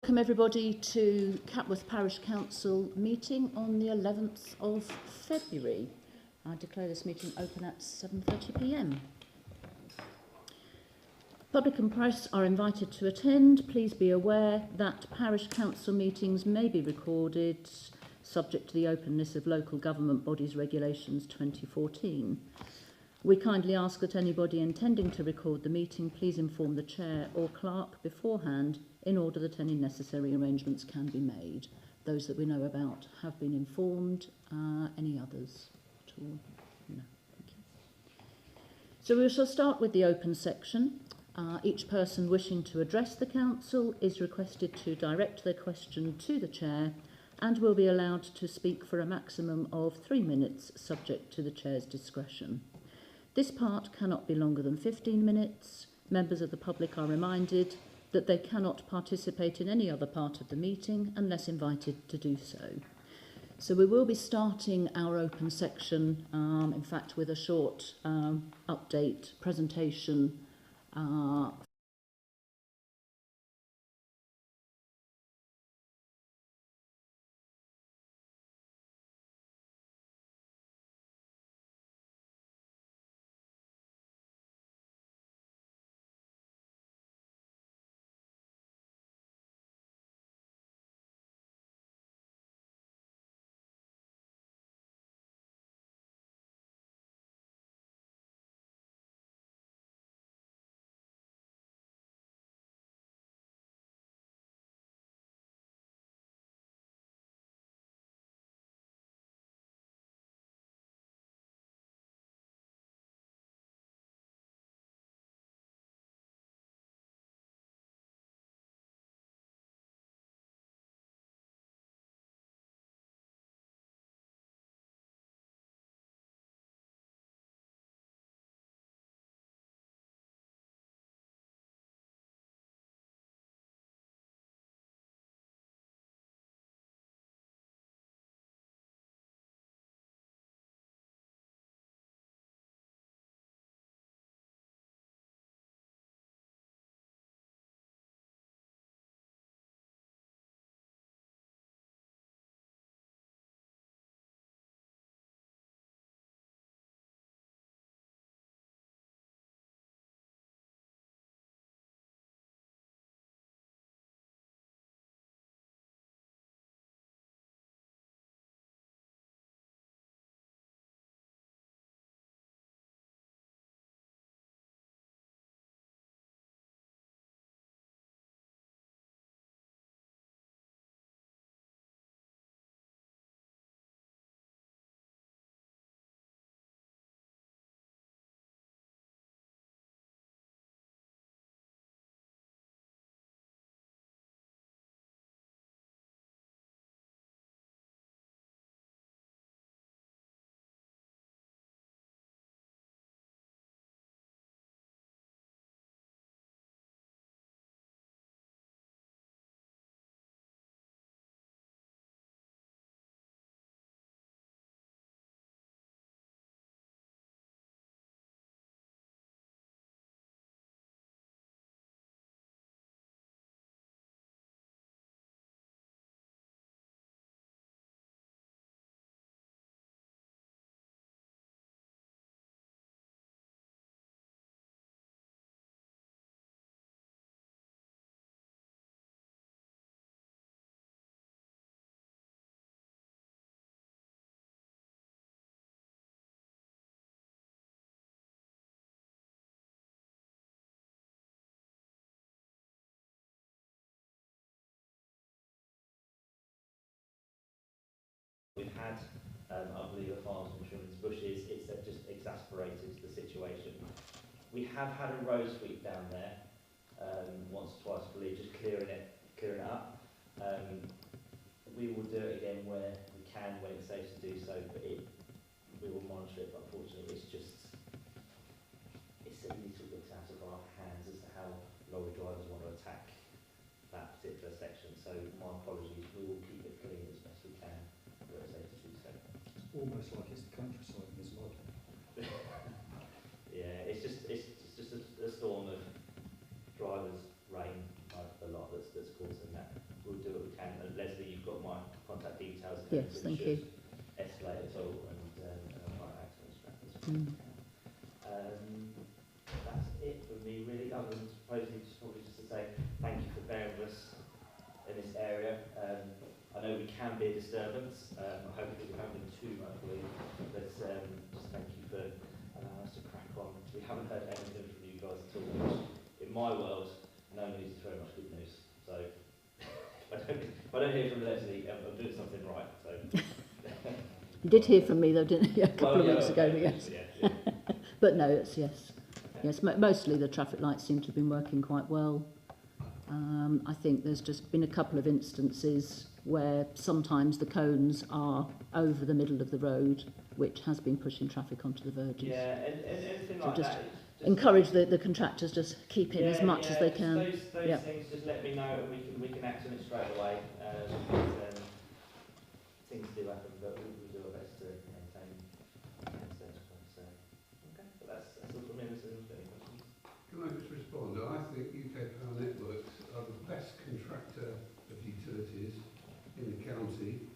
Welcome everybody to Catworth Parish Council meeting on the 11th of February. I declare this meeting open at 7:30 p.m. Public and press are invited to attend. Please be aware that parish council meetings may be recorded, subject to the openness of Local Government Bodies Regulations 2014. We kindly ask that anybody intending to record the meeting please inform the chair or clerk beforehand in order that any necessary arrangements can be made. Those that we know about have been informed. Any others at all? No. Thank you. So we shall start with the open section. Each person wishing to address the council is requested to direct their question to the chair and will be allowed to speak for a maximum of 3 minutes, subject to the chair's discretion. This part cannot be longer than 15 minutes. Members of the public are reminded that they cannot participate in any other part of the meeting unless invited to do so. So we will be starting our open section, in fact, with a short update presentation we've had, I believe, a farms and trimmings bushes. It's just exasperated the situation. We have had a rose sweep down there once or twice, I believe, just clearing it up. We will do it again where we can, when it's safe to do so, but we will monitor it. But unfortunately, it's a little bit out of our hands as to how lorry drivers want to attack that particular section. So my apologies. We will keep it clean as best we can. Almost like it's the countryside in this lot. Yeah, it's just a storm of drivers, rain, a lot that's causing that Yes, think thank it you. should escalate at all and apply accident strategies. Mm. That's it for me really, other than probably just to say thank you for bearing with us in this area. I know we can be a disturbance. I hope that we haven't been too much for you, but just thank you for allowing us to crack on. We haven't heard anything from you guys at all, which in my world, no news is very much good news. So if I don't hear from Leslie, I'm doing something right. So You did hear from me though, didn't you, a couple of weeks ago? Yes. Yeah. But no, it's yes. Yes, mostly the traffic lights seem to have been working quite well. I think there's just been a couple of instances where sometimes the cones are over the middle of the road, which has been pushing traffic onto the verges. Yeah, and anything So like just that. Encourage the contractors just keep in as much as they just can. Those things, just let me know and we can act on it straight away. Things do happen, but we do our best to maintain status quo. So, okay, but that's all from me. Any questions? Can I just respond? I think UK Power Networks are the best contractor of utilities in the county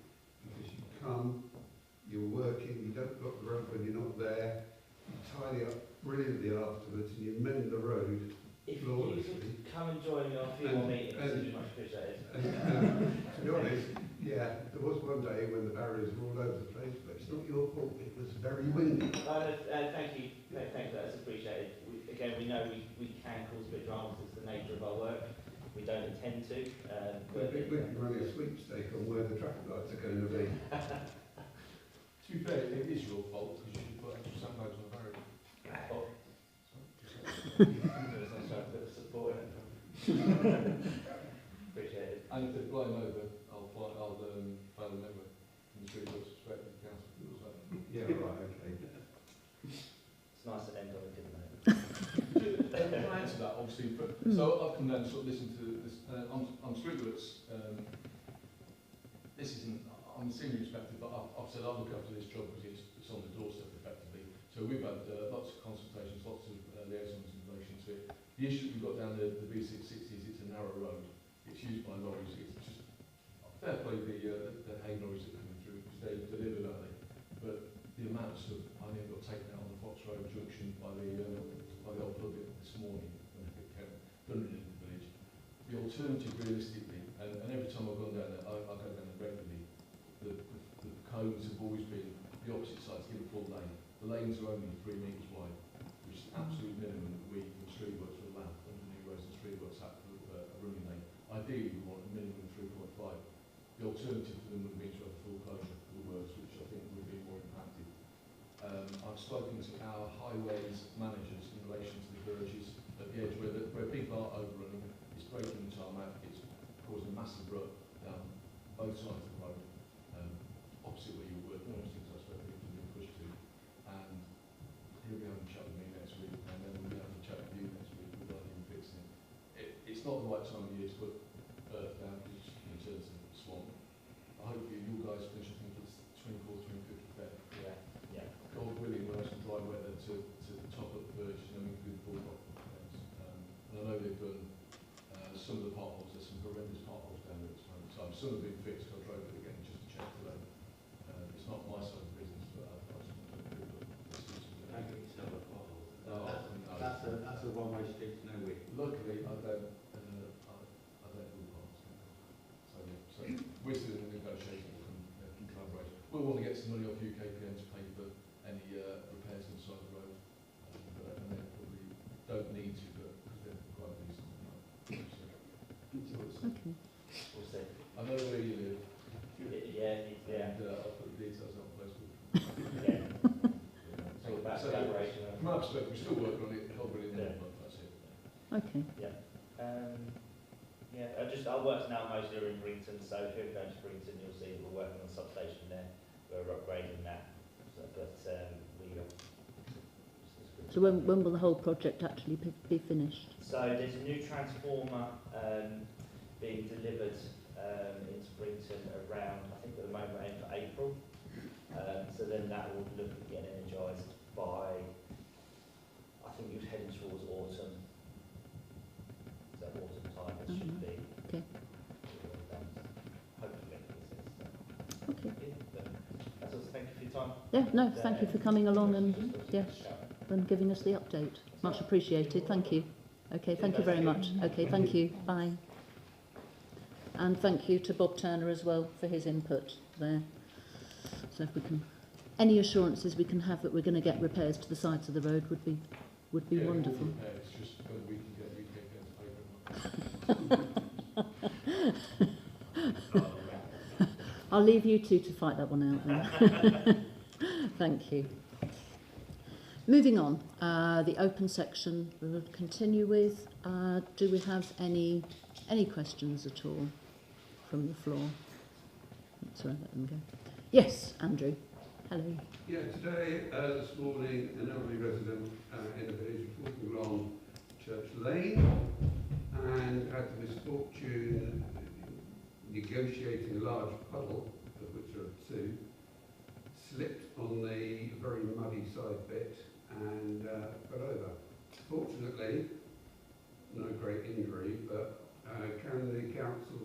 because you come, you're working, you don't block the road when you're not there, you tidy up brilliantly afterwards and you mend the road If you flawlessly. could come and join me on a few more meetings, it would be much appreciated. To be honest, yeah, there was one day when the barriers were all over the place, but it's not your fault, it was very windy. Thank you, that's appreciated. We know we can cause a bit of drama, it's the nature of our work. We don't intend to. We can run a sweepstake on where the traffic lights are going to be. To be fair, it is your fault because you should put extra sandbags on the barrier. Oh. There's no sort of support in it. Appreciate it. And if they fly them over, I'll file a member in the street works respect to the council. Yeah, right, okay. It's nice to end on a good note. Can I answer that? Obviously, so I've come down and sort of listened to this. I'm streetworks. This isn't. I'm a senior inspector, but I've said I'll look after this job because it's on the doorstep effectively. So we've had lots of consultations, lots of liaisons in relation to it. The issue we've got down the B660 is it's a narrow road. It's used by lorries. It's just fair play the hay lorries that are coming through because they deliver early. But the amount of stuff I never got taken out on the Fox Road junction by the old pub this morning when it came thundering in the village. The alternative, realistically, and every time I've gone down there, I go down there regularly. The cones have always been the opposite side to give a full lane. The lanes are only 3 metres wide, which is the absolute minimum that we in Streetworks will allow under the new roads and Streetworks Act for a running lane. Ideally, we want a minimum of 3.5. The alternative for them would be to have a full closure of the works, which I think would be more impacted. I've spoken to our highways managers in relation to the verges at the edge where people are overrunning. It's breaking the tarmac. It's causing a massive rut down both sides of the road. Opposite where you're working, obviously, because that's where people have been pushed to. And he'll be having a chat with me next week, and then we'll be having a chat with you next week regarding fixing it. It's not the right time of year to put earth down because it turns into a swamp. Hopefully you guys finish, I think it's 24th, 25th of February. Yeah. God willing, we'll have some dry weather to top up the verge, and then we can do the full rock. And I know they've done some of the potholes, there's some horrendous potholes down there at this moment in time. Some have been fixed, I drove it again just to check today. It's not my side of the business, but I just want to do it. I think it's not a potholes. No. That's a one-way street to nowhere. Luckily, I don't do potholes. So we're still in negotiation in collaboration. We'll want to get some money off UKPN to pay for any repairs on the side of the road. And they probably don't need to, but because they're quite decent. Okay. We'll see. I know where you live. Yeah. And I'll put the details on Facebook. Yeah. Think about collaboration. From my perspective, we're still working on it, helping it in there, but that's it. Okay. Our work's now mostly in Brington, so if you're going to Brington, you'll see that we're working on a substation there. We're upgrading that. So when will the whole project actually be finished? So there's a new transformer being delivered into Brington around, I think at the moment, aim for April. So then that will look at getting energised by, I think you're heading towards autumn. So autumn time it should be. Okay. Hopefully. Okay. Yeah. time. Yeah, no, thank you for coming along and, yes, and giving us the update. Much appreciated, thank you. Okay, thank you very much. Okay, thank you, bye. And thank you to Bob Turner as well for his input there. So if we can, any assurances we can have that we're going to get repairs to the sides of the road would be Yeah, wonderful. It's just whether we can get UK pen to paper. I'll leave you two to fight that one out then. Thank you. Moving on, the open section we will continue with. Do we have any questions at all from the floor? Sorry, let them go. Yes, Andrew. Hello. Yeah, today, this morning, an elderly resident in the village was walking along Church Lane and had the misfortune negotiating a large puddle, of which there are two, slipped on the very muddy side bit and fell over. Fortunately, no great injury, but can the council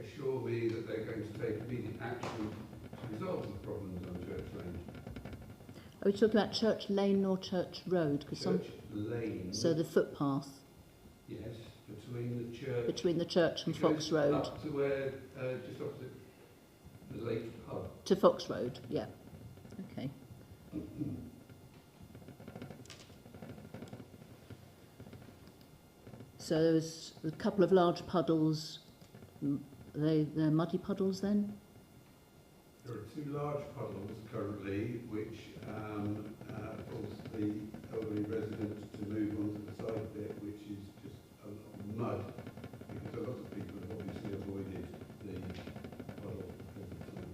assure me that they're going to take immediate action to resolve the problems on Church Lane? Are we talking about Church Lane or Church Road? Church Lane. So the footpath Yes, between the church and it Fox goes Road. up to where, just opposite the lake pub. To Fox Road, yeah. Okay. So there's a couple of large puddles. They're muddy puddles then? There are two large puddles currently which force the elderly residents to move onto the side bit, which is just a lot of mud, because a lot of people have obviously avoided the puddle over time.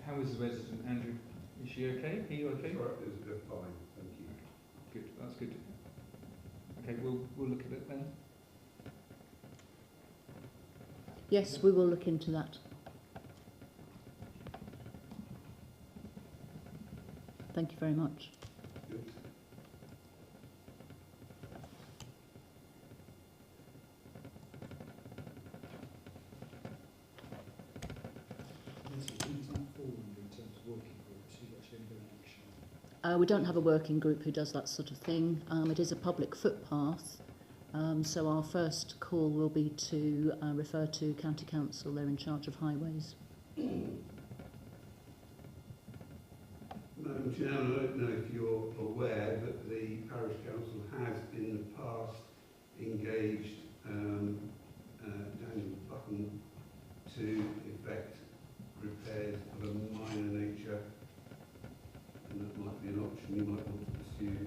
How is the resident, Andrew? Is she okay? Are you okay? Right, they're fine, thank you. Good, that's good. Okay, we'll look at it then. Yes, we will look into that. Thank you very much. Good. We don't have a working group who does that sort of thing. It is a public footpath, so our first call will be to refer to County Council. They're in charge of highways. Madam Chairman, I don't know if you're aware that the Parish Council has in the past engaged Daniel Button to effect repairs of a minor nature, and that might be an option you might want to pursue.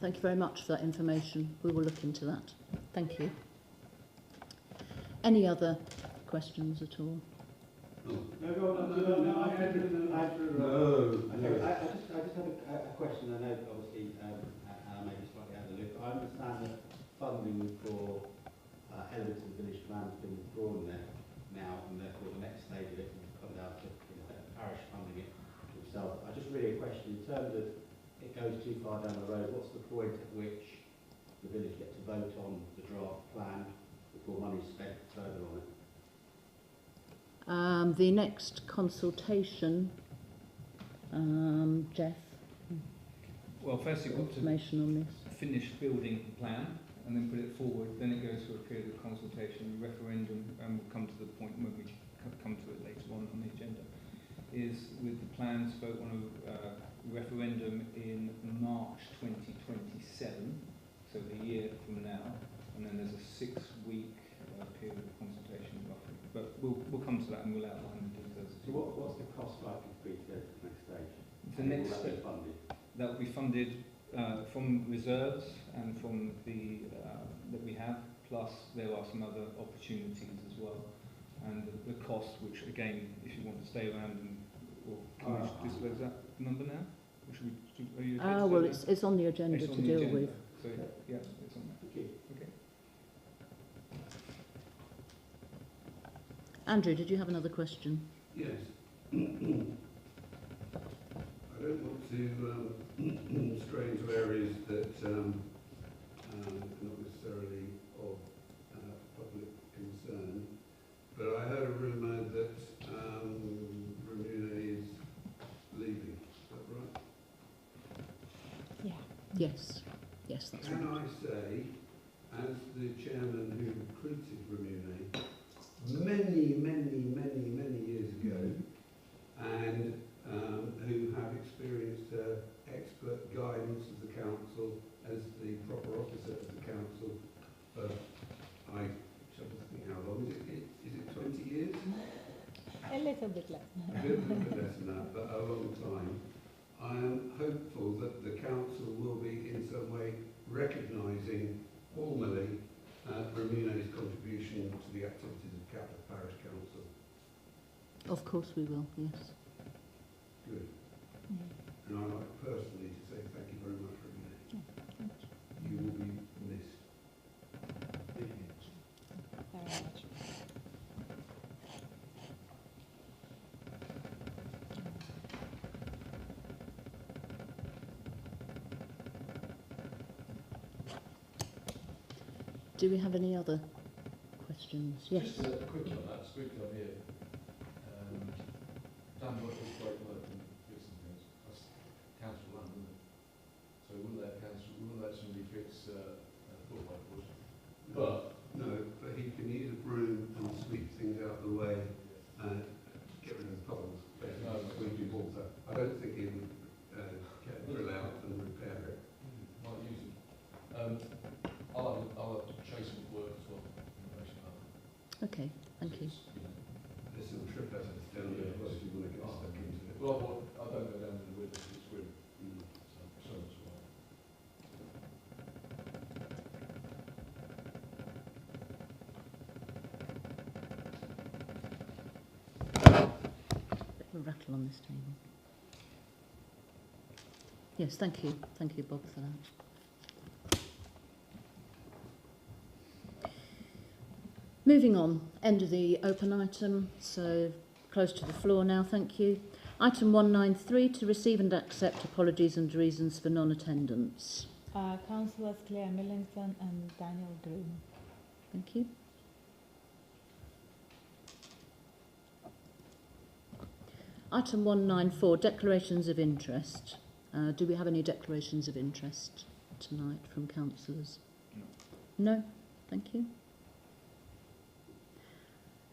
Thank you very much for that information. We will look into that. Thank you. Any other questions at all? Oh. No, I just have a question. I know, obviously, and I may be slightly out of the loop, but I understand that funding for elements of the village plan has been withdrawn there now, and therefore the next stage of it will come down to parish funding it itself. I just really a question in terms of it goes too far down the road. What's the point at which the village get to vote on the draft plan before money is spent further on it? The next consultation, Jeff, Well, first you've got to information on this. finish building the plan and then put it forward. Then it goes through a period of consultation, referendum, and we'll come to the point when we come to it later on the agenda. Is with the plans vote on a referendum in March 2027, so a year from now, and then there's a 6-week period of consultation roughly. But we'll come to that and we'll outline the details. So what's the cost likely to be to go to the next stage? The next will that step be funded? that will be funded from reserves and from the that we have. Plus, there are some other opportunities as well, and the cost, which again, if you want to stay around and or can we disclose that number now? Or should we? Are you okay to Well, say that? it's on the agenda It's to on the deal agenda. with. So yeah, it's on there. Thank you. Okay. Andrew, did you have another question? Yes. I don't want to to stray into areas that not necessarily of public concern, but I heard a rumour that Ramuna is leaving. Is that right? Yeah. Yes. Yes, that's Can right. I say, as the chairman who recruited Ramuna many years ago, and who have experienced her expert guidance of the council as the proper officer of the council for, I shouldn't think how long, is it 20 years? A little bit less. A bit less than that, but a long time. I am hopeful that the council will be in some way recognising formally Ramuna's contribution to the activities of Catworth Parish Council. Of course we will, yes. Good. And I'd like personally to say thank you very much, Ramuna. Thank You will be missed. you very much. Do we have any other questions? Yes. Just quickly on that, quickly on here. Dan work was great work and fix some things. That's council run, isn't it? So we wouldn't let somebody fix football course. But No, but he can use a broom and sweep things out of the way and get rid of the puddles, basically sweeping water. I don't think he would drill out and repair it. might use it. I'll have to chase some work as well. In relation to that. Okay, thank you. There's some trip hazards down there as well if you want to get stuck into it. Well, I don't go down to the river, it's really, so much why. Bit of a rattle on this table. Yes, thank you. Thank you, Bob, for that. Moving on, end of the open item, so close to the floor now, thank you. Item 193, to receive and accept apologies and reasons for non-attendance. Councillors Claire Millington and Daniel Green. Thank you. Item 194, declarations of interest. Do we have any declarations of interest tonight from councillors? No, thank you.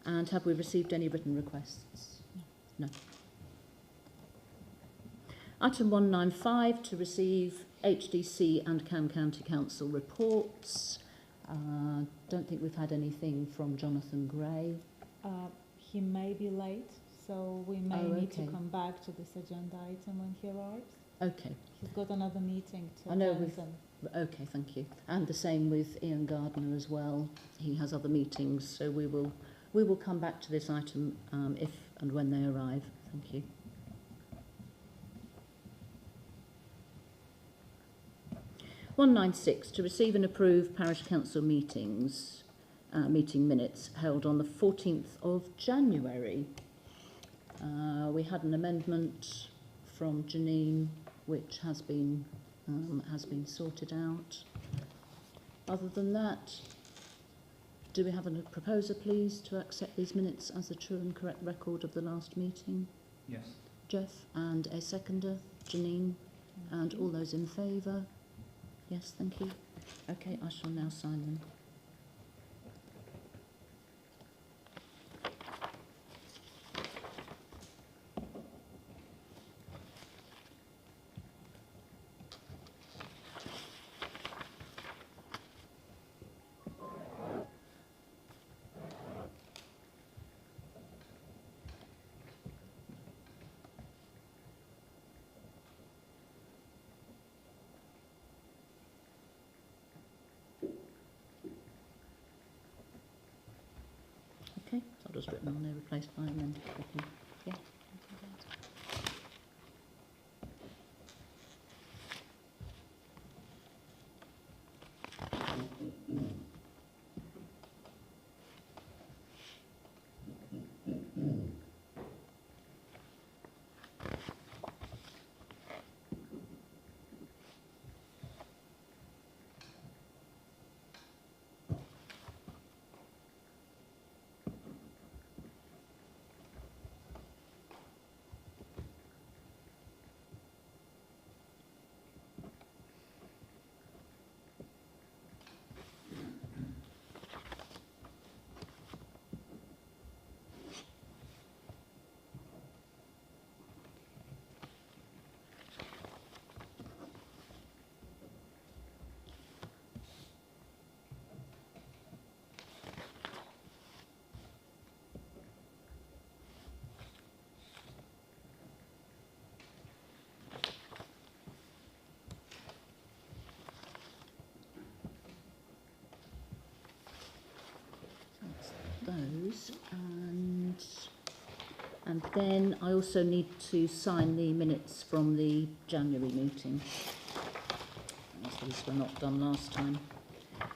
And have we received any written requests? No. Item 195, to receive HDC and Cam County Council reports. Don't think we've had anything from Jonathan Gray. He may be late, so we may need to okay. come back to this agenda item when he arrives. Okay, He's got another meeting to I know attend. we've- okay, thank you. And the same with Ian Gardner as well. He has other meetings, so we will come back to this item if and when they arrive. Thank you. (196) to receive and approve parish council meetings, meeting minutes held on the 14th of January. We had an amendment from Janine, which has been sorted out. Other than that, do we have a proposer, please, to accept these minutes as a true and correct record of the last meeting? Yes. Jeff, and a seconder, Janine, and all those in favour? Yes, thank you. Okay, I shall now sign them. Okay, so I've just written on there, replaced by amended copy. Yeah. those, and then I also need to sign the minutes from the January meeting. As these were not done last time.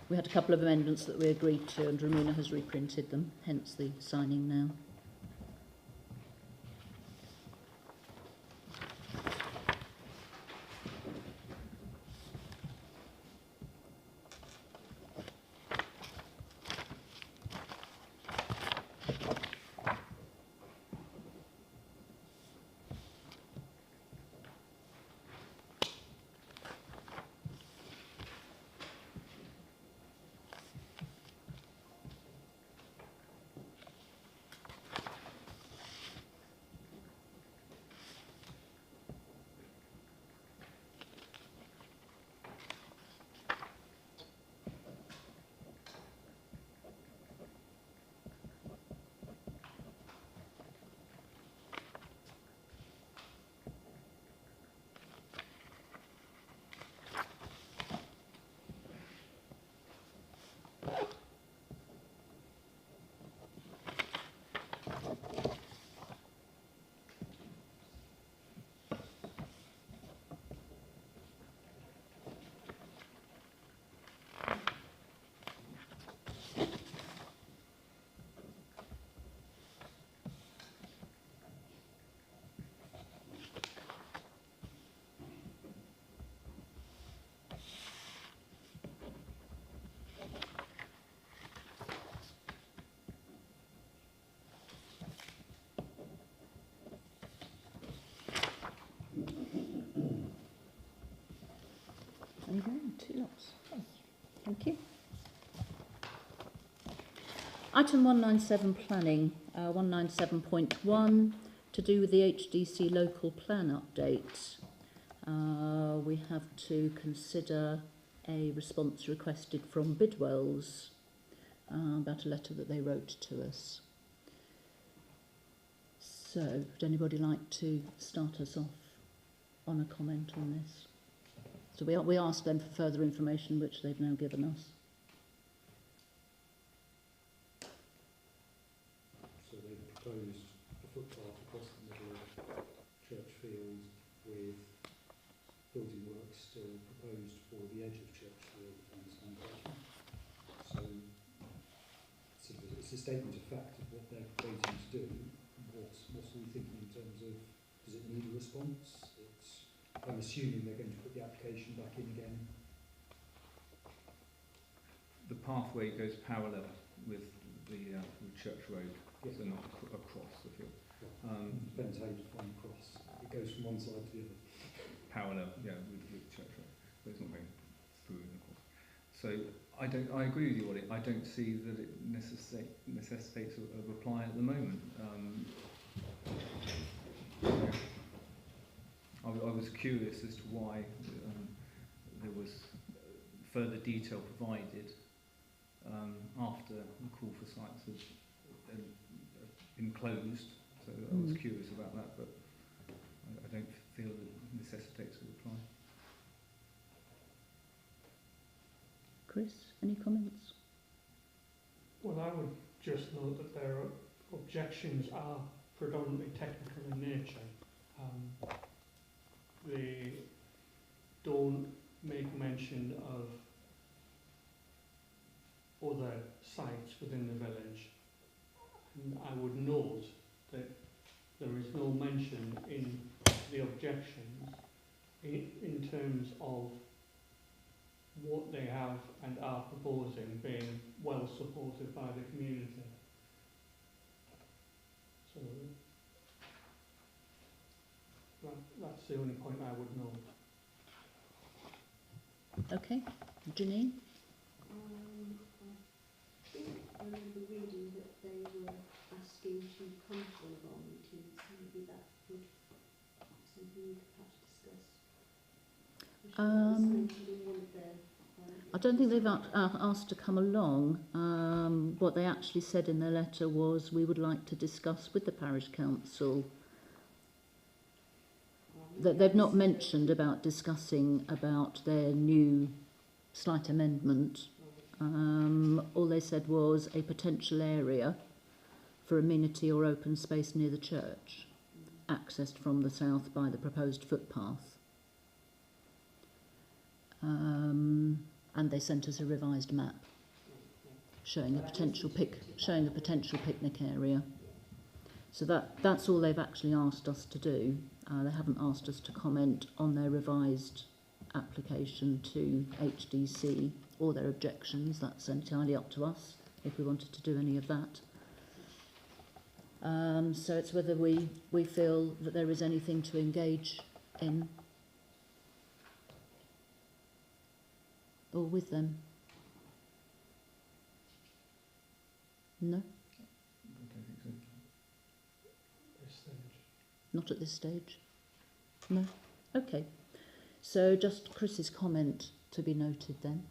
We had a couple of amendments that we agreed to, and Ramona has reprinted them, hence the signing now. There you go, 2 lots. Thank you. Item 197 planning, 197.1, to do with the HDC local plan update. We have to consider a response requested from Bidwells about a letter that they wrote to us. So, would anybody like to start us off on a comment on this? So we asked them for further information, which they've now given us. So they proposed a footpath across the middle of Churchfield with building works still proposed for the edge of Churchfield and Sandbridge. So it's a statement of fact of what they're proposing to do. What are we thinking in terms of, does it need a response? I'm assuming they're going to put the application back in again. The pathway goes parallel with the Church Road, Yes. so not across the field. Depends how you define cross. It goes from one side to the other. Parallel, yeah, with Church Road, but it's not going through and across. So I agree with you, Ollie. I don't see that it necessitates a reply at the moment. I was curious as to why there was further detail provided after the call for sites had been closed. So I was curious about that, but I don't feel that it necessitates a reply. Chris, any comments? Well, I would just note that their objections are predominantly technical in nature. They don't make mention of other sites within the village. And I would note that there is no mention in the objections in terms of what they have and are proposing being well supported by the community. So that's the only point I would note. Okay, Janine? I think I remember reading that they were asking to come to one of our meetings. Maybe that would something we could perhaps discuss. Mentioned in one of their, I don't think they've asked to come along. What they actually said in their letter was, we would like to discuss with the parish council. That they've not mentioned about discussing about their new slight amendment. All they said was a potential area for amenity or open space near the church, accessed from the south by the proposed footpath. And they sent us a revised map showing a potential picnic area. So that's all they've actually asked us to do. They haven't asked us to comment on their revised application to HDC or their objections. That's entirely up to us if we wanted to do any of that. So it's whether we feel that there is anything to engage in or with them. No, I don't think so. This stage. not at this stage. No. Okay. So just Chris's comment to be noted then.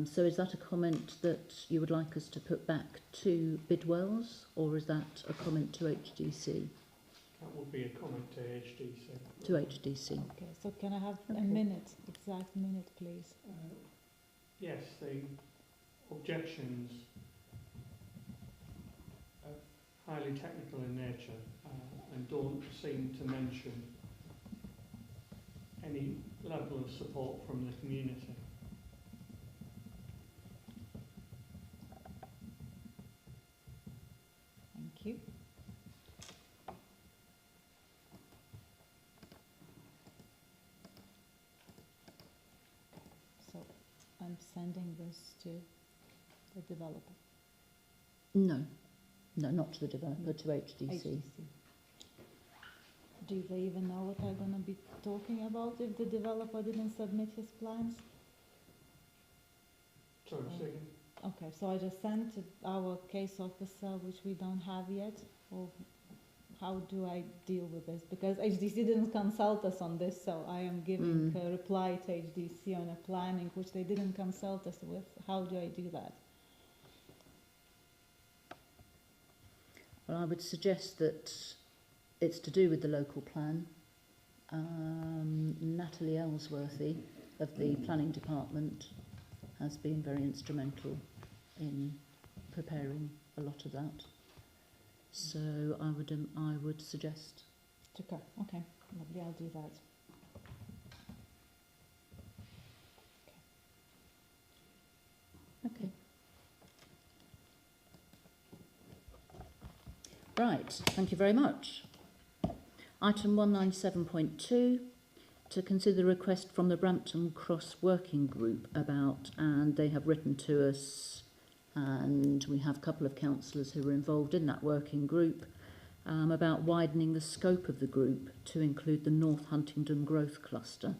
So is that a comment that you would like us to put back to Bidwell's, or is that a comment to HDC? That would be a comment to HDC. To HDC. Okay, so can I have a Okay. minute, exact minute, please? Yes, the objections are highly technical in nature and don't seem to mention any level of support from the community. Thank you. So I'm sending this to the developer. No. No, not to the developer, to HDC. Do they even know what they're going to be talking about if the developer didn't submit his plans? Sorry, second. Okay, so I just sent to our case officer, which we don't have yet, or how do I deal with this? Because HDC didn't consult us on this, so I am giving a reply to HDC on a planning which they didn't consult us with. How do I do that? Well, I would suggest that it's to do with the local plan. Natalie Ellsworthy of the planning department has been very instrumental in preparing a lot of that. So I would suggest. Okay, lovely, I'll do that. Okay. Right, thank you very much. Item 197.2, to consider the request from the Brampton Cross Working Group about, and they have written to us, and we have a couple of councillors who were involved in that working group, about widening the scope of the group to include the North Huntingdon Growth Cluster.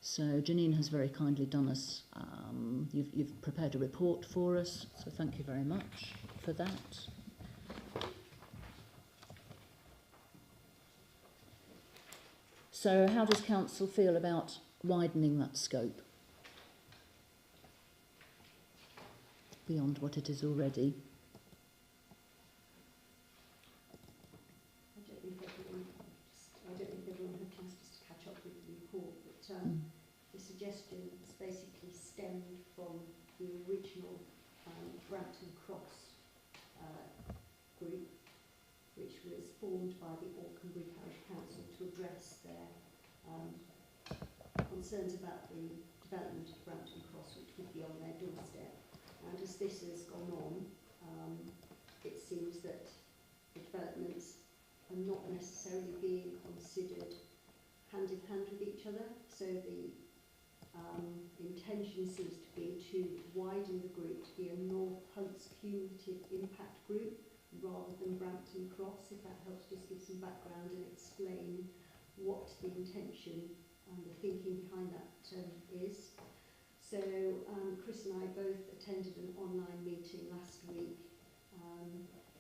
So Janine has very kindly done us, you've prepared a report for us, so thank you very much for that. So how does council feel about widening that scope beyond what it is already? I don't think everyone had a chance just to catch up with the report, but the suggestions basically stemmed from the original Brampton Cross group, which was formed by the Auchenbury Parish Council to address their concerns about the development of Brampton Cross, which would be on their doorstep. And as this has gone on, it seems that the developments are not necessarily being considered hand in hand with each other. So the intention seems to be to widen the group to be a North Hunts Cumulative Impact Group rather than Brampton Cross, if that helps just give some background and explain what the intention and the thinking behind that is. So Chris and I both attended an online meeting last week,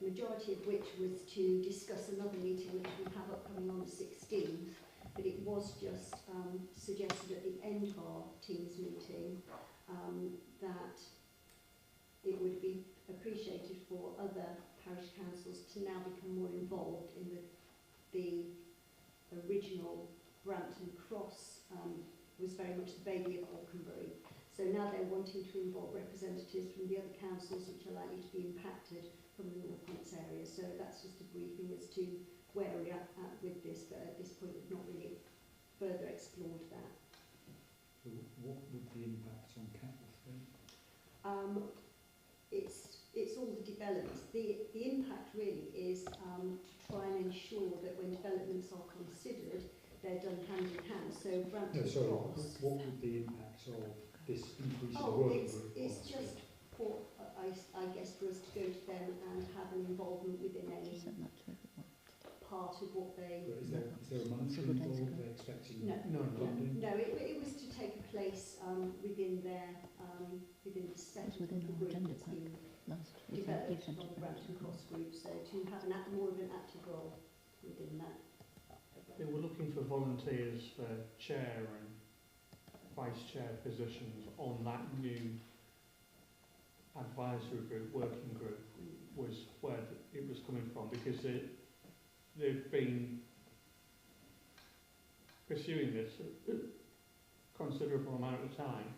the majority of which was to discuss another meeting which we have upcoming on the 16th, but it was just suggested at the end of our Teams meeting that it would be appreciated for other parish councils to now become more involved in the original Brampton Cross was very much the baby of Auchenbury. So now they're wanting to involve representatives from the other councils which are likely to be impacted from the North Hunts area. So that's just a briefing as to where we're at with this, but at this point we've not really further explored that. So what would the impact on Catworth be? It's all the developments. The impact really is to try and ensure that when developments are considered, they're done hand in hand. So Brampton Cross. What would the impact of this increase in Oh, working group? it's just for, I guess, for us to go to them and have an involvement within any Send that to everyone. part of what they. But is there a monetary involved? They're expecting funding? No, it was to take place within their within the setup of within the our group agenda that's pack. been Last week, developed sent by it the back. Brampton Cross group. So to have more of an active role within that. They were looking for volunteers for chair and vice chair positions on that new advisory group, working group, was where it was coming from, because they've been pursuing this a considerable amount of time,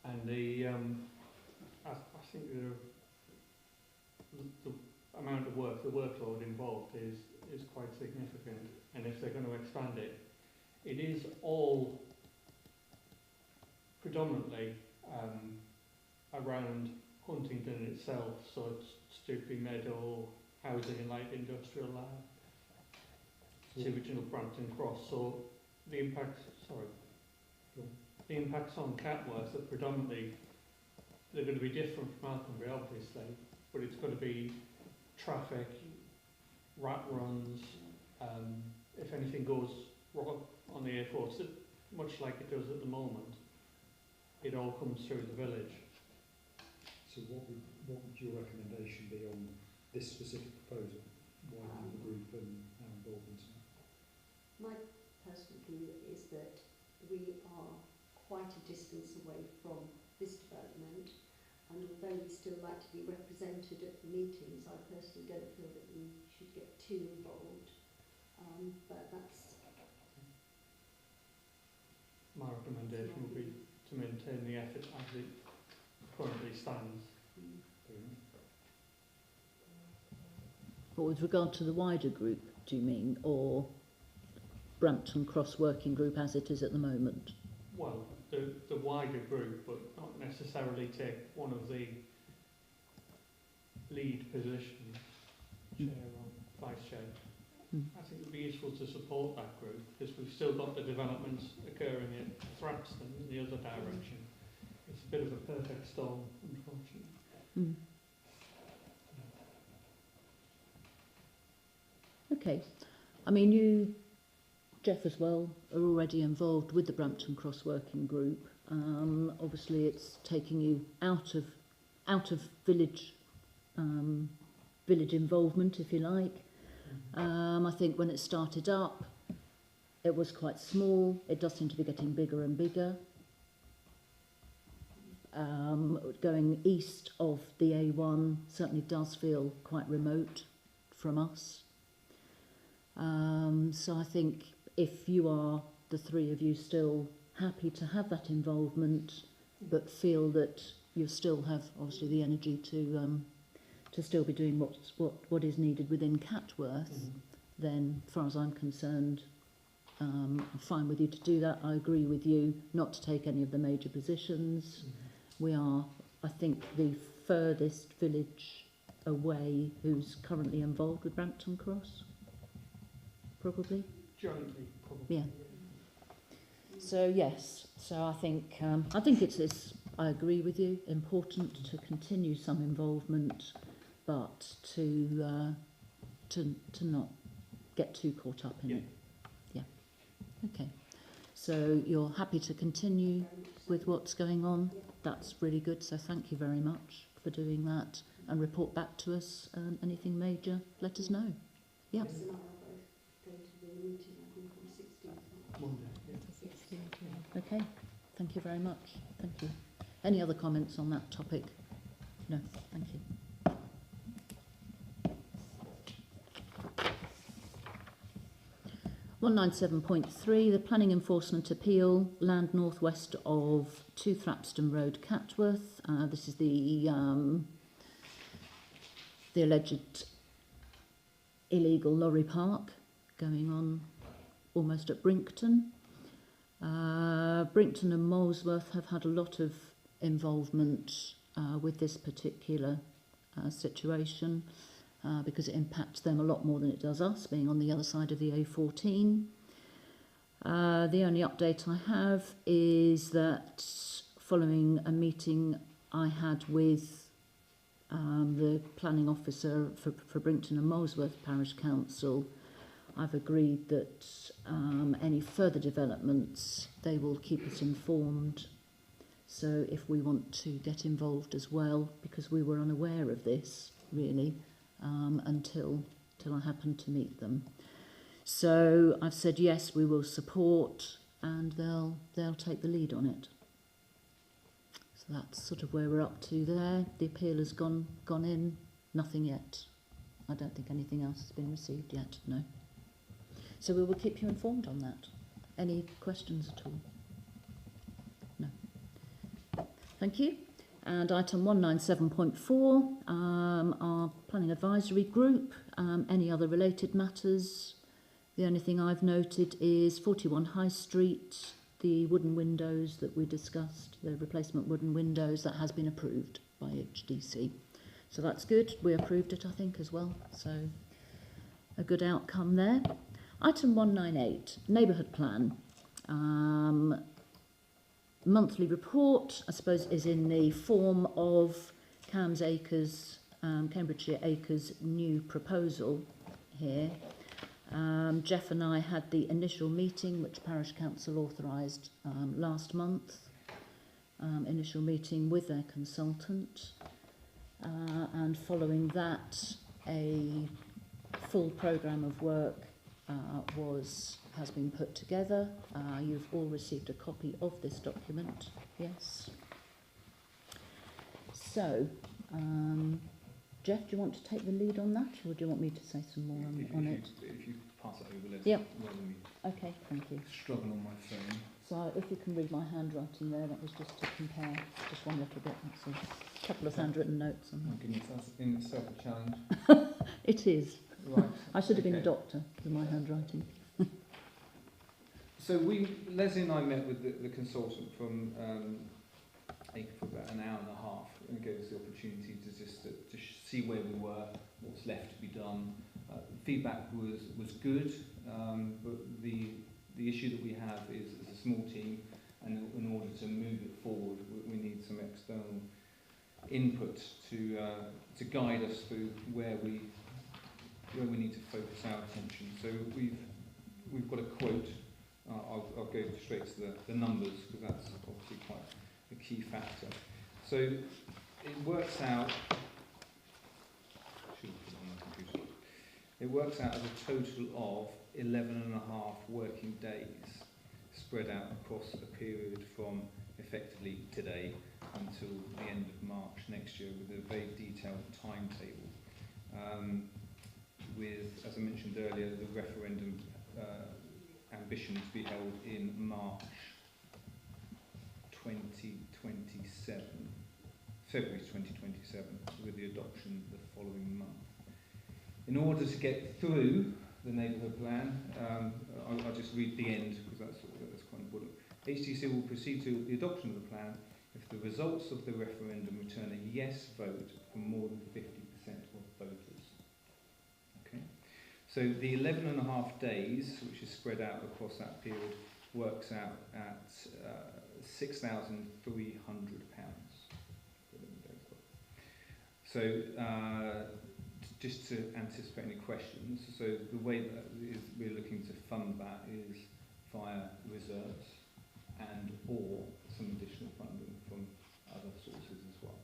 and I think the amount of work, the workload involved is quite significant, and if they're going to expand it, it is all predominantly around Huntingdon itself, so it's Stooping Meadow, housing and light industrial lab, sewage and Brampton Cross. So the impacts on Catworth are predominantly, they're going to be different from Alconbury obviously, but it's going to be traffic, rat runs, if anything goes wrong on the A4, much like it does at the moment, it all comes through the village. So what would your recommendation be on this specific proposal? Why the group and our involvement in it? My personal view is that we are quite a distance away from this development, and although we still like to be represented at the meetings, I personally don't feel that we should get too involved. But that's My recommendation would be to maintain the effort as it currently stands. But with regard to the wider group, do you mean, or Brampton Cross Working Group as it is at the moment? Well, the wider group, but not necessarily take one of the lead positions, chair or vice chair. I think it would be useful to support that group, because we've still got the developments occurring at Thrapston in the other direction. It's a bit of a perfect storm, unfortunately. Okay. I mean, you, Jeff as well, are already involved with the Brampton Cross Working Group. Obviously it's taking you out of village involvement, if you like. I think when it started up, it was quite small. It does seem to be getting bigger and bigger. Going east of the A1 certainly does feel quite remote from us. So I think if you are, the three of you, still happy to have that involvement, but feel that you still have obviously the energy to still be doing what is needed within Catworth, then, as far as I'm concerned, I'm fine with you to do that. I agree with you not to take any of the major positions. We are, I think, the furthest village away who's currently involved with Brampton Cross, probably. Jointly, probably. Yeah. So yes, so I think it's I agree with you, important to continue some involvement, but to not get too caught up in it. Yeah. Okay. So you're happy to continue with what's going on? That's really good. So thank you very much for doing that, and report back to us. Anything major, let us know. Yeah. Chris and I are both going to the meeting, I think, on the 16th. Monday, Okay. Thank you very much. Thank you. Any other comments on that topic? No. Thank you. 197.3, the Planning Enforcement Appeal, land northwest of 2 Thrapston Road, Catworth. This is the alleged illegal lorry park going on almost at Brinkton. Brinkton and Molesworth have had a lot of involvement with this particular situation because it impacts them a lot more than it does us, being on the other side of the A14. The only update I have is that following a meeting I had with the planning officer for Brinkton and Molesworth Parish Council, I've agreed that any further developments, they will keep us informed. So if we want to get involved as well, because we were unaware of this, really, until I happened to meet them. So I've said, yes, we will support, and they'll take the lead on it. So that's sort of where we're up to there. The appeal has gone in, nothing yet. I don't think anything else has been received yet, no. So we will keep you informed on that. Any questions at all? No. Thank you. And item 197.4, our planning advisory group. Any other related matters? The only thing I've noted is 41 High Street, the wooden windows that we discussed, the replacement wooden windows, that has been approved by HDC. So that's good. We approved it, I think, as well. So a good outcome there. Item 198, neighbourhood plan. Monthly report, I suppose, is in the form of Cambridgeshire Acres new proposal here. Jeff and I had the initial meeting, which Parish Council authorised last month. Initial meeting with their consultant. And following that, a full programme of work has been put together. You've all received a copy of this document, yes. So, Jeff, do you want to take the lead on that, or do you want me to say some more on it? If you pass it over, let's Yep. rather than me Okay, thank you. struggle on my phone. So if you can read my handwriting there, that was just to compare, just one little bit, that's all. A couple of handwritten notes on My that. goodness, that's in itself a challenge. It is. Right. I should have been a Okay. doctor with my handwriting. So Leslie and I met with the consultant from Acre for about an hour and a half, and gave us the opportunity to see where we were, what's left to be done. Feedback was good, but the issue that we have is a small team, and in order to move it forward, we need some external input to guide us through where we need to focus our attention. So we've got a quote. I'll go straight to the numbers, because that's obviously quite a key factor. So it works out. Should put it on my computer. It works out as a total of 11.5 working days, spread out across a period from effectively today until the end of March next year, with a very detailed timetable. With, as I mentioned earlier, the referendum ambition to be held in March 2027, February 2027, with the adoption the following month. In order to get through the neighbourhood plan, I'll just read the end, because that's quite important. HTC will proceed to the adoption of the plan if the results of the referendum return a yes vote from more than 50% of voters. Okay. So the 11.5 days, which is spread out across that period, works out at £6,300. So just to anticipate any questions, so the way that we're looking to fund that is via reserves and or some additional funding from other sources as well.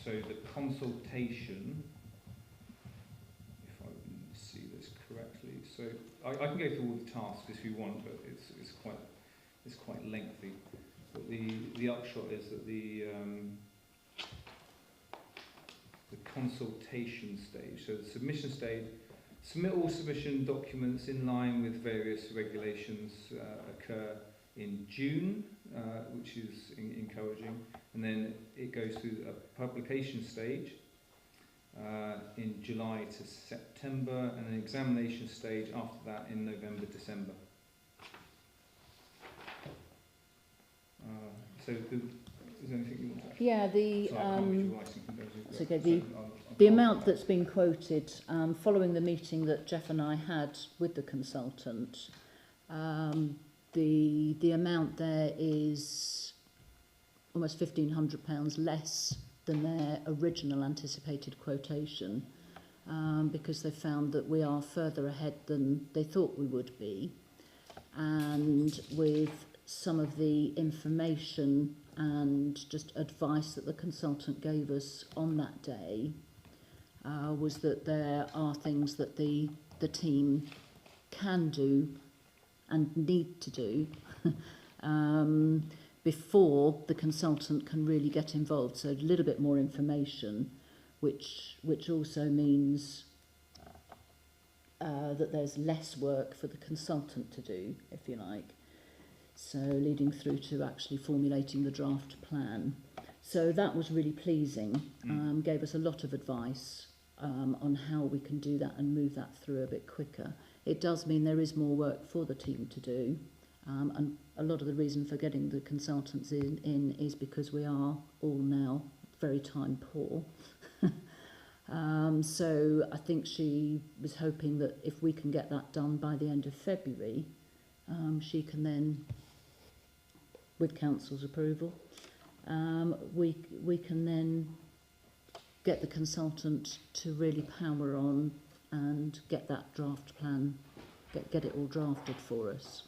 So the consultation, if I see this correctly, so I can go through all the tasks if you want, but it's quite lengthy. But the upshot is that the consultation stage, so the submission Submit all submission documents in line with various regulations occur in June, which is encouraging, and then it goes through a publication stage in July to September, and an examination stage after that in November, December. Is there anything you want to add? Yeah, the Sorry, I can't read your writing from those who- it's okay, I'll the amount that's been quoted following the meeting that Jeff and I had with the consultant, the amount there is almost £1,500 less than their original anticipated quotation, because they found that we are further ahead than they thought we would be, and with some of the information and just advice that the consultant gave us on that day, was that there are things that the team can do and need to do before the consultant can really get involved. So a little bit more information, which also means that there's less work for the consultant to do, if you like. So leading through to actually formulating the draft plan. So that was really pleasing, gave us a lot of advice on how we can do that and move that through a bit quicker. It does mean there is more work for the team to do, and a lot of the reason for getting the consultants in is because we are all now very time poor. So I think she was hoping that if we can get that done by the end of February, she can then, with council's approval, we can then get the consultant to really power on and get that draft plan, get it all drafted for us.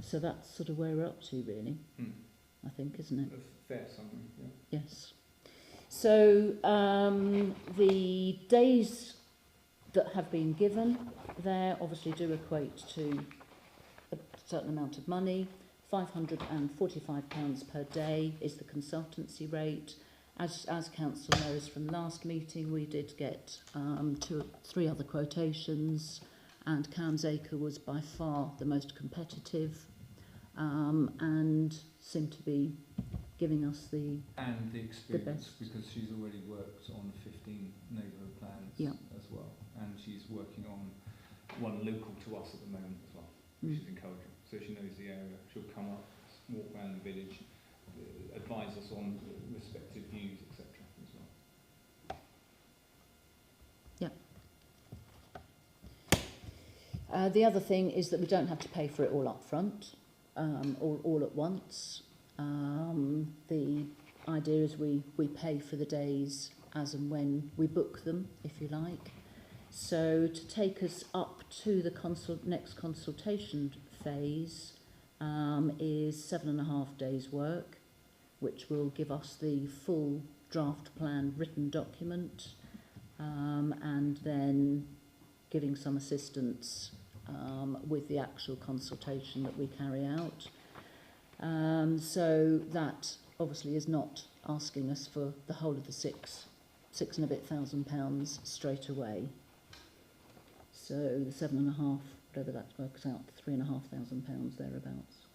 So that's sort of where we're up to, really, I think, isn't it? A fair summary, yeah. Yes. So the days that have been given there obviously do equate to a certain amount of money. £545 per day is the consultancy rate. As council knows from last meeting, we did get 3 other quotations, and Camsacre was by far the most competitive, and seemed to be giving us the experience, best. because she's already worked on 15 neighbourhood plans as well, and she's working on one local to us at the moment as well, which is encouraging. So she knows the area. She'll come up, walk around the village, advise us on respective views, etc. as well. The other thing is that we don't have to pay for it all up front, all at once. The idea is we pay for the days as and when we book them, if you like. So to take us up to the next consultation phase is 7.5 days work, which will give us the full draft plan written document, and then giving some assistance with the actual consultation that we carry out. So that obviously is not asking us for the whole of the six and a bit £1,000 straight away. So the 7.5, whatever that works out, £3,500 thereabouts.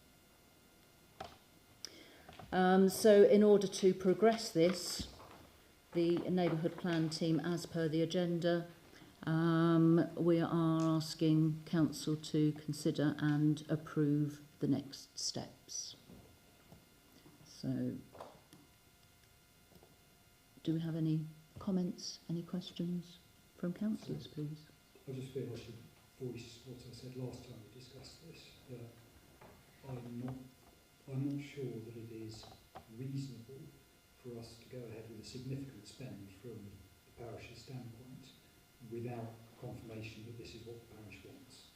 So in order to progress this, the neighbourhood plan team, as per the agenda, we are asking council to consider and approve the next steps. So, do we have any comments, any questions from councillors, please? I just feel I should voice what I said last time we discussed this, that I'm not sure that it is reasonable for us to go ahead with a significant spend from the parish's standpoint without confirmation that this is what the parish wants.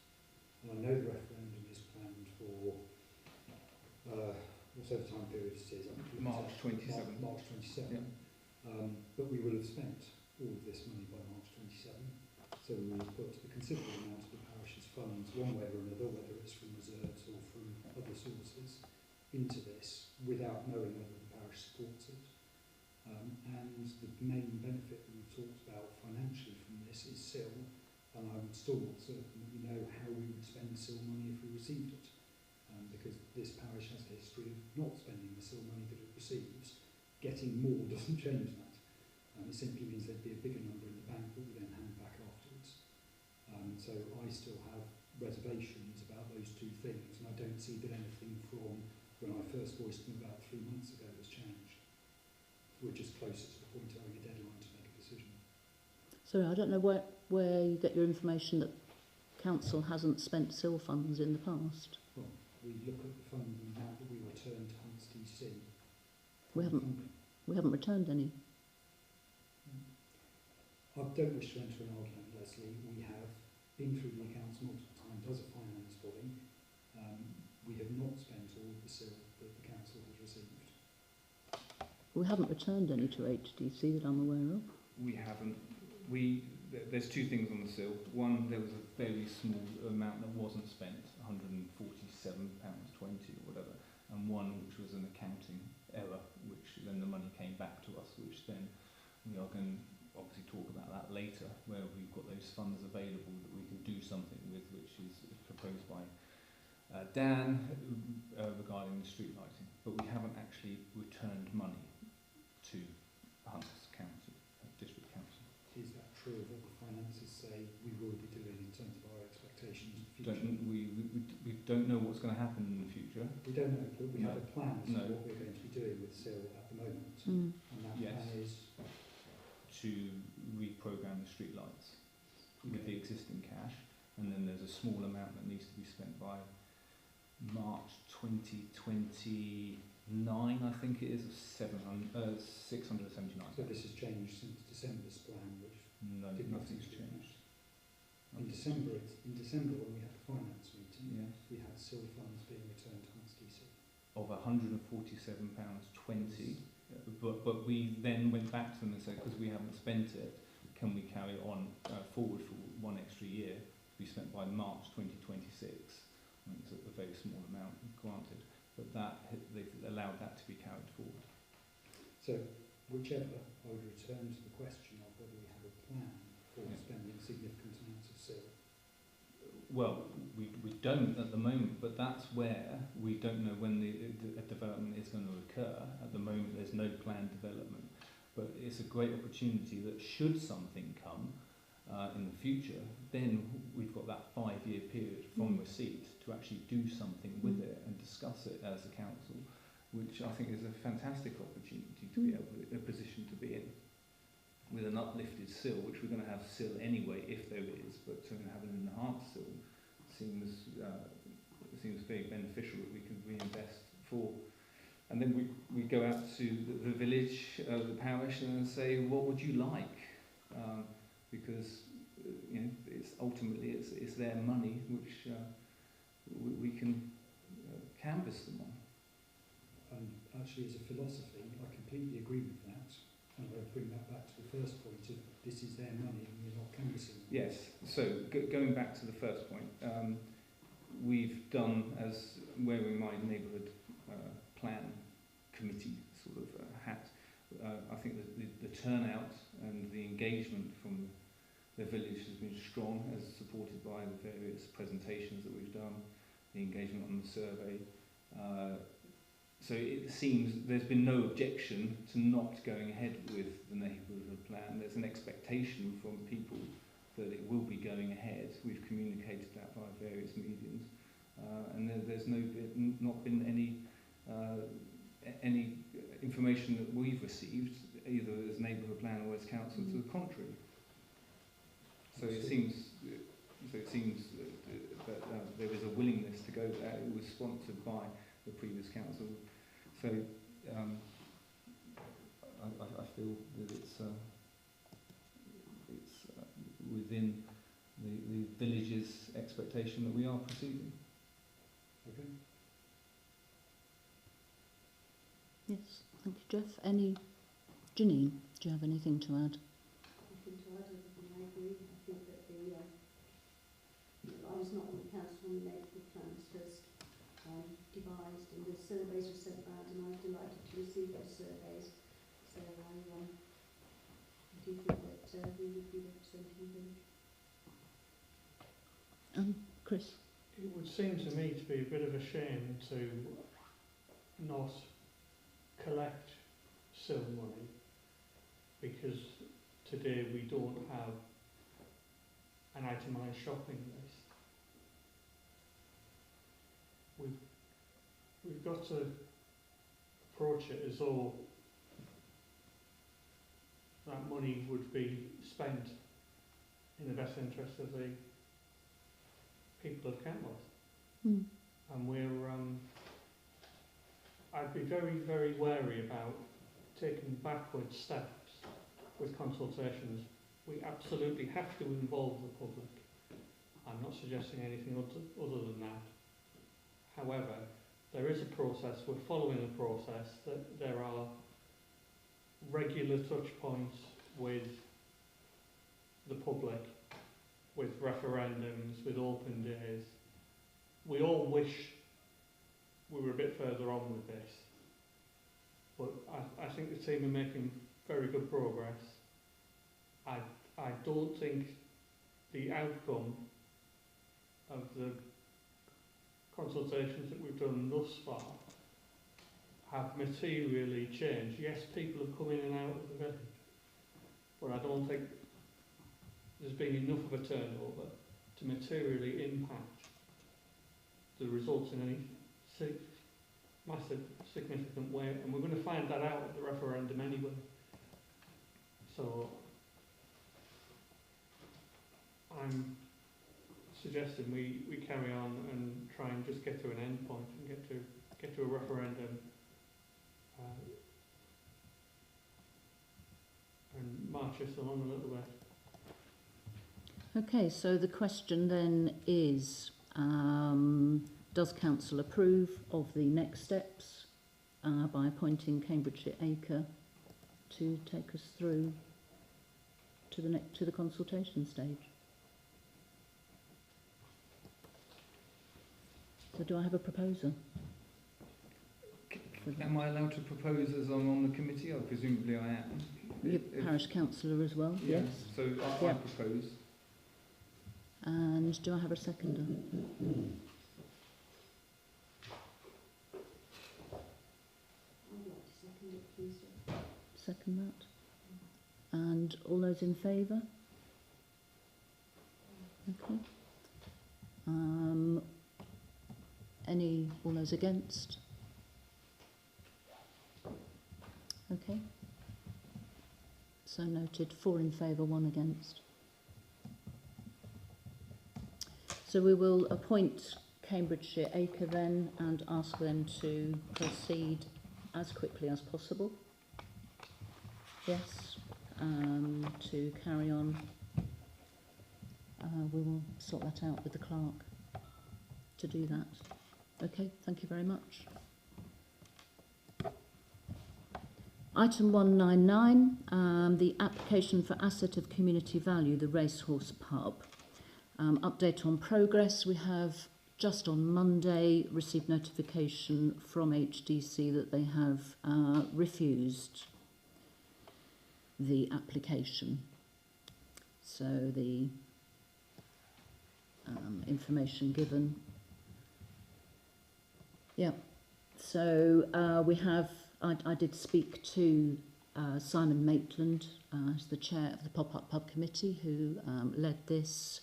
And I know the referendum is planned for whatever time period it is. March 27. March 27. Yeah. But we will have spent all of this money by March 27. So we will have put a considerable amount of the parish's funds, one way or another, whether it's from reserves or from other sources, into this without knowing whether the parish supports it. And the main benefit that we've talked about financially from is SIL, and I'm still not certain that we know how we would spend SIL money if we received it, because this parish has a history of not spending the SIL money that it receives. Getting more doesn't change that. It simply means there'd be a bigger number in the bank that we then hand back afterwards. So I still have reservations about those two things, and I don't see that anything from when I first voiced them about 3 months ago has changed. We're just closer to the point of having a deadline to make a decision. Sorry, I don't know where you get your information that council hasn't spent SIL funds in the past. Well, we look at the funding amount that we return to Hunts DC. We haven't returned any. I don't wish to enter an argument, Leslie. We have been through the accounts multiple times as a finance body. We have not spent all of the SIL that the council has received. We haven't returned any to HDC that I'm aware of. We haven't. There's two things on the SIL. One, there was a very small amount that wasn't spent, £147.20 or whatever, and one which was an accounting error, which then the money came back to us, which then we are going to obviously talk about that later, where we've got those funds available that we can do something with, which is proposed by Dan regarding the street lighting. But we haven't actually returned money to Hunts Council, District Council. Is that true of what the finances say we will be doing in terms of our expectations in the future? We don't know what's going to happen in the future. We don't know, but we have a plan as to No. what we're going to be doing with SIL at the moment. Mm. And that Yes. plan is To reprogram the street lights with the existing cash, and then there's a small amount that needs to be spent by March 2029, I think it is, of 679. so this has changed since December's plan, which No, didn't nothing's exist. changed. In December when we had the finance meeting, Yes. we had SIL funds being returned to Hunts DC. Of £147.20, but we then went back to them and said, because we haven't spent it, can we carry on forward for 1 extra year to be spent by March 2026? I mean, it's a very small amount, granted, but they've allowed that to be carried forward. So whichever, I would return to the question of whether we have a plan for spending significant amounts of SIL. Well, we don't at the moment, but that's where we don't know when the development is going to occur. At the moment, there's no planned development, but it's a great opportunity that should something come in the future, then we've got that 5-year period from receipt to actually do something with it and discuss it as a council, which I think is a fantastic opportunity to be able to, a position to be in. With an uplifted SIL, which we're going to have SIL anyway if there is, but to have an enhanced SIL seems very beneficial that we can reinvest for. And then we go out to the village, the parish, and say, what would you like? Because it's ultimately it's their money which we can canvass them on. And actually, as a philosophy, I completely agree with that. And I would bring that back to the first point of this is their money and we're not canvassing them. Yes, so going back to the first point, we've done, as wearing my neighbourhood plan committee sort of hat, I think the turnout and the engagement from the village has been strong, as supported by the various presentations that we've done, the engagement on the survey. So it seems there's been no objection to not going ahead with the neighbourhood plan. There's an expectation from people that it will be going ahead. We've communicated that via various mediums, and there's not been any information that we've received, either as neighbourhood plan or as council, to the contrary. So it seems that there is a willingness to go there. It was sponsored by the previous council, so I feel that it's within the village's expectation that we are proceeding. Okay. Yes, thank you, Jeff. Janine, do you have anything to add? Nothing to add other than I agree. I think that I was not on the council when the neighbourhood plan was first devised, and the surveys were sent out, and I was delighted to receive those surveys. So I do think that we would be representing the village. Chris? It would seem to me to be a bit of a shame to not collect SIL money, because today we don't have an itemised shopping list. We've got to approach it as though that money would be spent in the best interest of the people of Catworth. Mm. And I'd be very, very wary about taking backward steps with consultations. We absolutely have to involve the public. I'm not suggesting anything other than that. However, there is a process, we're following a process, that there are regular touch points with the public, with referendums, with open days. We all wish we were a bit further on with this, but I think the team are making very good progress. I don't think the outcome of the consultations that we've done thus far have materially changed. Yes, people have come in and out of the village, but I don't think there's been enough of a turnover to materially impact the results in any massive, significant way, and we're going to find that out at the referendum anyway. So I'm suggesting we carry on and try and just get to an end point and get to a referendum and march us along a little bit. Okay, so the question then is, does Council approve of the next steps by appointing Cambridgeshire Acre to take us through to the consultation stage? So do I have a proposer? Am I allowed to propose as I'm on the committee? Oh, presumably I am. You're parish councillor as well, yes. So I propose. And do I have a seconder? I'd like to second it, please. Second that. And all those in favour? Okay. All those against? Okay. So noted, 4 in favour, 1 against. So we will appoint Cambridgeshire Acre then and ask them to proceed as quickly as possible. Yes, to carry on. We will sort that out with the clerk to do that. Okay, thank you very much. Item 199, the application for asset of community value, the Racehorse Pub. Update on progress. We have just on Monday received notification from HDC that they have refused the application. So the information given. Yeah. So we have. I did speak to Simon Maitland, as the chair of the Pop-Up Pub Committee, who led this.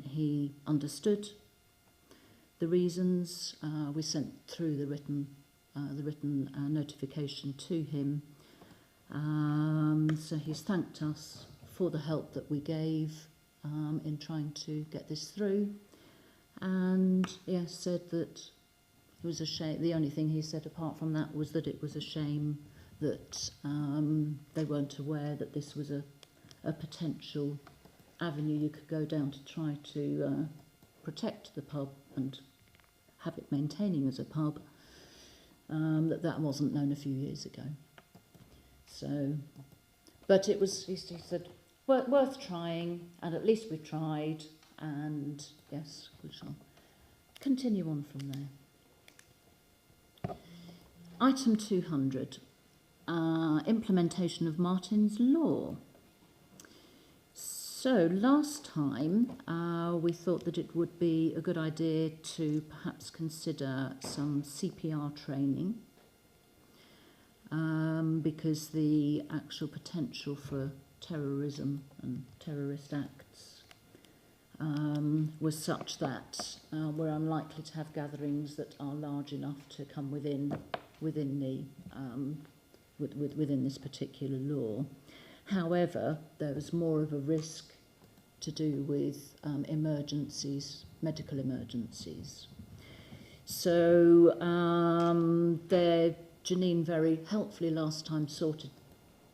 He understood the reasons. We sent through the written notification to him. So he's thanked us for the help that we gave in trying to get this through, and said that it was a shame. The only thing he said apart from that was that it was a shame that they weren't aware that this was a potential avenue you could go down to try to protect the pub and have it maintaining as a pub, that wasn't known a few years ago. So, but it was, he said, worth trying, and at least we tried, and yes, we shall continue on from there. Item 200, implementation of Martin's Law. So last time we thought that it would be a good idea to perhaps consider some CPR training because the actual potential for terrorism and terrorist acts was such that we're unlikely to have gatherings that are large enough to come within the within this particular law. However, there was more of a risk to do with emergencies, medical emergencies. So Janine very helpfully last time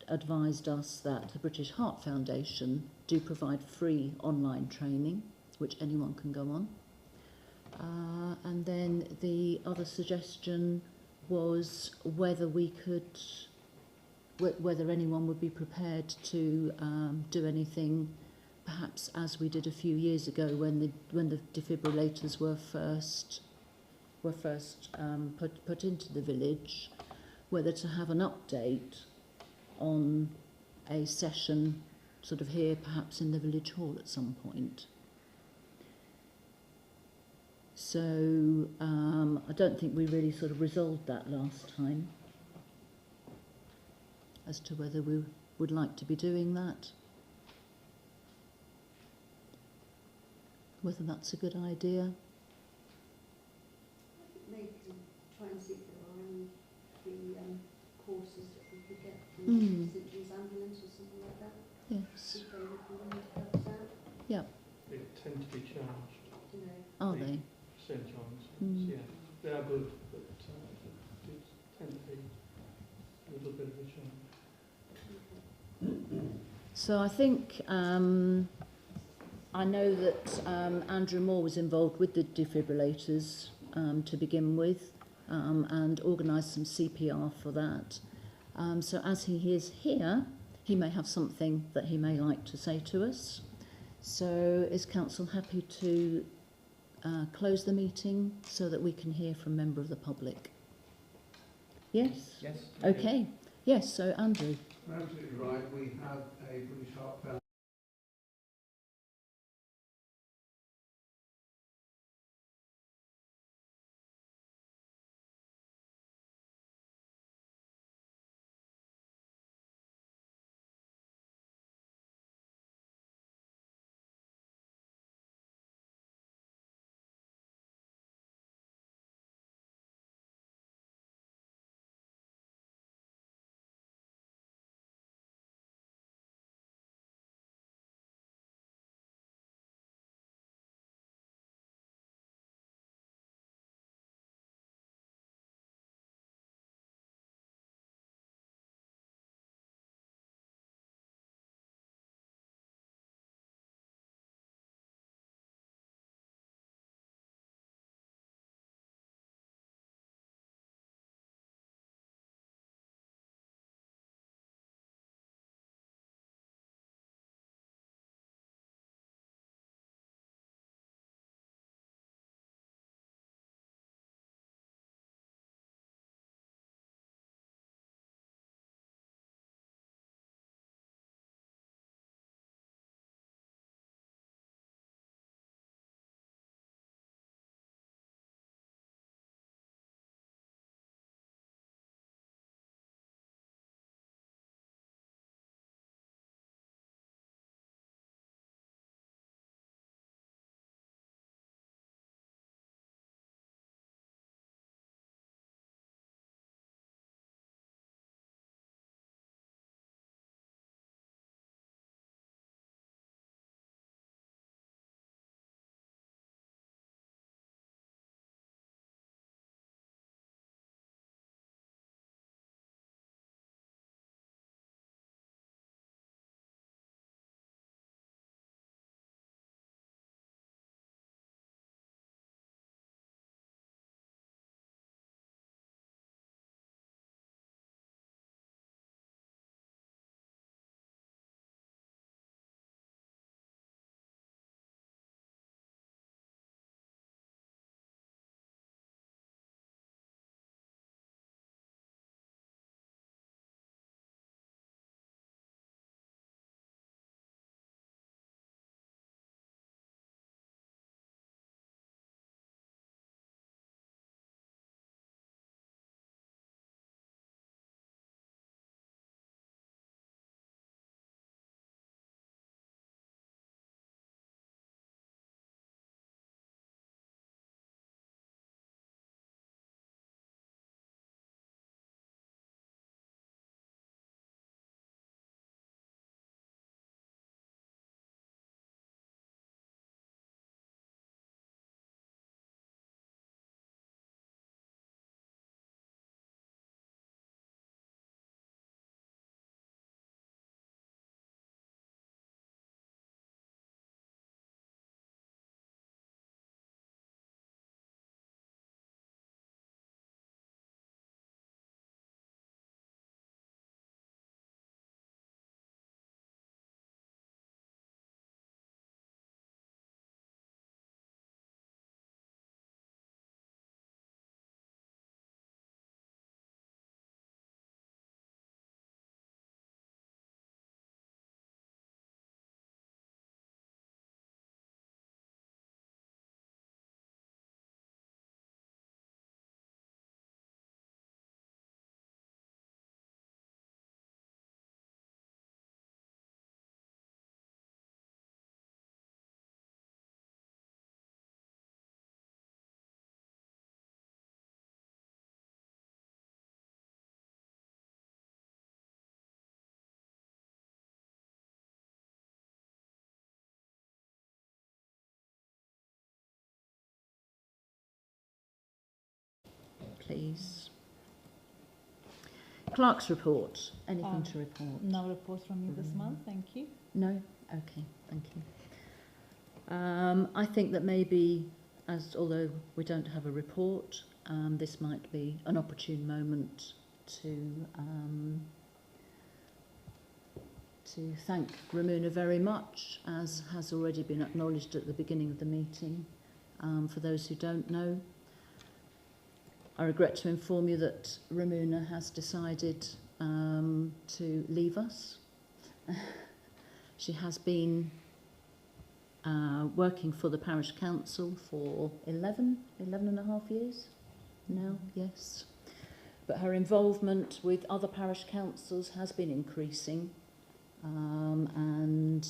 advised us that the British Heart Foundation do provide free online training, which anyone can go on. And then the other suggestion was whether anyone would be prepared to do anything, perhaps as we did a few years ago when the defibrillators were first put into the village, whether to have an update on a session sort of here, perhaps in the village hall at some point. So I don't think we really sort of resolved that last time as to whether we would like to be doing that, whether that's a good idea. Maybe try and see if there are any free courses that we could get from St John's Ambulance or something like that. Yes. If they would be willing to help us out, They tend to be charged, you know. Are The- they? St John's. Mm. Yeah, they are good, but they tend to be a little bit of a charge. So I think I know that Andrew Moore was involved with the defibrillators to begin with and organised some CPR for that. So as he is here, he may have something that he may like to say to us. So is Council happy to close the meeting so that we can hear from a member of the public? Yes? Yes. Okay. Yes, so Andrew. You're absolutely right. We have a British Heart Foundation please. Clerk's report. Anything to report? No report from me this month, thank you. No? Okay, thank you. I think that maybe, although we don't have a report, this might be an opportune moment to thank Ramuna very much, as has already been acknowledged at the beginning of the meeting. For those who don't know, I regret to inform you that Ramuna has decided to leave us. She has been working for the Parish Council for 11 and a half years now, yes. But her involvement with other parish councils has been increasing, and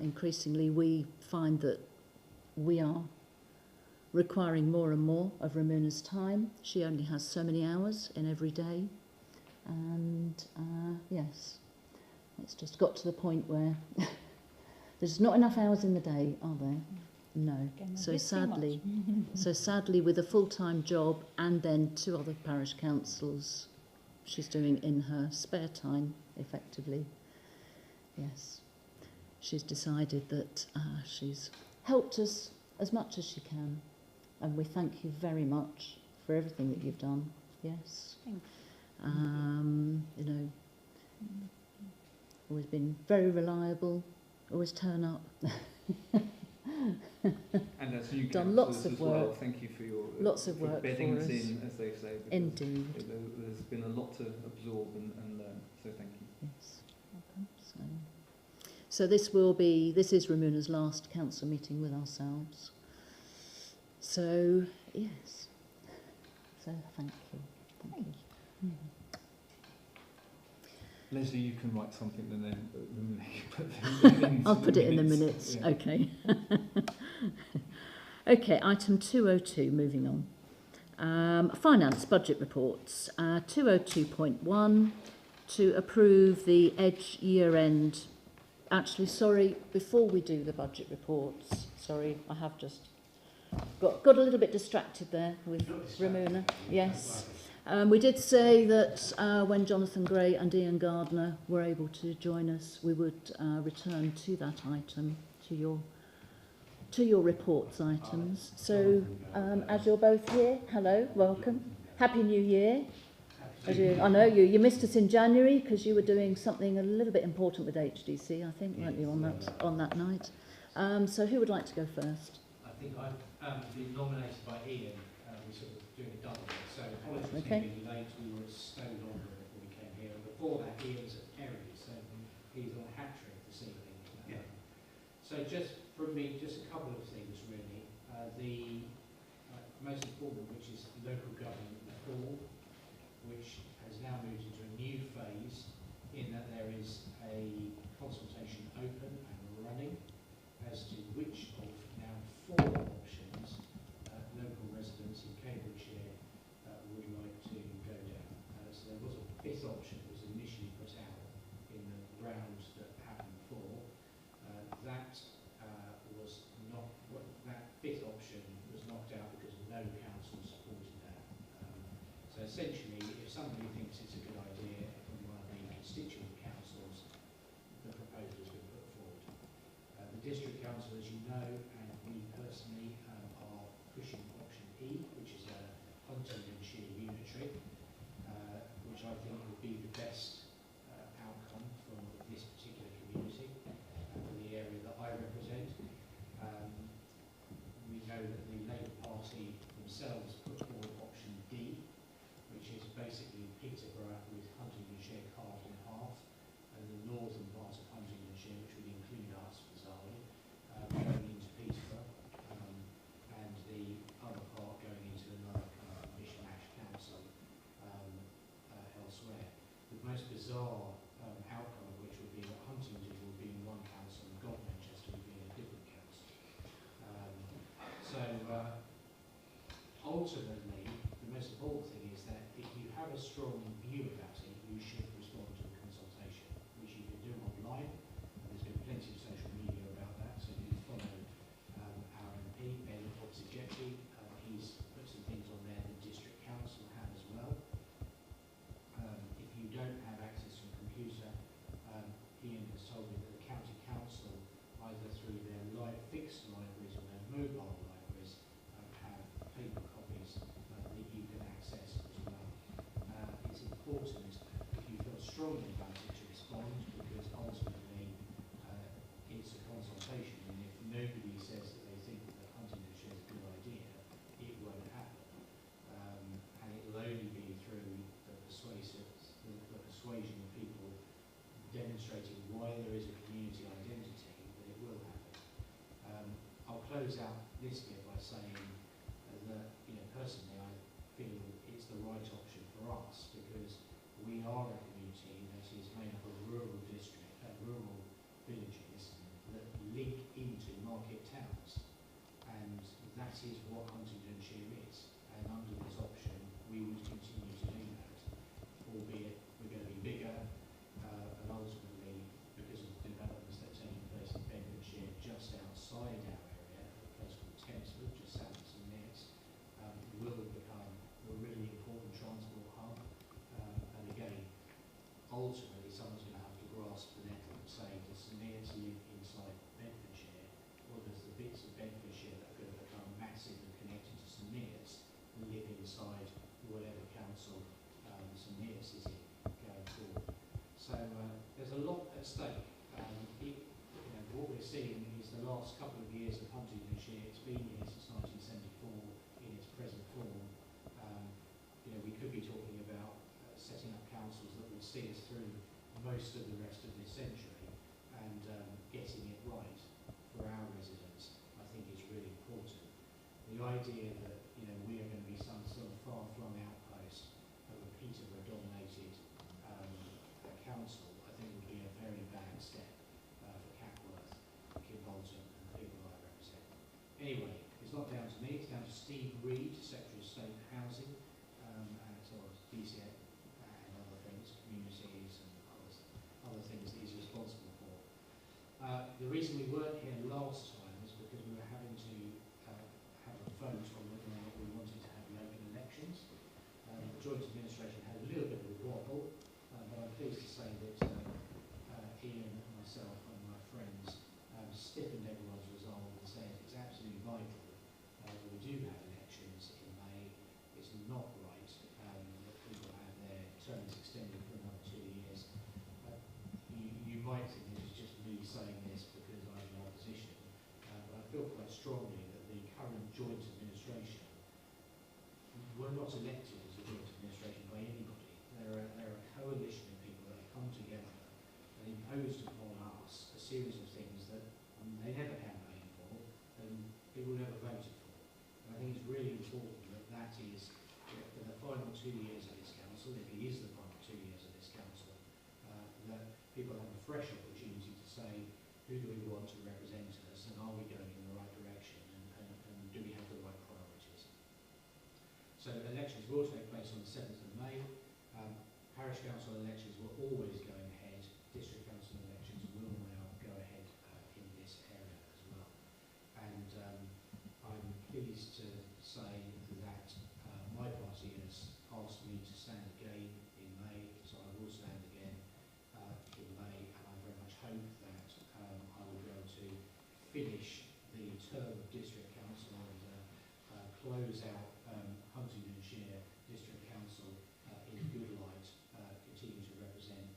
increasingly we find that we are requiring more and more of Ramuna's time. She only has so many hours in every day, and yes, it's just got to the point where there's not enough hours in the day, are there? No. So sadly, with a full-time job and then 2 other parish councils she's doing in her spare time, effectively, yes, she's decided that she's helped us as much as she can, and we thank you very much for everything that you've done. Yes. Thanks. You know, always been very reliable, always turn up. And as you Done councillors lots of as well, work. thank you for your Lots of work bedding for us. in, as they say. because Indeed. There's been a lot to absorb and learn, so thank you. Yes. Welcome. So this is Ramuna's last council meeting with ourselves. So yes. So thank you. Thank you. Leslie, you can write something and then I'll put it in the minutes. Yeah. Okay. Okay, item 202, moving on. Finance budget reports. 202.1, to approve the Edge year-end. Actually, sorry, before we do the budget reports, sorry, I have just got a little bit distracted there with Ramuna. Yes. We did say that when Jonathan Gray and Ian Gardner were able to join us, we would return to that item, to your reports items. So, as you're both here, hello, welcome. Happy New Year. I know you missed us in January because you were doing something a little bit important with HDC, I think, weren't you, on that night? So who would like to go first? I think I've been nominated by Ian. We're sort of doing a double. So apologies for Okay. being late. We were at Stone Longer before we came here. And before that, Ian was at Perry. So he's on a hat trick this evening. So just from me, just a couple of things really. The most important, which is local government reform, which has now moved into a new phase in that there is a consultation open and running as to which of now 4 options local residents in Cambridgeshire would like to go down. So there was a 5th option that was initially put out in the round that happened before. That was not, that 5th option was knocked out because no council supported that. So essentially, if somebody thinks it's a good idea from one of the constituent councils, the proposal has been put forward. The district council, as you know, and me personally, are pushing option E, which is a Huntingdonshire unitary, which I think would be the best outcome for this particular community, for the area that I represent. We know that the Labour Party themselves put forward option D, which is basically Peterborough with Huntingdonshire carved in half, and the northern part of Huntingdonshire, which would include us, bizarrely, going into Peterborough, and the other part going into another kind of mishmash council elsewhere. The most bizarre outcome of which would be that Huntingdon would be in one council and Godmanchester would be in a different council. Ultimately, the most important thing is that if you have a strong view about it, you should respond to the consultation, which you can do online. There's been plenty of social media about that, so you can follow our MP, Ben Oxygetty. He's put some things on there the district council have as close out this bit by saying that, you know, personally I feel it's the right option for us because we are a community that is made up of rural rural villages that link into market towns, and that is what Huntingdonshire is. And under this option, we would continue to do that, albeit we're going to be bigger, and ultimately, because of the developments that are taking place in Bedfordshire, just outside our area, a place called Thamesford, just south of St Neots, will become a really important transport hub. And again, ultimately, someone's going to have to grasp the nettle and say, does St Neots live inside Bedfordshire, or does the bits of Bedfordshire that are going to become massive and connected to St Neots live inside whatever council St Neots is in going forward? So there's a lot at stake. What we're seeing is the last couple of years of Huntingdonshire. It's been here since 1974 in its present form. We could be talking about setting up councils that will see us through most of the rest of this century, and getting it right for our residents, I think, is really important. The idea that we are going to be some sort of far-flung outpost of a Peterborough-dominated council, I think would be a very bad step for Catworth, Kimbolton and the people I represent. Anyway, it's not down to me, it's down to Steve Reed, Secretary of State for Housing, and sort of DCA and other things, communities and other things that he's responsible for. The reason we weren't here last time was because we were having to have a vote on whether or not we wanted to have local elections. The joint administration had a little bit of a wobble, but I'm pleased to say that Ian, myself and my friends stiffened everyone's resolve and said it's absolutely vital that we do have elections in May. It's not right that people have their terms extended for another 2 years. You might think this is just me saying this because I'm in opposition, but I feel quite strongly that the current joint administration were not elected as a joint administration by anybody. They're a coalition of people that have come together and imposed upon us a series of things that they never campaigned for and people never voted for. And I think it's really important that that is, for the final 2 years of this council, if it is the final 2 years of this council, that people have a fresh opportunity to say, who do we want to represent us, and are we going in the right direction, and do we have the right priorities? So elections will take place on the 7th of May. Parish council elections were always going ahead. District council elections will now go ahead in this area as well. And I'm pleased to say that my party has asked me to stand again in May, so I will stand again in May, and I very much hope that I will be able to finish the term of district council and close out Huntingdonshire District Council in a good light, continue to represent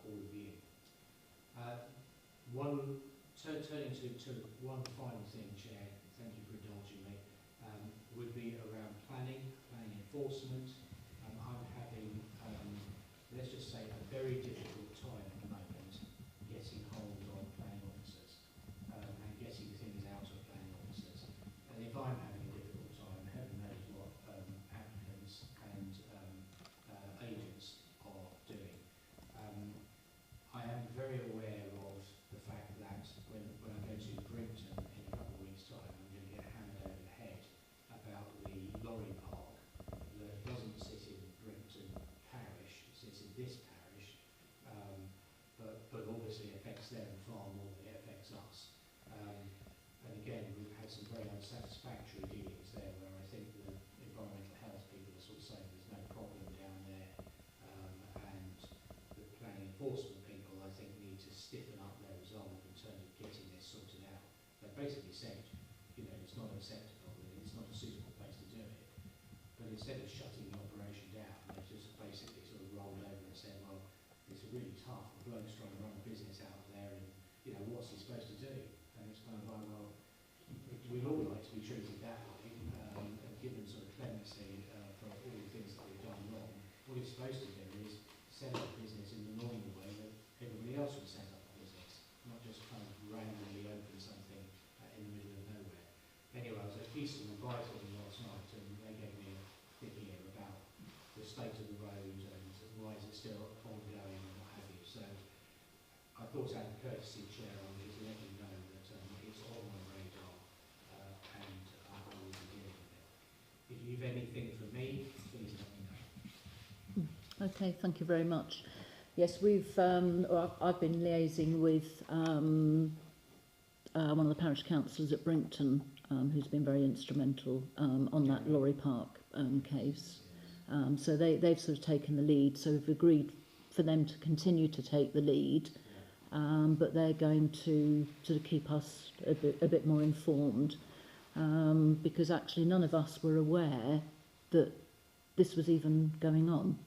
all of you. Turning to one final thing, Chair, thank you for indulging me, would be around planning enforcement. I'm having, let's just say, a very difficult time at the moment getting hold of planning officers and getting things out of planning officers. And if I'm having a difficult time, heaven knows what applicants and agents are doing. I am very aware of the fact that when I go to Brinton in a couple of weeks' time, I'm going to get hammered over the head about the lorry park that doesn't sit in Brinton Parish, it sits in this parish, but obviously affects them far more than it affects us. And again, we've had some very unsatisfactory dealings there where I think the environmental health people are sort of saying there's no problem down there, and the planning enforcement people, I think, need to stiffen up their resolve in terms of getting this sorted out. They basically said, it's not acceptable, and it's not a suitable place to do it. But instead of shutting the operation down, they've just basically sort of rolled over and said, well, it's really tough. The bloke's trying to run a business out there, and what's he supposed to do? And it's kind of like, well, we'd all like to be treated that way, and given sort of clemency for all the things that we've done wrong. What he's supposed to do is set up a business in the normal way that everybody else would set up a business, not just kind of randomly open something in the middle of nowhere. state of the road and why is it still ongoing and what have you. So I thought out of courtesy, Chair, I would just let you know that it's on my radar and I will be dealing with it. If you've anything for me, please let me know. Okay, thank you very much. Yes, I've been liaising with one of the parish councillors at Brinkton, who's been very instrumental on that Lorry Park case. So they've sort of taken the lead, so we've agreed for them to continue to take the lead, but they're going to sort of keep us a bit more informed, because actually none of us were aware that this was even going on.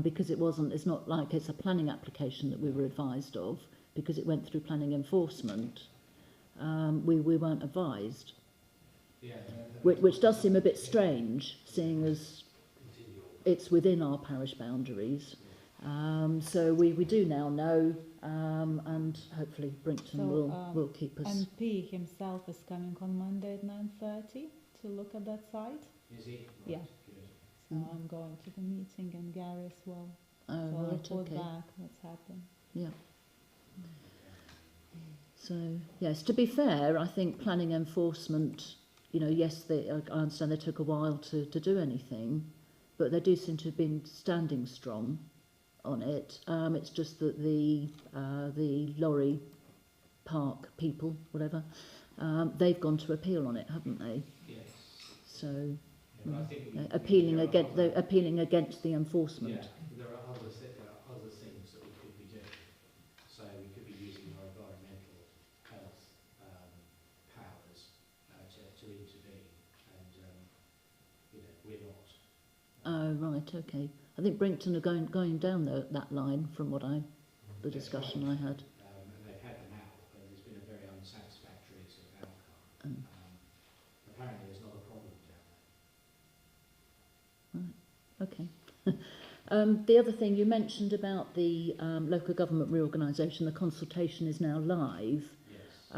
Because it's not like it's a planning application that we were advised of, because it went through planning enforcement. We weren't advised, which does seem a bit strange, seeing as it's within our parish boundaries. So we do now know, and hopefully Brinkton will keep us. MP himself is coming on Monday at 9:30 to look at that site. Is he? Yeah. Good. So I'm going to the meeting, and Gary as well. Oh, So I'll right, report okay. back what's happened. Yeah. So, yes, to be fair, I think planning enforcement, yes, I understand they took a while to do anything, but they do seem to have been standing strong on it. It's just that the Lorry Park people, whatever, they've gone to appeal on it, haven't they? Yes. So Yeah, I think appealing against the enforcement. Yeah, there are other things that we could be doing. So we could be using our environmental health powers to intervene, and we're not. Oh right, okay. I think Brinkton are going down that line from the discussion I had. And they've had them out, but there's been a very unsatisfactory sort of outcome. Apparently, there's not a problem down there. Okay. The other thing you mentioned about the local government reorganisation, the consultation is now live. Yes.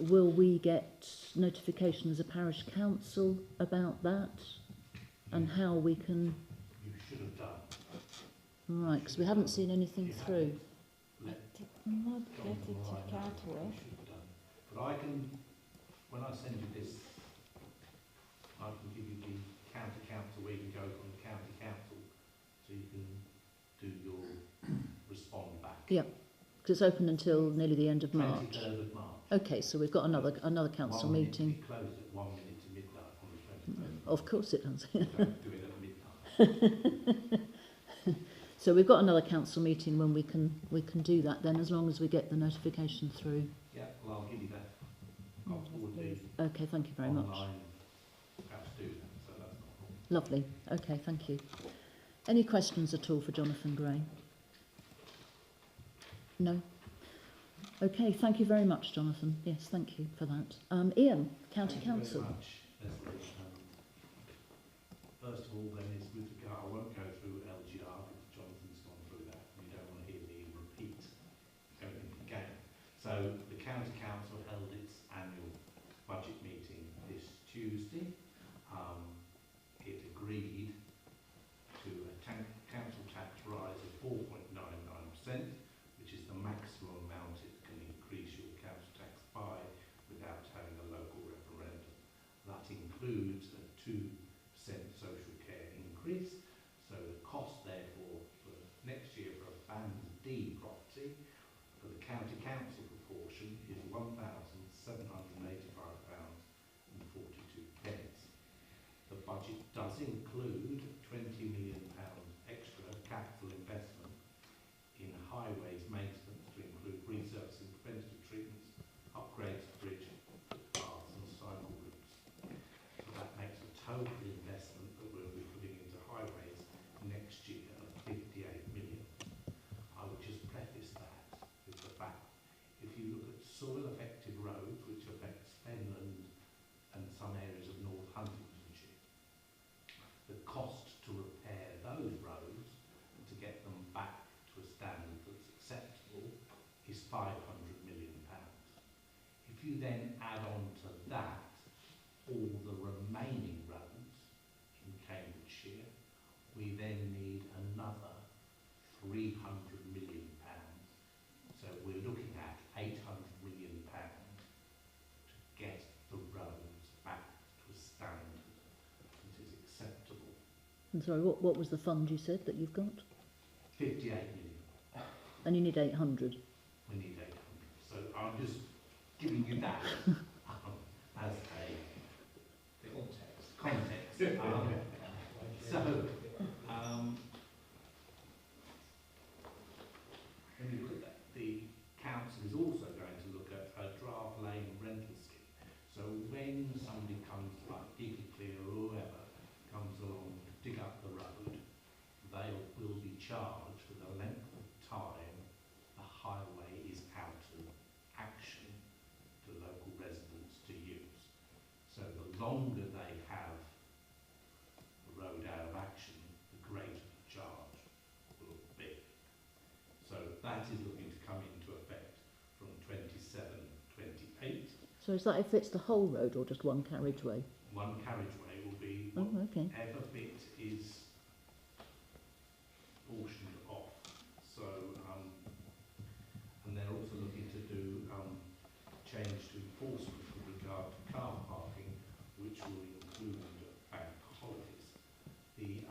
Will we get notification as a parish council about that, and how we can? You should have done. Right, because we haven't seen anything through. I did not get it to Catworth. But I can, when I send you this, I can give you the county council where you can go from the county council, so you can do your respond back. Yeah, because it's open until nearly the end of March. 23rd of March. Okay, so we've got another council meeting. It closed at 1 minute to midnight on the 23rd. Of course it does. Don't do it at midnight. So we've got another council meeting when we can do that then, as long as we get the notification through. Yeah, well, I'll give you that. I'll forward the Okay, thank you very much. online how to do that, so that's not a problem. Lovely. Okay, thank you. Any questions at all for Jonathan Gray? No? Okay, thank you very much, Jonathan. Yes, thank you for that. Ian, County Council. Thank you very much, Leslie. First of all, then, is with regard, I won't go through LGR because Jonathan's gone through that. You don't want to hear me repeat everything again. So the County Council held its annual budget meeting this Tuesday. It agreed to a council tax rise of 4.99%, which is the maximum amount it can increase your council tax by without having a local referendum. That includes a 2% social care increase. So the cost, therefore, for next year for a Band D property for the county council proportion is £1,785.42. The budget does include £20 million extra capital investment in highways maintenance to include resurfacing, preventative treatments, upgrades to bridge, footpaths and cycle routes. So that makes a total investment that we'll be putting into highways next year of 58 million. I would just preface that with the fact, if you look at soil effective roads, which affects Fenland and some areas of North Huntingdonshire, the cost to repair those roads and to get them back to a standard that's acceptable is £500 million. If you then add on to that all the remaining roads in Cambridgeshire, we then need another £300 million. So we're looking at £800 million to get the roads back to a standard that is acceptable. I'm sorry, what was the fund you said that you've got? 58 million. And you need 800. We need 800. So I'm just giving you that as a context. When you look at that, the council is also going to look at a draft lane rental scheme. So when somebody comes, like Clear or whoever, comes along to dig up the road, they will be charged for the length of time the highway is out of action to local residents to use. So the longer they have the road out of action, the greater the charge will be. So that is looking to come into effect from 27/28. So is that if it's the whole road or just one carriageway? One carriageway will be Oh, okay. whatever bit is portioned off. So, and they're also looking to do change to enforcement with regard to car parking, which will include bank holidays. The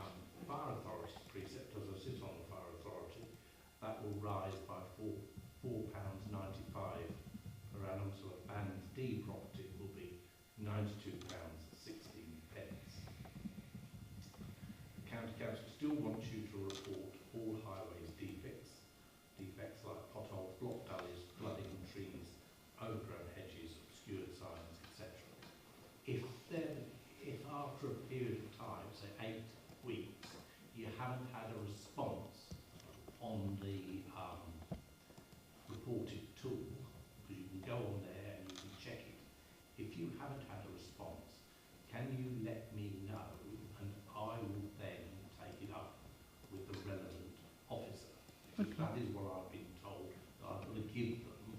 fire authority's precept, as I sit on the fire authority, that will rise by £4.95 per annum, so a Band D property will be £92.16. The County Council still wants you to report all highways defects like potholes, block gullies, flooding, trees, overgrown hedges, obscured signs, etc. If after a period of time, say 8 weeks, you haven't had a response on the reported tool, because you can go on there and you can check it. If you haven't had a response, can you let me know, and I will then take it up with the relevant officer. Because that is what I've been told, that I've got to give them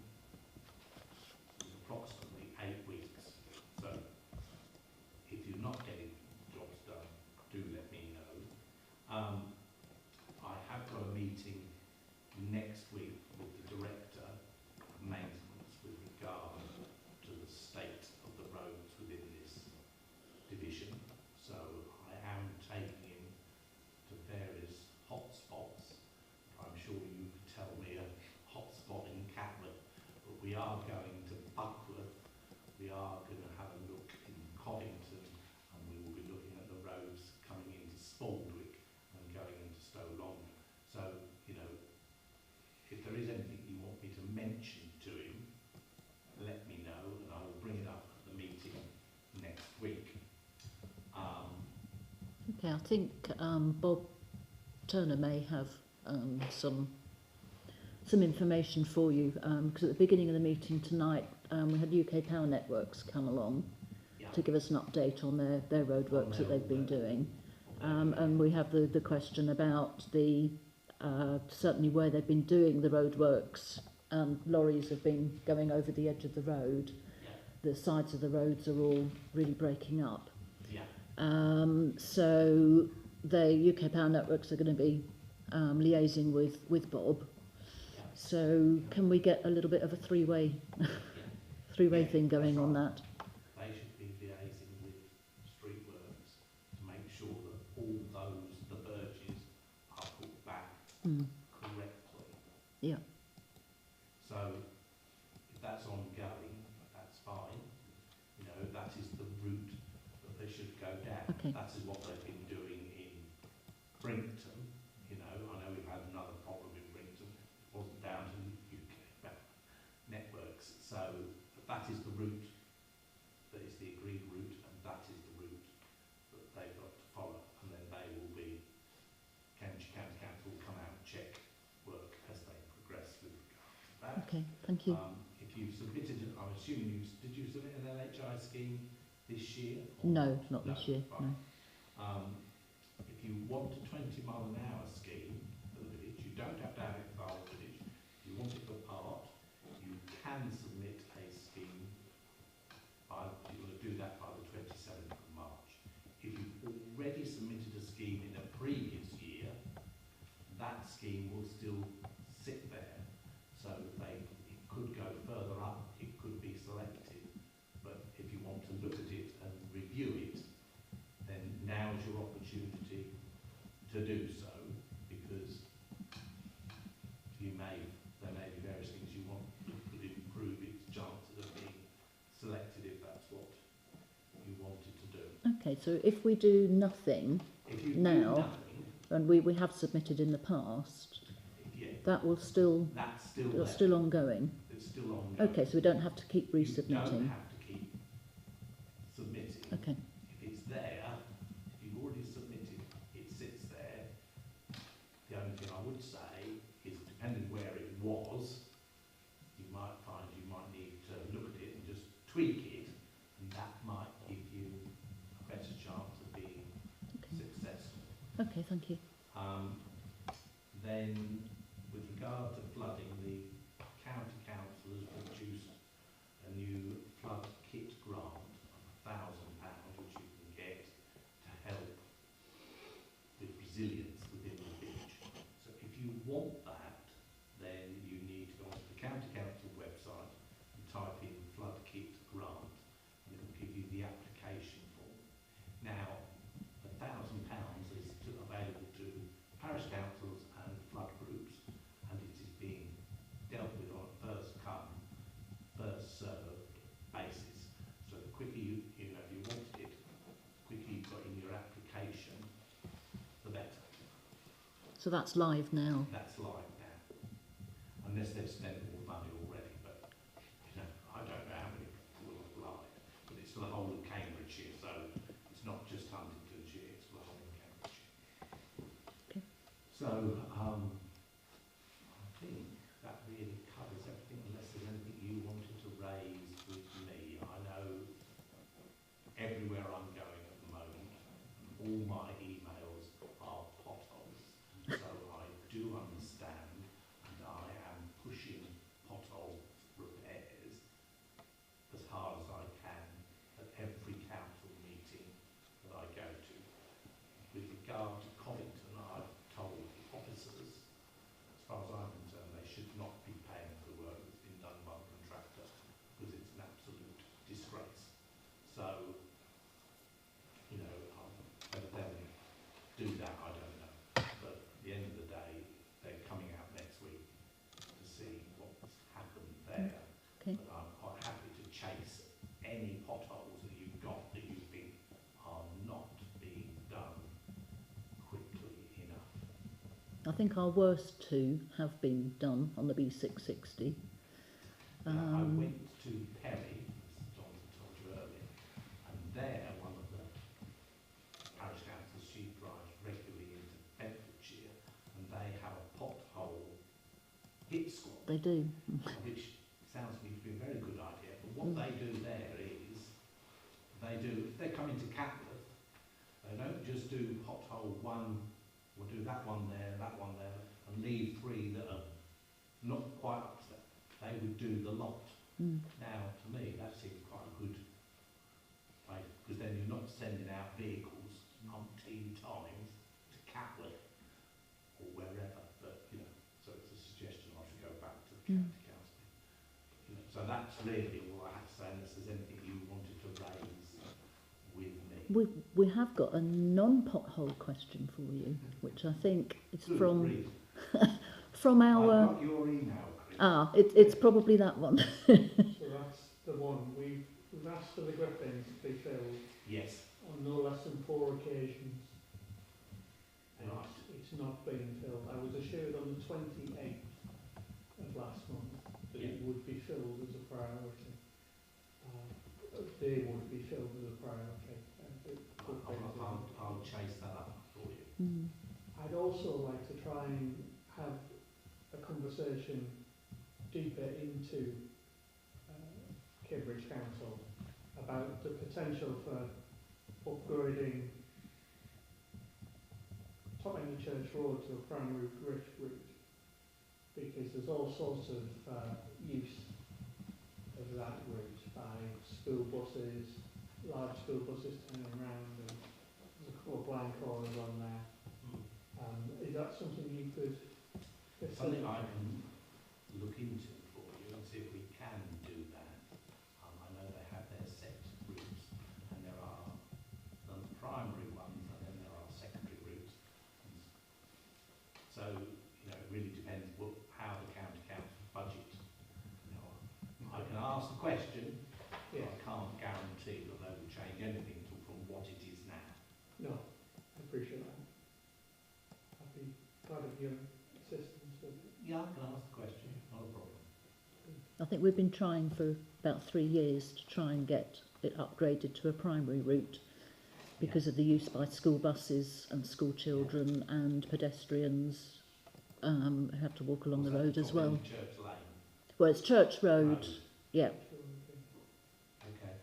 approximately 8 weeks. So if you're not getting jobs done, do let me know. I have got a meeting next week with the Director of Maintenance with regard to the state of the roads within this division. So I am taking him to various hotspots. I'm sure you could tell me a hotspot in Catworth, but we are going to Buckworth, we are going to have a look in Covington, and we will be looking at the roads coming into Spaldwick and going into Stow Longdon. So, you know, if there is anything you want me to mention to him, let me know and I will bring it up at the meeting next week. Okay, I think Bob Turner may have some information for you, because at the beginning of the meeting tonight we had UK Power Networks come along to give us an update on their roadworks that they've been doing, and we have the question about the certainly where they've been doing the roadworks, lorries have been going over the edge of the road. The sides of the roads are all really breaking up. So the UK Power Networks are going to be liaising with Bob. So can we get a little bit of a three-way thing going on that? They should be liaising with Street Works to make sure that all the verges are put back correctly. Yeah. So if that's ongoing, that's fine. You know, that is the route that they should go down. Okay. That is what they've been doing in Brington. You know, I know we've had another problem in Brington. It wasn't down to UK Networks. So that is the route, that is the agreed route, and that is the route that they've got to follow. And then they will be, County Council will come out and check work as they progress with regard to that. Okay, thank you. If you submitted, I'm assuming did you submit an LHI scheme this year? No, not this year. Fine. No. If you want a 20-mile-an-hour scheme for the village, you don't have to have it for the whole village. If you want it for part, you can submit a scheme. You've got to do that by the 27th of March. If you've already submitted a scheme in a previous scheme will still sit there. So it could go further up, it could be selected. But if you want to look at it and review it, then now's your opportunity to do so, because there may be various things you want that could improve its chances of being selected if that's what you wanted to do. Okay, so if we do nothing If you now, do nothing, and we have submitted in the past, yeah, that will still that's still that's there. still ongoing. It's still ongoing. Okay, so we don't have to keep You resubmitting. don't have to keep submitting. Okay. If it's there, if you've already submitted, it sits there. The only thing I would say is, depending where it was, you might find you might need to look at it and just tweak it, and that might give you a better chance of being successful. Okay, thank you. Then, with regard to flooding, the county council has produced a new flood kit grant of £1,000, which you can get to help with resilience within the village. So if you want that, then you need to go onto the county council website and type in flood kit grant, and it will give you the application form. Now, £1,000 is available to parish councils and flood groups, and it is being dealt with on a first come, first served basis. So the quicker if you wanted it, the quicker you've got in your application, the better. So that's live now. That's live now, unless they've spent all the money already. But I don't know how many will apply. But it's for the whole of Cambridgeshire, so it's not just Huntingdonshire; it's for the whole of Cambridgeshire. Okay. So I think that really covers everything, unless there's anything you wanted to raise with me. I know everywhere I'm going at the moment, all my emails are potholes. So I do understand, and I am pushing pothole repairs as hard as I can at every council meeting that I go to. With regard to Covington, I've told officers, as far as I'm concerned, they should not be paying for the work that's been done by the contractor, because it's an absolute disgrace. So, whether they'll do that, I don't know. But at the end of the day, they're coming out next week to see what's happened there. Okay. But I'm quite happy to chase any potholes that you've got that you think are not being done quickly enough. I think our worst two have been done on the B660. I went to Parish, as Jonathan told you earlier, and there one of the parish councils, she drives regularly into Bedfordshire, and they have a pothole hit squad, They do. which sounds to me to be a very good idea. But what they do there is, if they come into Catworth, they don't just do pothole one, we'll do that one there, and leave three that are not quite up to that. They would do the lot. Now, to me, that seems quite a good way, because then you're not sending out vehicles umpteen times to Catworth or wherever. But so it's a suggestion I should go back to the county council. So that's really all I have to say, unless there's anything you wanted to raise with me. We have got a non-pothole question for you, which I think is Good from grief. from I've our. got your email, Chris. It's probably that one. So that's the one. We've asked for the grippings to be filled Yes. on no less than 4 occasions. And Right. it's not been filled. I was assured on the 28th of last month that it would be filled as a priority. They would be filled as a priority. I'll chase that up for you. I'd also like to try and have a conversation deeper into Cambridge Council about the potential for upgrading Tottenham Church Road to a primary route, because there's all sorts of use of that route by school buses, large school buses turning around, and there's a couple of blind corners on there. Is that something you could There's Something I can look into for you and see if we can do that. I know they have their set routes, and there are the primary ones, and then there are secondary routes. So, you know, it really depends how the county council budget. You know, I can ask the question, but I can't guarantee that they will change anything from what it is now. No, I appreciate that. I'd be glad of your assistance with it. Yeah, I can ask the question, not a problem. I think we've been trying for about 3 years to try and get it upgraded to a primary route because of the use by school buses and school children and pedestrians who have to walk along the road as well. Church Lane. Well, it's Church Road, yeah. Okay.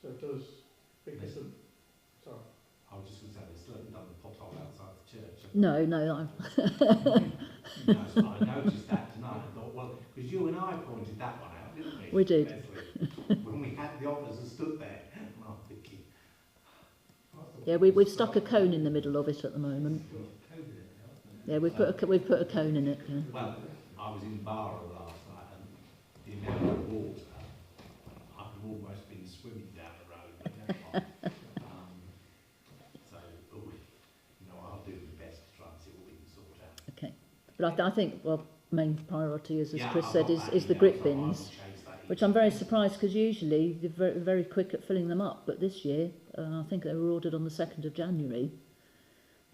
So it does, because of, sorry. I was just going to say, they still haven't done the pothole outside the church. No, No, so I noticed that tonight. I thought, well, because you and I pointed that one out, didn't we? We did. Leslie? When we had the officers stood there, and I'm thinking... yeah, we've stuck a cone in the middle of it at the moment. Yeah, we've put a cone in it. Yeah. Well, I was in Barra last night, and the amount of water, I could almost been swimming down the road. But never mind. So, but we, you know, I'll do my best to try and see what we can sort out. Okay, but I think well, main priority is, as Yeah, Chris I've said, got that is the email, grip so I will bins, chase that which I'm very surprised because usually they're very, very quick at filling them up. But this year, I think they were ordered on the 2nd of January.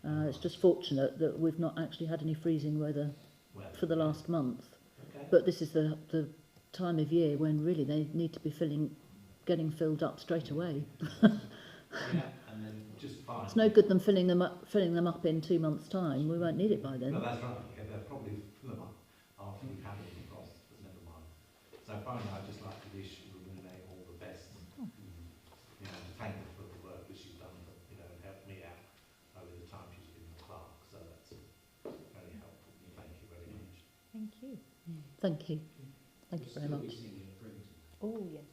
It's just fortunate that we've not actually had any freezing weather for the last month. Okay. But this is the time of year when really they need to be getting filled up straight away. Yeah, and then just fine. It's no good them filling them up in 2 months' time. We won't need it by then. No, that's right. Yeah, they'll probably fill them up after we've had all the frost, but never mind. So finally, I'd just like to wish Renee all the best. You know, to thank her for the work that she's done, you know, and helped me out over the time she's been the clerk. So that's very helpful. Thank you very much. Thank you. Thank you. Thank you very much. Oh, yes.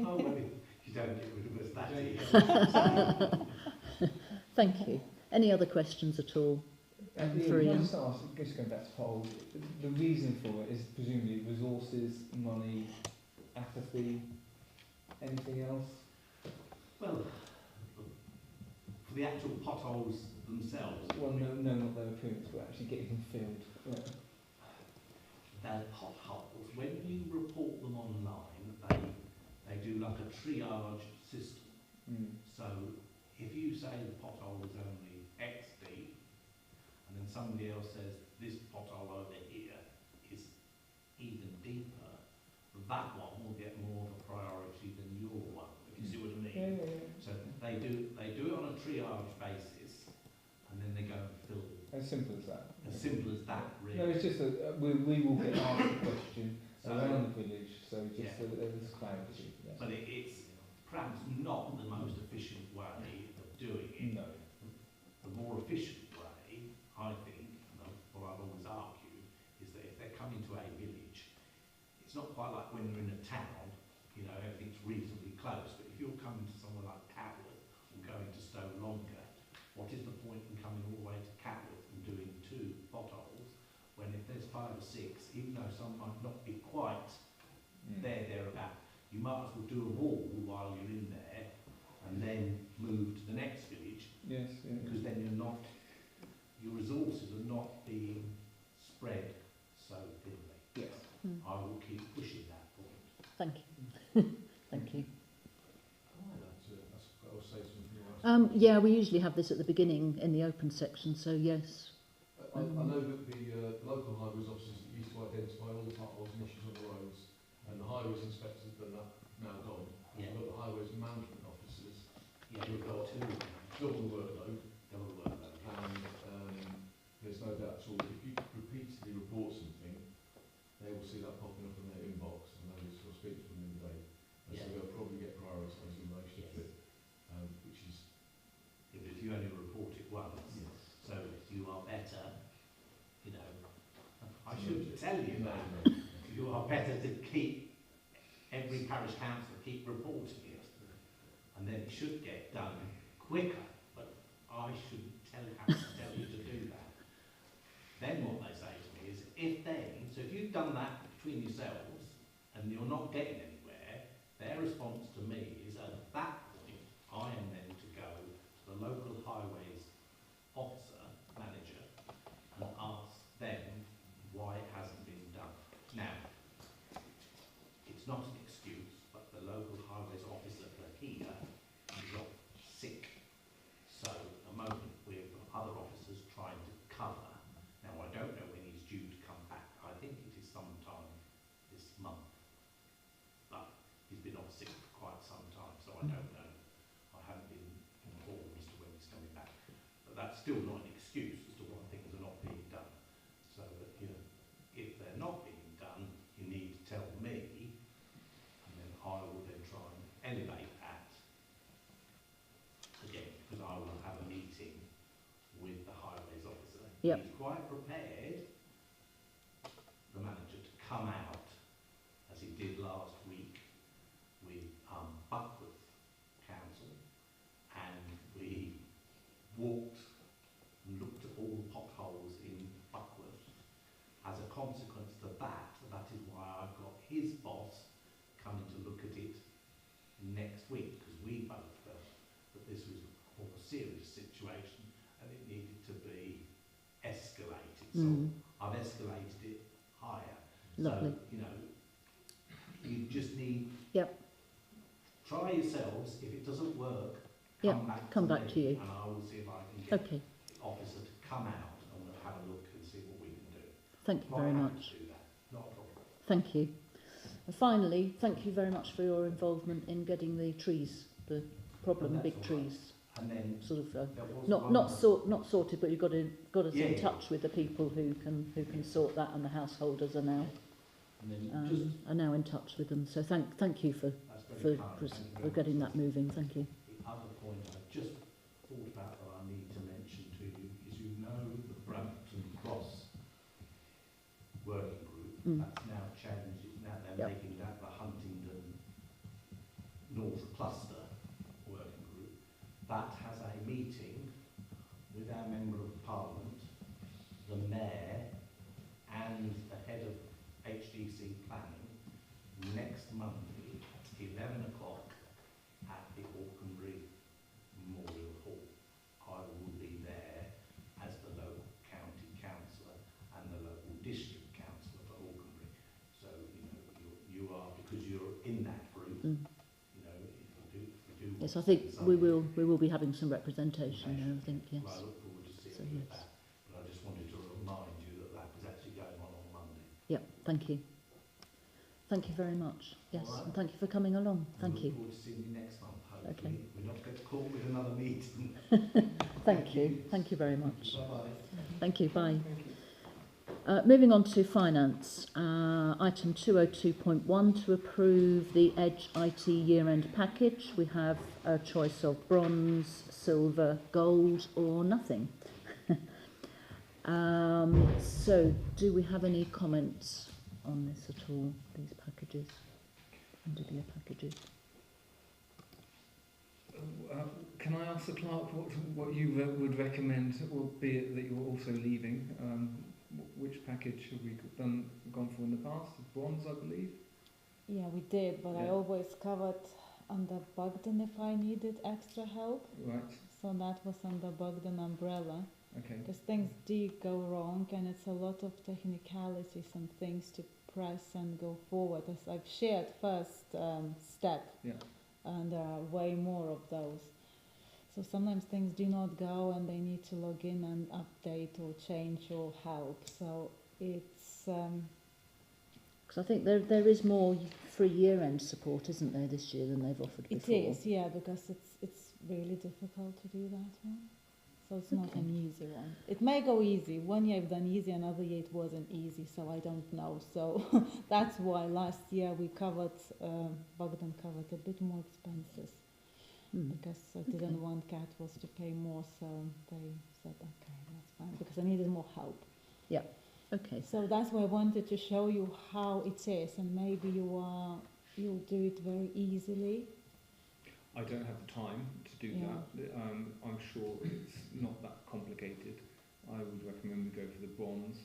Oh, well, you don't get rid of us that easy. Thank you. Any other questions at all? For Ian? Just ask, just going back to polls, the reason for it is presumably resources, money, apathy, anything else? Well, for the actual potholes themselves. Well, no, not their appearance, but actually getting them filled. Yeah. They're potholes. When you report them online, they do like a triage system. So if you say the pothole is only X deep, and then somebody else says this pothole over here is even deeper, that one will get more of a priority than your one. If you see what I mean? Yeah. So they do it on a triage basis, and then they go and fill. As simple as that. As simple as that, really. No, it's just that we will get asked the question So- around the village, so just Yeah. so that there's clarity. Yes. But it's perhaps not the most efficient way of doing it. No. The more efficient way, I think, and what I've always argued, is that if they're coming to a village, it's not quite like when you're in a town, you know, everything's reasonably close, but if you're coming to somewhere like Catworth or going to Stowe Longer, what is the point in coming all the way to Catworth and doing 2 potholes, when if there's 5 or 6, even though some might not be quite thereabout, you might as well do a wall while you're in there and then move to the next village. Yes. Yeah. Because then your resources are not being spread so thinly. Yes. I will keep pushing that point. Thank you. Thank you. I'll say something. Yeah, we usually have this at the beginning in the open section, so yes. I know that the local highways officers used to identify all the potholes and issues on the roads, and the highways inspectors are now gone. Yeah. We've got the highways management officers Yeah, we've got 2 double workload, double workload. and there's no doubt at all, if you repeatedly report something, they will see that popping up in their inbox, and they will sort of speak to them in the day. And so they'll probably get prioritised in relation to it, which is... Yeah, but if you only report it once, so you are better, you know, I should tell you that. You are better to keep, every parish council keep reporting it, and then it should get done quicker. But I shouldn't have to tell you to do that. Then what they say to me is, so if you've done that between yourselves and you're not getting anywhere, their response to me is, at that point, I am then to go to the local highways officer, manager, and ask them why it hasn't been done. Now, it's not an excuse, but the local highways officer for here is off sick. So at the moment we've got other officers trying to cover. Now I don't know when he's due to come back. I think it is sometime this month. But he's been off sick for quite some time, so I don't know. I haven't been informed as to when he's coming back. But that's still not an excuse as to why things are not being done. So that, you know, if they're not being done, you need to tell me, and then I will then try and elevate that again, because I will have a meeting with the highways officer. Yep. He's quite prepared, the manager, to come out, as he did last week, with Buckworth Council, and we walked and looked at all the potholes in Buckworth. As a consequence to that, that is why I've got his boss coming to look at it next week, because we both felt that this was a more serious situation and it needed to be escalated. So I've escalated it higher. Lovely. So, you know, you just need, Yep. try yourselves. If it doesn't work, Yep, come back to me, you. and I will see if I can get Okay. the officer to come out and we'll have a look and see what we can do. Thank you Quite very happy much. to do that. Not a problem. Thank you. And finally, thank you very much for your involvement in getting the trees, the problem That's big all right. trees, And then sort of there was not one not other- not sorted, but you've got us Yeah, in yeah. touch with the people who can sort that, and the householders are now And then just, are now in touch with them. So thank you for that's very for, kind. for, Thank you for very getting much. that moving. Thank you. The other point I just thought about that I need to mention to you is, you know, the Brampton Cross working group, that's now changed. It's now they're Yep. making that the Huntingdon North Cluster working group. That has a meeting with our Member of Parliament, the Mayor, and the head of HDC Planning next Monday at 11 o'clock at the Auchenbury Memorial Hall. I will be there as the local county councillor and the local district councillor for Auchenbury. So, you know, you are, because you're in that group, you know, if you do Yes, I think we will be having some representation there. I think yes. Well, I look forward to seeing So, you yes. at that. But I just wanted to remind you that that was actually going on Monday. Yep. Thank you. Thank you very much. Yes, All right. and thank you for coming along. Thank I you. look forward to seeing you next month, hopefully. Okay. We're not get caught with another meeting. Thank you. Thank you very much. Bye-bye. Thank you. Bye. Moving on to finance, item 202.1 to approve the Edge IT year-end package. We have a choice of bronze, silver, gold or nothing. So do we have any comments on this at all, these packages, end-of-year packages? Can I ask the clerk what you would recommend, be it that you're also leaving? Which package have we gone for in the past? Bronze, I believe. Yeah, we did, but I Yeah. always covered under Bogdan if I needed extra help. Right. So that was under Bogdan umbrella. Okay. Because things did go wrong, and it's a lot of technicalities and things to press and go forward. As I've shared first step, Yeah. and there are way more of those. So sometimes things do not go, and they need to log in and update or change or help. So it's Because I think there is more free year-end support, isn't there, this year than they've offered it before? is, yeah, because it's really difficult to do that one. So it's not Okay. an easy one. It may go easy. One year I've done easy, another year it wasn't easy, so I don't know. So that's why last year we covered, Bogdan covered a bit more expenses because I didn't want Catworth to pay more, so they said, okay, that's fine, because I needed more help. Okay. So that's why I wanted to show you how it is, and maybe you'll do it very easily. I don't have the time to do that. I'm sure it's not that complicated. I would recommend we go for the bronze.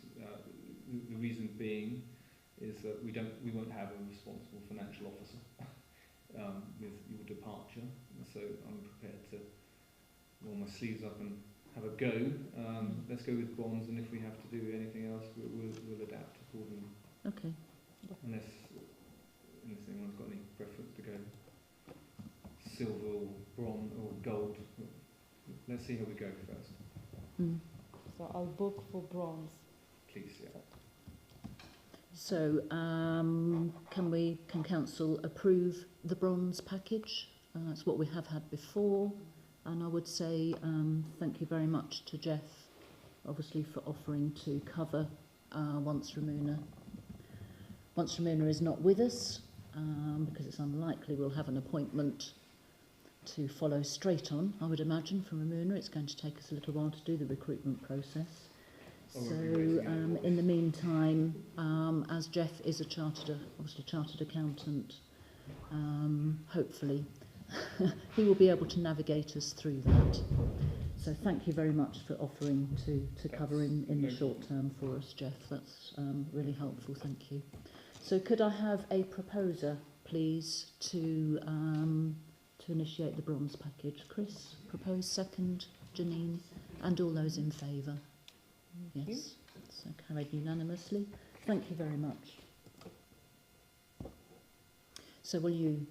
The reason being is that we won't have a responsible financial officer with your departure. So I'm prepared to roll my sleeves up and have a go. Let's go with bronze, and if we have to do anything else, we'll adapt accordingly. Okay. Unless anyone's got any preference to go silver or bronze or gold. Let's see how we go first. So I'll book for bronze. Please, yeah. So can council approve the bronze package? That's what we have had before, and I would say thank you very much to Jeff, obviously, for offering to cover once Ramuna is not with us, because it's unlikely we'll have an appointment to follow straight on, I would imagine, from Ramuna. It's going to take us a little while to do the recruitment process. So in the meantime, as Jeff is a chartered accountant, hopefully he will be able to navigate us through that. So thank you very much for offering to cover in the short term for us, Jeff. That's really helpful, thank you. So could I have a proposer, please, to initiate the bronze package? Chris, propose, second, Janine, and all those in favour? Yes, so carried unanimously. Thank you very much. So will you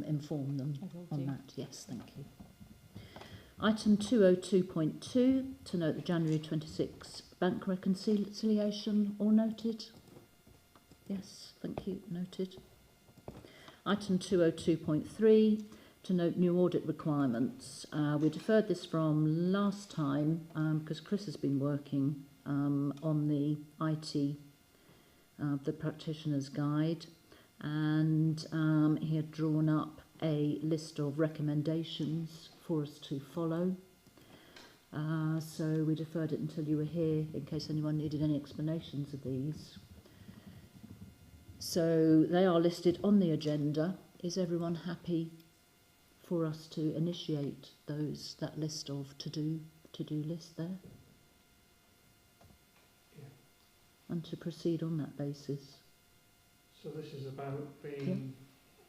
inform them on that? Yes, thank you. Item 202.2, to note the January 26 bank reconciliation, all noted? Yes, thank you, noted. Item 202.3, to note new audit requirements. We deferred this from last time because Chris has been working on the IT, the practitioner's guide, and he had drawn up a list of recommendations for us to follow. So we deferred it until you were here in case anyone needed any explanations of these. So they are listed on the agenda. Is everyone happy for us to initiate that list of to-do list there? Yeah. And to proceed on that basis? So this is about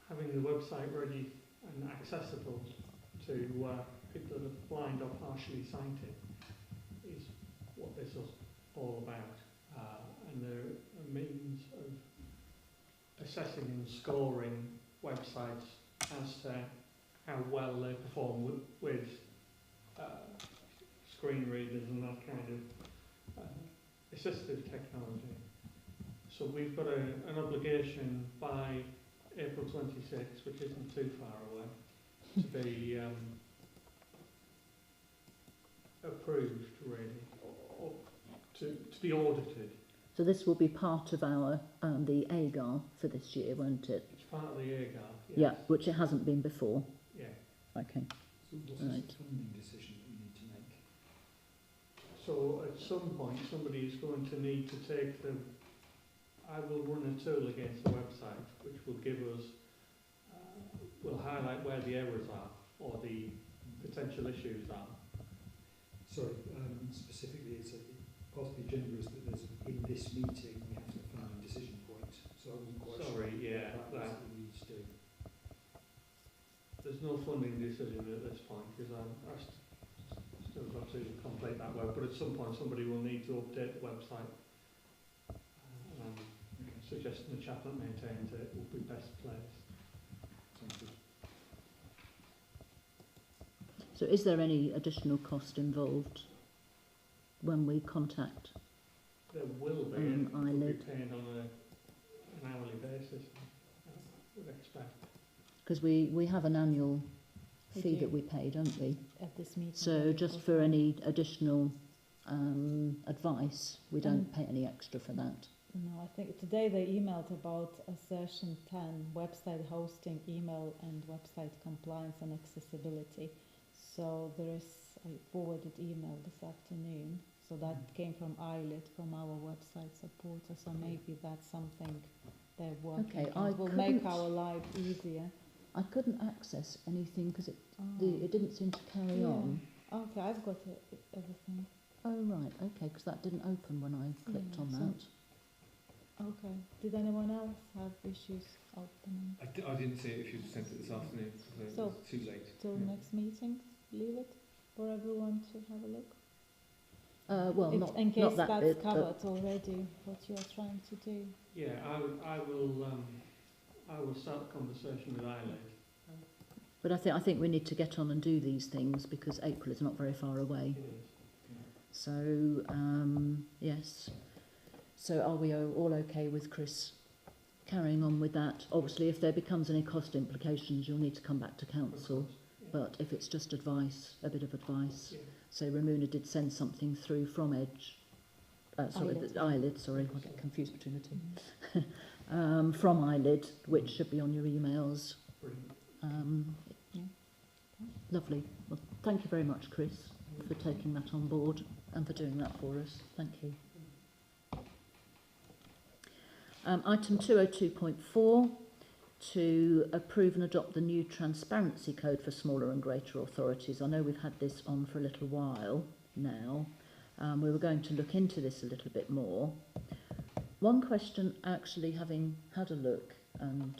having the website ready and accessible to people that are blind or partially sighted, is what this is all about. And there are means of assessing and scoring websites as to how well they perform with screen readers and that kind of assistive technology. So we've got an obligation by April 26, which isn't too far away, to be approved, really, or to be audited. So this will be part of our the AGAR for this year, won't it? It's part of the AGAR, yes. Yeah, which it hasn't been before. Yeah. Okay. So what's Right. the funding decision that we need to make? So at some point somebody is going to need to take the... I will run a tool against the website which will give us, will highlight where the errors are or the potential issues are. Sorry, specifically it's part of the agenda is that there's, in this meeting we have a funding decision point. So I wasn't quite sure. Sorry, yeah, That we need to do. There's no funding decision at this point because I've still got to complete that work, but at some point somebody will need to update the website. And I'm suggesting the chap that maintains it will be best placed. Sounds good. So is there any additional cost involved when we contact? There will be, and it will be eyelid? paid on an hourly basis, I would expect. Because we have an annual We fee do. that we pay, don't we? At this meeting. So just for any additional advice, we don't pay any extra for that. No, I think today they emailed about assertion 10, website hosting, email and website compliance and accessibility. So there is a forwarded email this afternoon. So that came from eyelid, from our website supporter. So maybe that's something they're working Okay, on. I Will make couldn't- our life easier. I couldn't access anything because it Oh. it didn't seem to carry Yeah. on. Okay, I've got everything. Oh right, okay, because that didn't open when I clicked Yeah, on so- that. Okay. Did anyone else have issues opening? I didn't see it if you'd sent it this afternoon, so So- it's too late. Till next meeting, leave it for everyone to have a look. Well, If, not in case not that that's bit, covered but already, what you are trying to do. Yeah, I will start the conversation with Eileen. I think we need to get on and do these things because April is not very far away. So yes. So are we all okay with Chris carrying on with that? Obviously, if there becomes any cost implications, you'll need to come back to council. But if it's just advice, a bit of advice. So Ramuna did send something through from Edge. Eyelid, sorry, I get confused between the two. From Eyelid, which should be on your emails. Lovely. Well, thank you very much, Chris, for taking that on board and for doing that for us. Thank you. Item 202.4, to approve and adopt the new transparency code for smaller and greater authorities. I know we've had this on for a little while now. We were going to look into this a little bit more. One question, actually, having had a look, and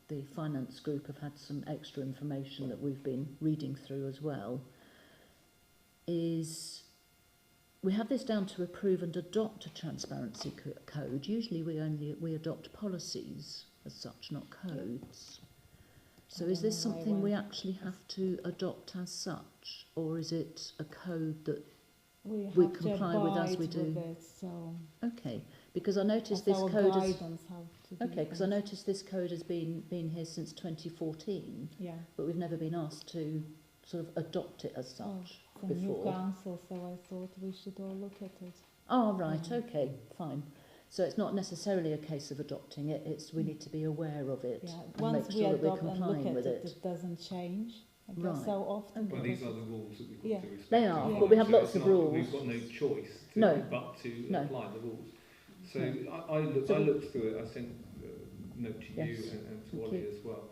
the finance group have had some extra information that we've been reading through as well, is we have this down to approve and adopt a transparency code. Usually we adopt policies as such, not codes. So is this something we actually have to adopt as such, or is it a code that We we have to comply with as we abide do? with it, so Okay, because I noticed that's this our code has... guidance how to do Okay, because I things. noticed this code has been here since 2014, Yeah. but we've never been asked to sort of adopt it as such From new before. council, so I thought we should all look at it. Oh, right, Yeah. okay, fine. So it's not necessarily a case of adopting it, it's we need to be aware of it Yeah. and Once make we sure that we're adopt and look complying at with it, it. it doesn't change. I guess Right. so often. Well, because these are the rules that we've got Yeah. to respect. They are, Yeah. but we have So lots it's of not- rules. We've got no choice No. but to No. apply the rules. So No. I looked through it. I sent a note to you Yes. and to Thank Ollie you. as well.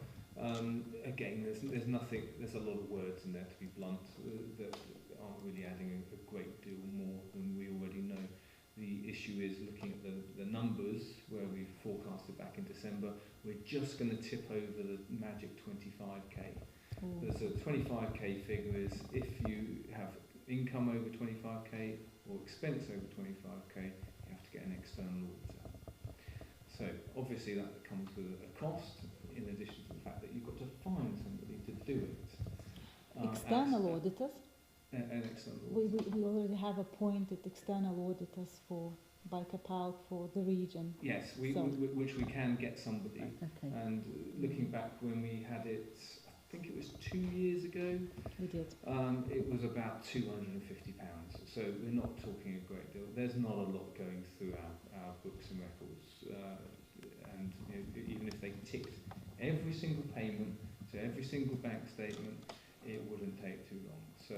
Again, there's nothing. There's a lot of words in there, to be blunt, that aren't really adding a great deal more than we already know. The issue is looking at the numbers where we forecasted back in December. We're just going to tip over the magic 25k. There's a 25k figure is if you have income over 25k or expense over 25k, you have to get an external auditor. So obviously that comes with a cost, in addition to the fact that you've got to find somebody to do it. external auditors, An external we auditor. already have appointed external auditors by CAPAL for the region. Yes, So- which we can get somebody. Okay, And looking back when we had it, I think it was 2 years ago, We did. it was about £250. So we're not talking a great deal. There's not a lot going through our books and records. And you know, even if they ticked every single payment to every single bank statement, it wouldn't take too long. So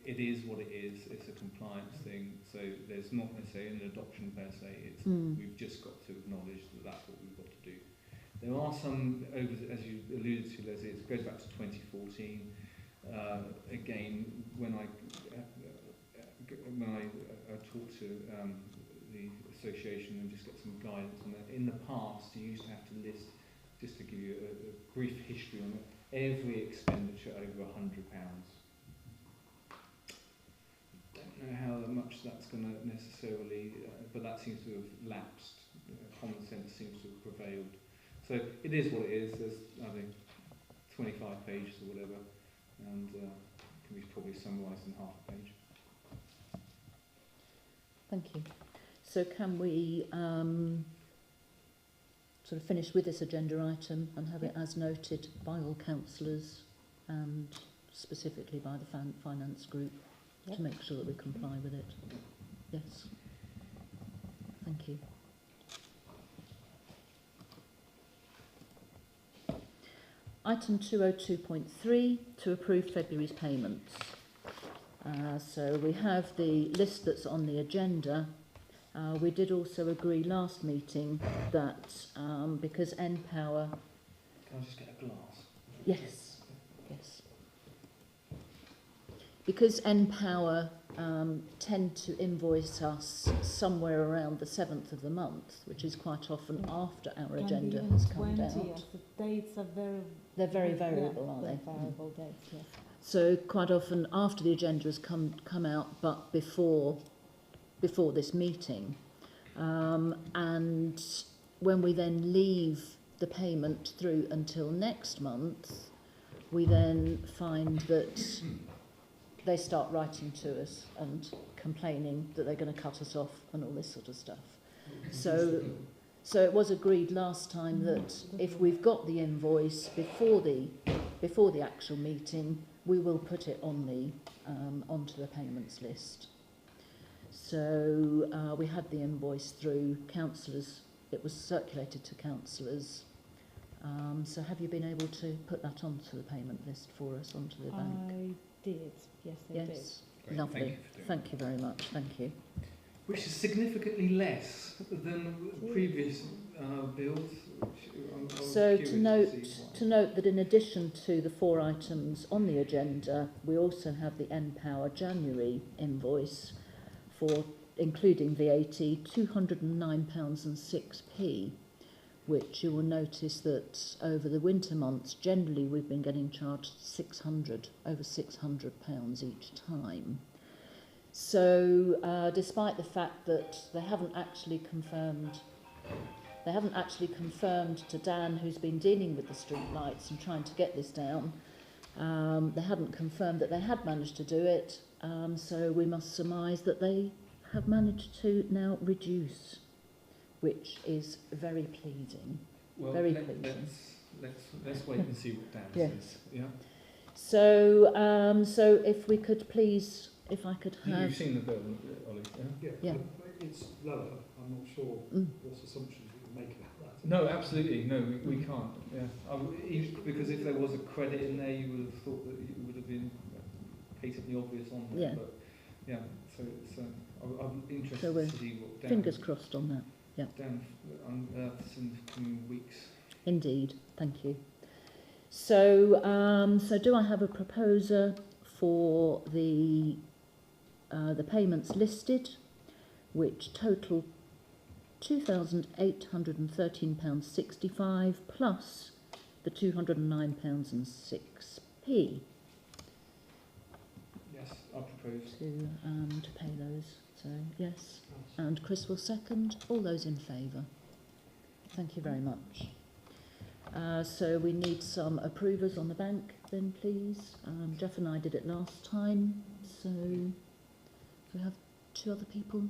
it is what it is. It's a compliance thing. So there's not necessarily an adoption per se. It's we've just got to acknowledge that that's what we've got to do. There are some, as you alluded to, Leslie, it goes back to 2014. Again, when I talked to the association and just get some guidance on that, in the past you used to have to list, just to give you a brief history on it, every expenditure over £100. Don't know how much that's going to necessarily, but that seems to have lapsed. Common sense seems to have prevailed. So it is what it is. There's, I think, 25 pages or whatever, and can be probably summarised in half a page. thank you. So can we sort of finish with this agenda item and have it as noted by all councillors and specifically by the finance group to make sure that we comply with it? Yes. Thank you. Item 202.3, to approve February's payments. So we have the list that's on the agenda. We did also agree last meeting that because N-Power Can I just get a glass? Yes, yes. Because NPower tend to invoice us somewhere around the 7th of the month, which is quite often after our agenda has come down. The dates are They're very variable, aren't they? They're variable dates, yes. So quite often after the agenda has come out, but before this meeting, and when we then leave the payment through until next month, we then find that they start writing to us and complaining that they're going to cut us off and all this sort of stuff. So it was agreed last time that if we've got the invoice before the actual meeting, we will put it on the onto the payments list. So we had the invoice through councillors. It was circulated to councillors. So have you been able to put that onto the payment list for us, onto the bank? I did, yes, I did. Great. Lovely. Thank you very much. Thank you. Which is significantly less than previous bills. So to note that in addition to the 4 items on the agenda, we also have the NPower January invoice for, including VAT, £209.06, which you will notice that over the winter months, generally we've been getting charged over £600 each time. So despite the fact that they haven't actually confirmed to Dan, who's been dealing with the street lights and trying to get this down, they hadn't confirmed that they had managed to do it, so we must surmise that they have managed to now reduce, which is very pleasing. Well, very pleasing. Let's wait and see what Dan says. Yeah. So if we could please, if I could have... You've seen the bill, Ollie? Yeah. It's lower. I'm not sure what assumptions we can make about that. No, absolutely. No, we can't. Yeah. Because if there was a credit in there, you would have thought that it would have been patently obvious on there. Yeah. But yeah, so it's, I'm interested So we're to see what Dan... Fingers crossed on that. Yeah. Dan unearths in the coming weeks. Indeed. Thank you. So, so do I have a proposer for the payments listed, which total £2,813.65 plus the £209.06. Yes, I propose. To pay those. So, yes. And Chris will second. All those in favour? Thank you very much. So we need some approvers on the bank then, please. Jeff and I did it last time. So we have 2 other people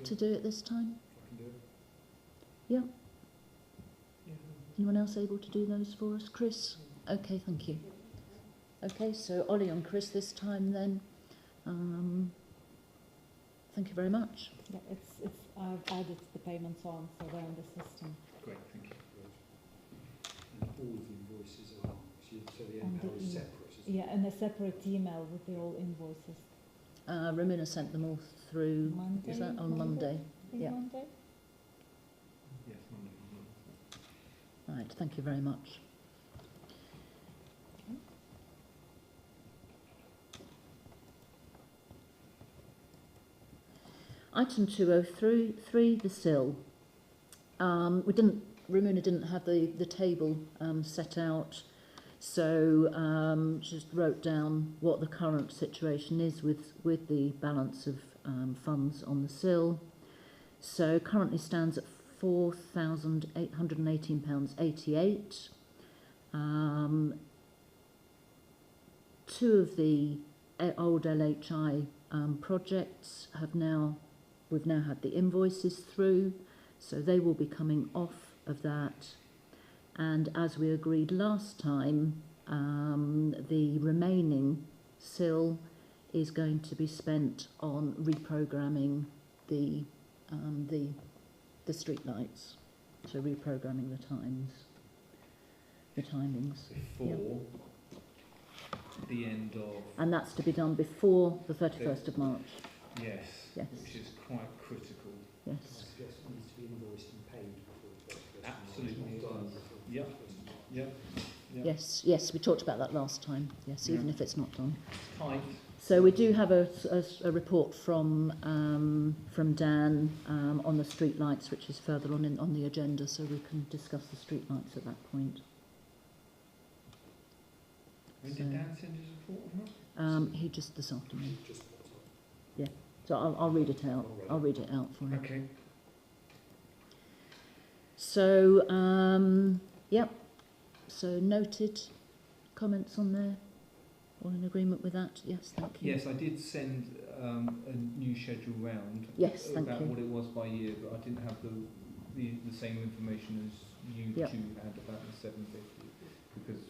to do it this time? I can do it. Yeah. Anyone else able to do those for us? Chris? Okay, thank you. Okay, so Ollie and Chris this time then. Thank you very much. Yeah, I've added the payments on, so they're in the system. Great, thank you. And all of the invoices are, so the And NPower is separate, isn't it? Yeah, and a separate email with the all invoices. Ramina sent them all through. Monday? Is that on Monday? Yeah. Monday? Yes, Monday. Right, thank you very much. Item 203, the SIL. Ramuna didn't have the table set out, so just wrote down what the current situation is with the balance of funds on the SIL. So currently stands at £4,818.88. 2 of the old LHI projects we've now had the invoices through, so they will be coming off of that. And as we agreed last time, the remaining SIL is going to be spent on reprogramming the street lights, so reprogramming the timings. Before the end of... And that's to be done before the 31st of March. Yes, Yes. which is quite critical. Yes. I suggest it needs to be invoiced and paid before the 31st of March. Absolutely. Not done before the Yep. 31st of March. Yeah. Yeah. Yes, we talked about that last time. Yes, even if it's not done. Height. So we do have a report from Dan on the street lights, which is further on the agenda, so we can discuss the street lights at that point. When did Dan send his report on that? He just this afternoon. Just popped up. So I'll read it out. I'll read it out for you. Okay. So yep. So noted. Comments on there. All in agreement with that? Yes, thank you. Yes, I did send a new schedule round Yes, thank about you. what it was by year, but I didn't have the same information as you Yep. two had about the 750 because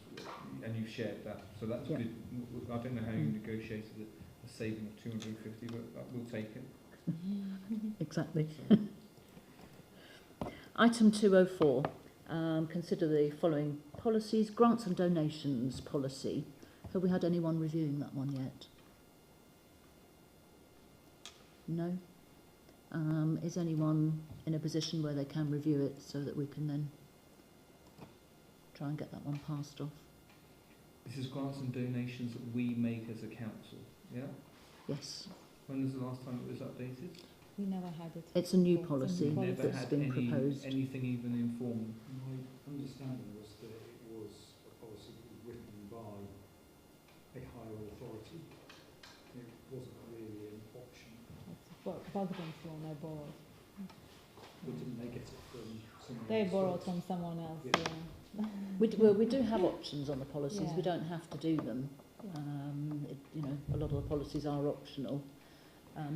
and you've shared that, so that's Yep. good. I don't know how you negotiated a saving of 250, but we'll take it. Exactly. So, Item 204. Consider the following policies. Grants and donations policy. Have we had anyone reviewing that one yet? No? Is anyone in a position where they can review it so that we can then try and get that one passed off? this is grants and donations that we make as a council, yeah? Yes. When was the last time it was updated? We never had it. It's a new It's a policy new Never that's had been proposed. anything even informal. My understanding was that it was a policy that was written by a higher authority. It wasn't really an option. It's Bogdan's law, no borrowed. But didn't they get it from someone They else? borrowed from someone else, Yeah. yeah. We do have options on the policies. Yeah. We don't have to do them. A lot of the policies are optional.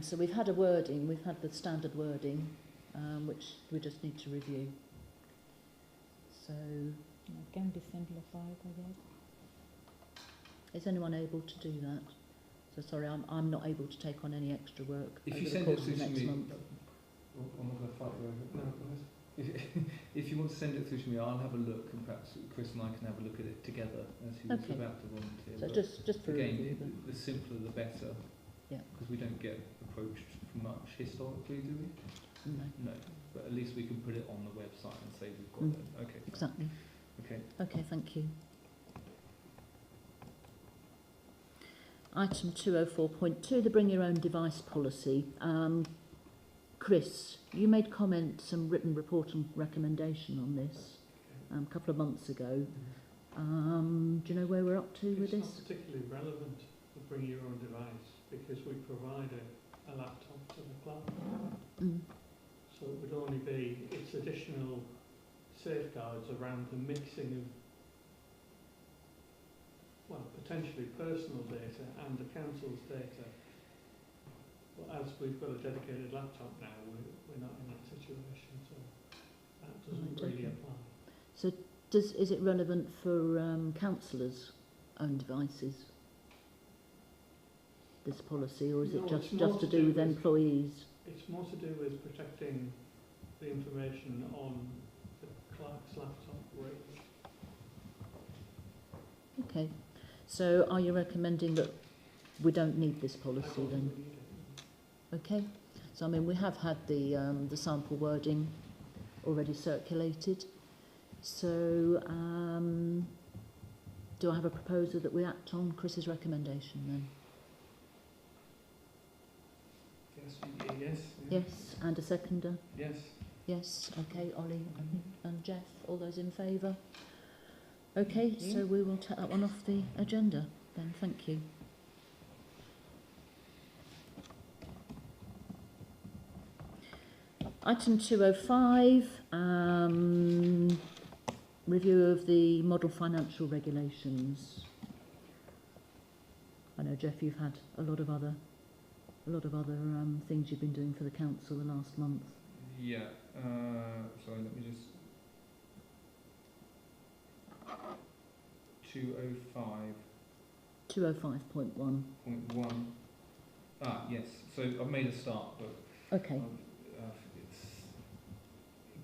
So we've had we've had the standard wording, which we just need to review. So It can be simplified, I guess. is anyone able to do that? So sorry, I'm not able to take on any extra work If over you the send it course of through to next me, month. I'm not going to fight you over it. No, go ahead. If you want to send it through to me, I'll have a look, and perhaps Chris and I can have a look at it together as he was Okay. about to volunteer. So But just for again, review. then. the simpler the better. Yeah. Because we don't get approached much historically, do we? No, No. But at least we can put it on the website and say we've got Mm. it. Okay. exactly. Okay. Okay, thank you. Item 204.2, the bring your own device policy. Chris, you made comment, some written report and recommendation on this a couple of months ago. Do you know where we're up to with It's this? not particularly relevant to bring your own device because we provide a laptop to the club. Mm. So it would only be its additional safeguards around the mixing of, well, potentially personal data and the council's data. But as we've got a dedicated laptop now, we're not in that situation, so that doesn't Right, really okay. apply. So is it relevant for councillors' own devices, this policy, or is No, it it's just more to to do do with with- employees? It's more to do with protecting the information on the clerk's laptop range. Okay. So are you recommending that we don't need this I policy don't then? think we need it. Okay. So I mean, we have had the sample wording already circulated. So do I have a proposal that we act on Chris's recommendation then? Yes. Yes, and a seconder? Yes. Yes. Okay, Ollie and Jeff, all those in favour? Okay, so we will take that one off the agenda then. Thank you. Item 205, review of the model financial regulations. I know, Jeff, you've had a lot of other things you've been doing for the council the last month. Yeah. Sorry, let me just. 205.1. 205.1. Yes. So I've made a start, but Okay. it's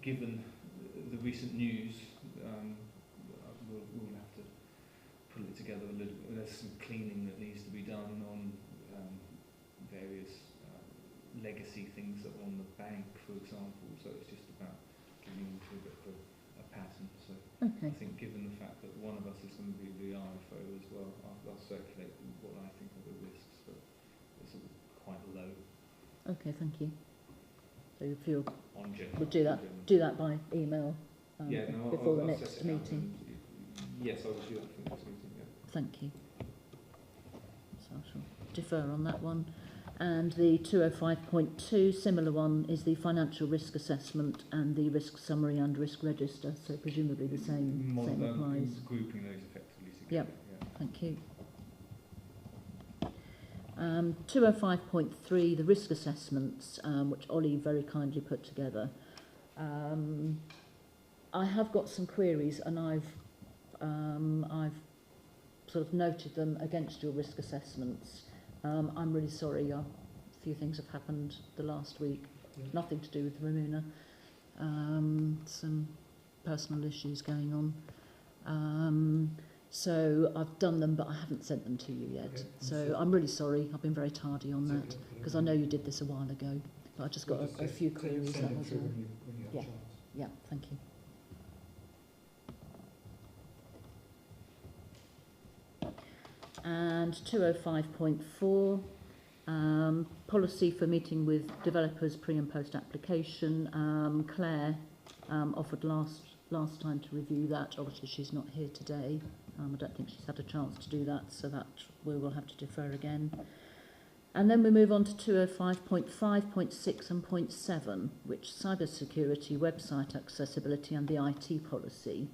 given the recent news. We'll have to pull it together a little. There's some cleaning that needs to be done on various legacy things that are on the bank, for example. So it's just about getting into a bit of a pattern. So I think given the fact that one of us is going to be the RFO as well, I'll circulate what I think are the risks, but it's quite low Okay, thank you. So you feel on general. we'll do that by email before the I'll next set it out meeting. yes, I will do that for the next meeting, yeah. Thank you. So I shall defer on that one. And the 205.2, similar one, is the financial risk assessment and the risk summary and risk register. So presumably the same applies. Grouping those effectively together. Yeah. Thank you. 205.3, the risk assessments, which Ollie very kindly put together. I have got some queries, and I've sort of noted them against your risk assessments. I'm really sorry. A few things have happened the last week. Nothing to do with Ramuna. Some personal issues going on. So I've done them, but I haven't sent them to you yet. Okay, So I'm really sorry. I've been very tardy on that, because I know you did this a while ago. But I just got a few queries. That was all. Yeah. Yeah, thank you. And 205.4, policy for meeting with developers pre and post application. Claire offered last time to review that. Obviously she's not here today. I don't think she's had a chance to do that, so that we will have to defer again. And then we move on to 205.5, 0.6 and 0.7, which cybersecurity, website accessibility and the IT policy,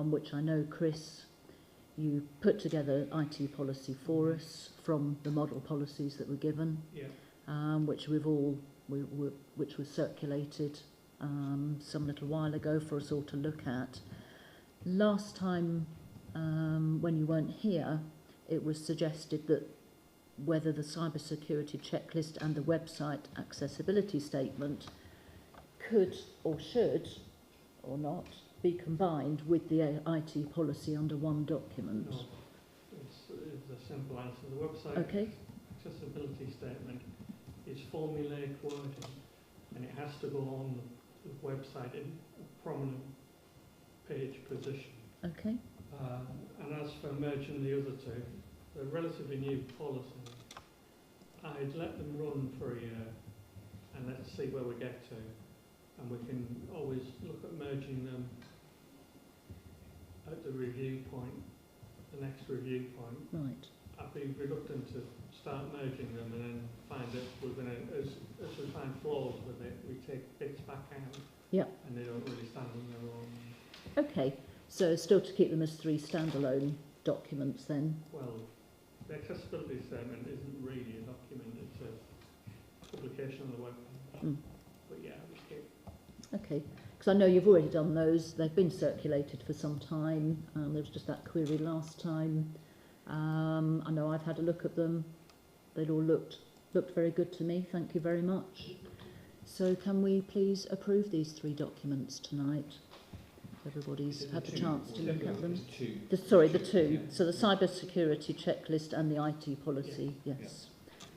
which I know, Chris, you put together IT policy for us from the model policies that were given, which which was circulated some little while ago for us all to look at. Last time, when you weren't here, it was suggested that whether the cybersecurity checklist and the website accessibility statement could or should or not be combined with the IT policy under one document. No, it's a simple answer. The website accessibility statement is formulaic wording, and it has to go on the website in a prominent page position. Okay. And as for merging the other two, they're relatively new policies. I'd let them run for a year and let's see where we get to. And we can always look at merging them at the review point, the next review point. Right. I'd be reluctant to start merging them and then find that we're going to, as we find flaws with it, we take bits back out. Yeah. And they don't really stand on their own. Okay. So still to keep them as 3 standalone documents then? Well, the accessibility statement isn't really a document, it's a publication on the web page. But yeah, we keep. Okay, because I know you've already done those. They've been circulated for some time. There was just that query last time. I know I've had a look at them. They'd all looked very good to me. Thank you very much. So can we please approve these 3 documents tonight? Everybody's had the chance to look at them. The 2. Yeah. So the cybersecurity checklist and the IT policy, yes. Yeah.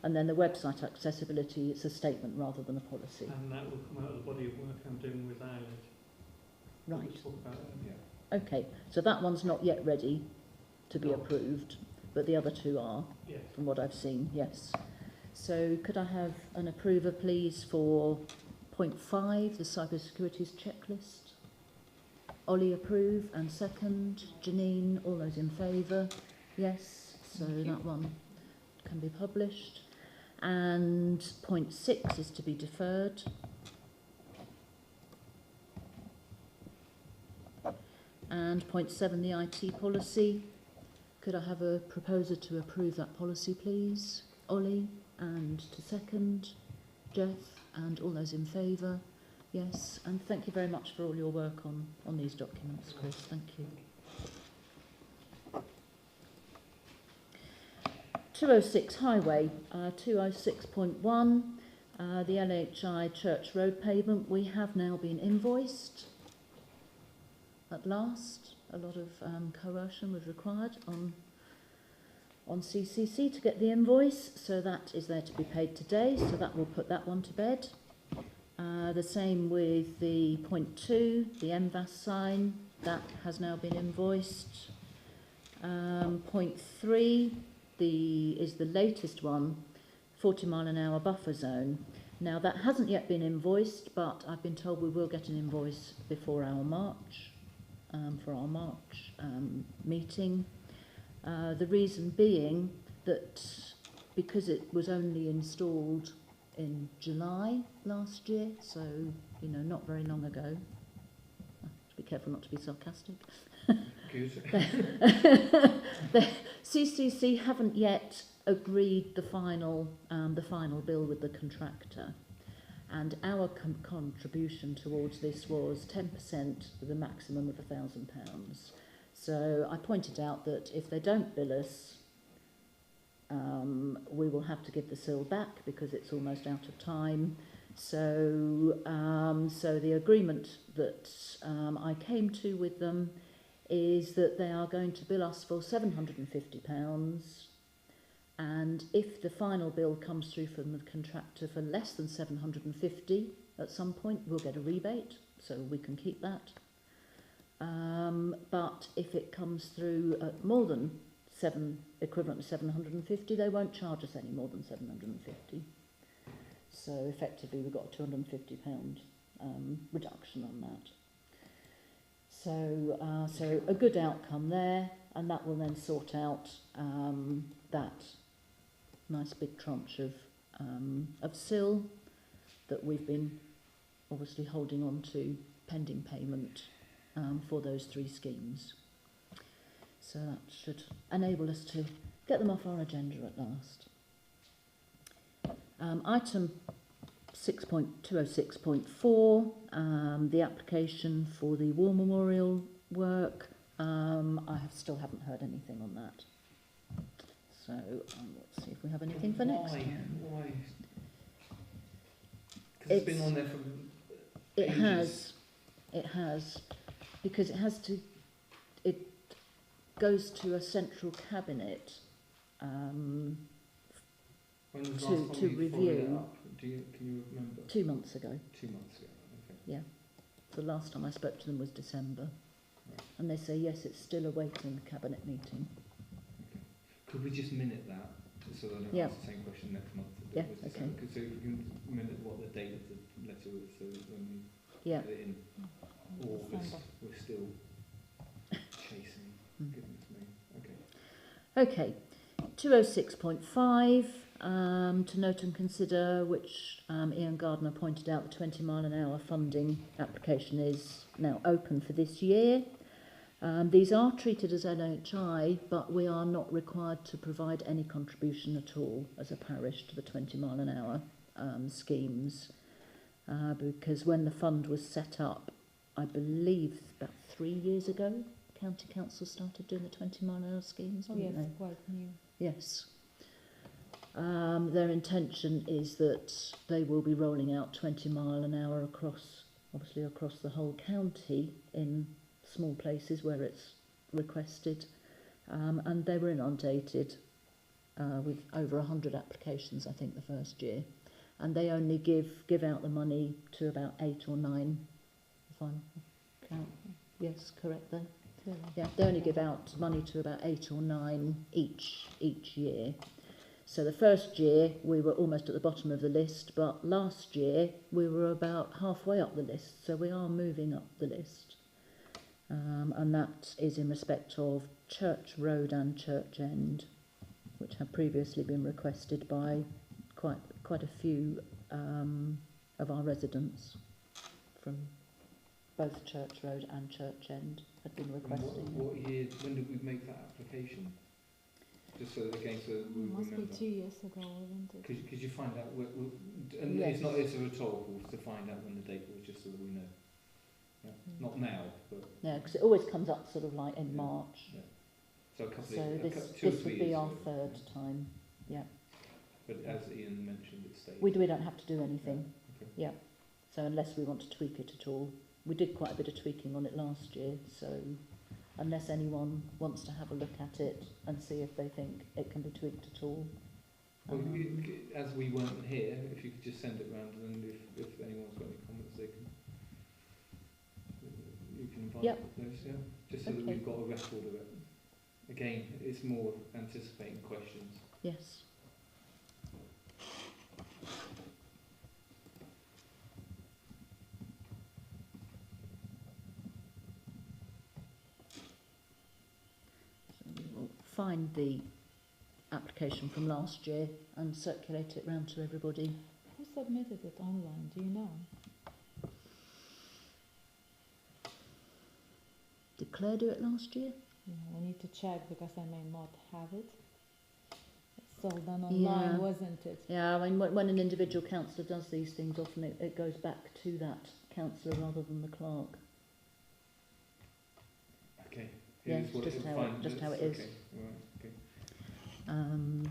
And then the website accessibility, it's a statement rather than a policy. And that will come out of the body of work I'm doing with Ireland. Right. We'll talk about it. Okay, so that one's not yet ready to be approved, but the other 2 are, from what I've seen, yes. So could I have an approver, please, for 0.5, the cybersecurity checklist? Ollie approve and second. Janine, all those in favour? Yes, so that one can be published. And 0.6 is to be deferred. And 0.7, the IT policy. Could I have a proposer to approve that policy, please? Ollie, and to second. Jeff, and all those in favour? Yes, and thank you very much for all your work on these documents, Chris. Thank you. 206 Highway, 206.1, the LHI Church Road pavement. We have now been invoiced at last. A lot of coercion was required on CCC to get the invoice, so that is there to be paid today, so that will put that one to bed. The same with the 0.2, the MVAS sign. that has now been invoiced. Point 3 is the latest one, 40 mile an hour buffer zone. Now that hasn't yet been invoiced, but I've been told we will get an invoice before our March, for our March meeting. The reason being that because it was only installed in July last year, so, you know, not very long ago. I have to be careful not to be sarcastic. The CCC haven't yet agreed the final bill with the contractor, and our contribution towards this was 10% with a maximum of £1,000. So I pointed out that if they don't bill us, we will have to give the sill back because it's almost out of time. So the agreement that I came to with them is that they are going to bill us for £750, and if the final bill comes through from the contractor for less than £750 at some point, we'll get a rebate, so we can keep that. But if it comes through at more than equivalent to 750, they won't charge us any more than 750. So effectively we've got a £250 reduction on that. So a good outcome there, and that will then sort out that nice big tranche of sill that we've been obviously holding on to pending payment for those 3 schemes. So that should enable us to get them off our agenda at last. Item 206.4, the application for the War Memorial work. I still haven't heard anything on that. So let's see if we have anything for next time. Why? Because it's been on there for ages. It has, because it goes to a central cabinet When was the to last time you followed review. it up? Can you remember? 2 months ago. 2 months ago, okay. Yeah. The last time I spoke to them was December. Right. And they say, yes, it's still awaiting the cabinet meeting. Okay. Could we just minute that, so that I don't ask the same question next month? Yeah, okay. So if we can minute what the date of the letter is, so that when we Yeah. put it in August, December. we're still chasing. Goodness me. Okay. Okay. 206.5, to note and consider, which Ian Gardner pointed out, the 20 mile an hour funding application is now open for this year. These are treated as NHI, but we are not required to provide any contribution at all as a parish to the 20 mile an hour schemes, because when the fund was set up, I believe about 3 years ago, County Council started doing the 20 mile an hour schemes, Oh, didn't yes, they? quite new. Yes. Their intention is that they will be rolling out 20 mile an hour across the whole county in small places where it's requested, and they were inundated with over 100 applications, I think, the first year, and they only give out the money to about 8 or 9, if I'm count. Yes, correct there. Yeah, they only give out money to about 8 or 9 each year. So the first year we were almost at the bottom of the list, but last year we were about halfway up the list, so we are moving up the list. And that is in respect of Church Road and Church End, which have previously been requested by quite a few of our residents from both Church Road and Church End had been requesting. What year, when did we make that application? Just so again, so we Must remember. be 2 years ago, wasn't it? Could you find out, and Yes. it's a rhetorical to find out when the date was, just so that we know. Yeah. Not now, but Yeah, because it always comes up sort of like in March. yeah. So a couple So of this 2 or 3 would be years our ago. third time. Yeah. But as Ian mentioned, it stays. We don't have to do anything. Okay. Yeah. So unless we want to tweak it at all. We did quite a bit of tweaking on it last year, so unless anyone wants to have a look at it and see if they think it can be tweaked at all. Well, as we weren't here, if you could just send it round, and if anyone's got any comments, you can invite Yep. those, yeah, just so that Okay. we've got a record of it. Again, it's more anticipating questions. Yes. So we'll find the application from last year and circulate it round to everybody. Who submitted it online? Do you know? Did Claire do it last year? Yeah, we need to check because I may not have it. It's all done online, Yeah. wasn't it? Yeah, I mean, when an individual councillor does these things, often it goes back to that councillor rather than the clerk. Okay. Yeah, Here's what just it- how fine, it- just how that's it is. Okay. Right. Okay.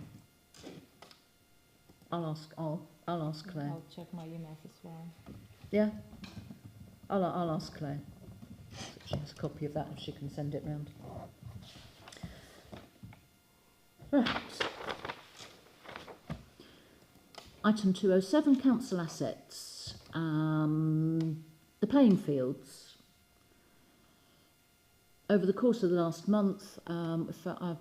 I'll ask Claire. I'll check my emails as well. Yeah, I'll ask Claire. She has a copy of that if she can send it round. Right. Item 207, council assets. The playing fields. Over the course of the last month, I've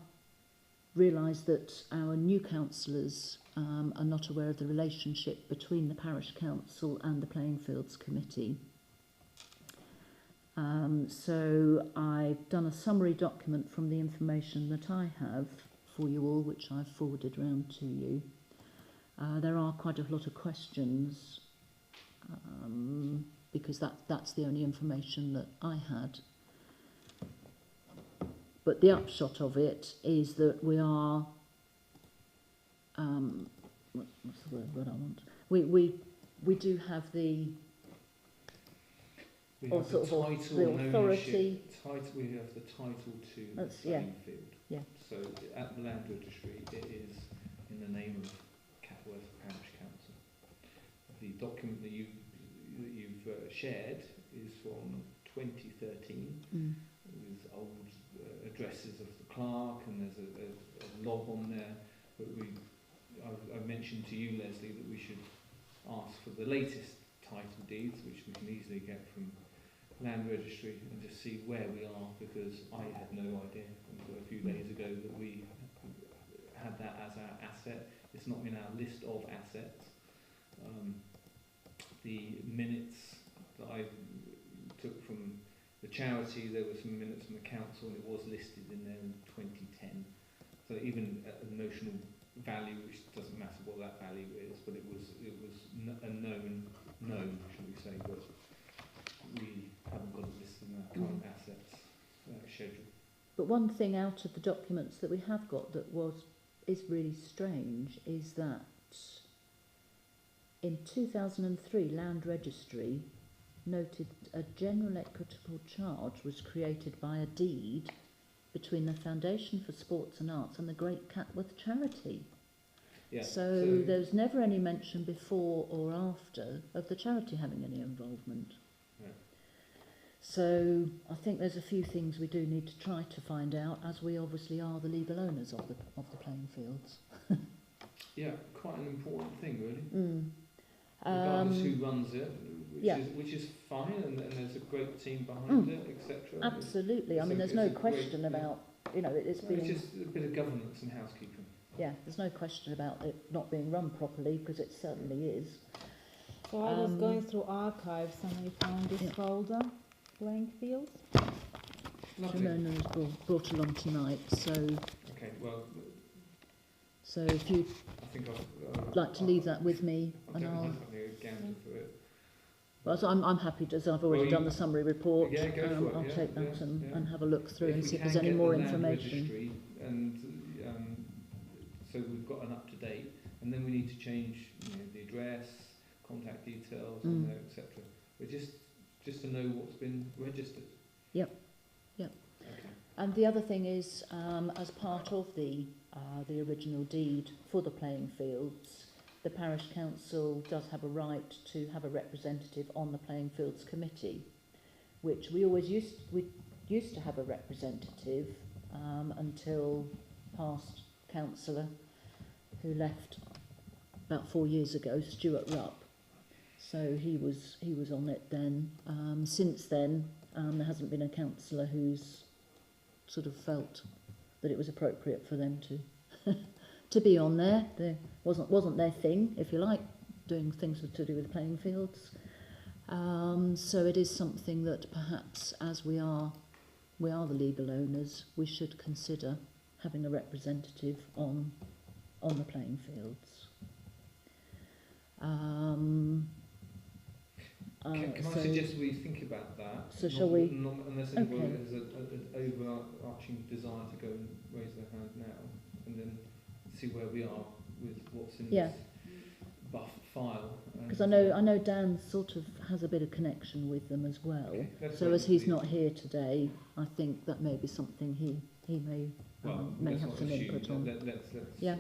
realised that our new councillors are not aware of the relationship between the parish council and the playing fields committee. So I've done a summary document from the information that I have for you all, which I've forwarded round to you. There are quite a lot of questions because that's the only information that I had. But the upshot of it is that we are, what's the word that I want? We do have the We or have sort the of title the and authority. ownership. We have the title to the That's- yeah. playing field. Yeah. So at the land registry, it is in the name of Catworth Parish Council. The document that you've shared is from 2013 with old addresses of the clerk, and there's a log on there. But I mentioned to you, Leslie, that we should ask for the latest title deeds, which we can easily get from land registry, and just see where we are, because I had no idea until a few days ago that we had that as our asset. It's not in our list of assets. The minutes that I took from the charity, there were some minutes from the council, and it was listed in there in 2010. So even at a notional value, which doesn't matter what that value is, but it was a known, shall we say, but we haven't got it listed in our current assets schedule. But one thing out of the documents that we have got that is really strange is that in 2003, Land Registry noted a general equitable charge was created by a deed between the Foundation for Sports and Arts and the Great Catworth Charity. Yeah, So there's never any mention before or after of the charity having any involvement. Yeah. So I think there's a few things we do need to try to find out, as we obviously are the legal owners of the playing fields. Yeah, quite an important thing, really. Um, Regardless who runs it, yeah. which is fine, and there's a great team behind it, etc. Absolutely. I mean, there's no question about, it's It's being... just a bit of governance and housekeeping. Yeah, there's no question about it not being run properly, because it certainly is. So I was going through archives and I found this folder, playing fields. Lovely. Fiona brought along tonight, so Okay, well, if you'd I think I've like to leave that with me, I and don't I'll... mind having a gander for it. Well, so I'm happy to, as I've already Well, done the summary report, Yeah, go for it. I'll yeah, take that yeah, and, yeah. and have a look through If and we see if can there's any get more the land information. registry, and so we've got an up to date, and then we need to change the address, contact details, on there, etc. But just to know what's been registered. Yep. Okay. And the other thing is, as part of the original deed for the playing fields, the parish council does have a right to have a representative on the playing fields committee, which we used to have a representative until past councillor who left about 4 years ago, Stuart Rupp. So he was on it then. Since then, There hasn't been a councillor who's sort of felt that it was appropriate for them to to be on there. There wasn't their thing, if you like, doing things to do with playing fields. So it is something that perhaps, as we are the legal owners, we should consider having a representative on the playing fields. Can I suggest we think about that? So shall we? Not unless anybody Okay. has an overarching desire to go and raise their hand now, and then see where we are with what's in Yeah. this buff file. Because I know Dan sort of has a bit of connection with them as well. Okay, that's So great. as he's not here today, I think that may be something he may let's have not some assume. input on. Let's Yeah.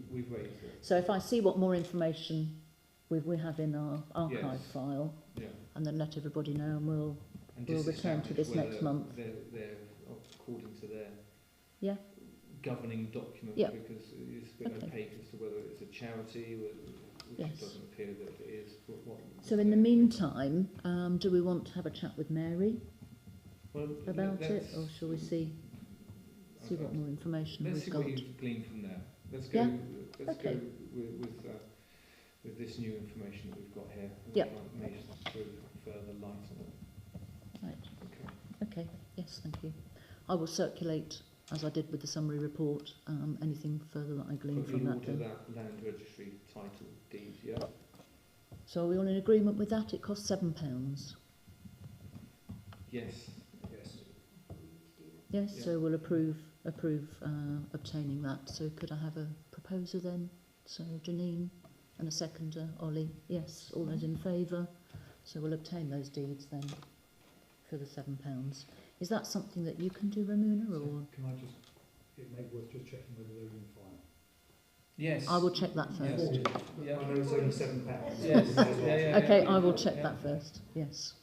We've raised it. So if I see what more information we have in our archive Yes. file, Yeah. and then let everybody know, and we'll And We'll just return to establish this next whether month. They're according to their Yeah. governing document, Yeah. because it's a bit Okay. opaque as to whether it's a charity, which Yes. it doesn't appear that it is. So in the meantime, do we want to have a chat with Mary well, about it, let's- or shall we see Okay. what more information Let's we've see got? what you've gleaned from there. Let's go. Yeah. Let's Okay. go with this new information that we've got here. Yeah. May throw further light on it. Right. Okay. Okay. Yes, thank you. I will circulate, as I did with the summary report, anything further that I glean Put from in that. order Then. that land registry title deed. Yeah. So are we all in agreement with that? It costs £7. Yes. Yes. Yes. Yeah. So we'll approve obtaining that. So could I have a proposer then? So Janine and a seconder, Ollie. Yes. All those in favour. So we'll obtain those deeds then for the £7. Is that something that you can do, Ramuna, or Can I just, it may be worth just checking whether they're in file. Yes. I will check that Yes. first. Yeah. I know it's only £7. Yes. Yeah. Okay, I will check Yeah. that first. Yes.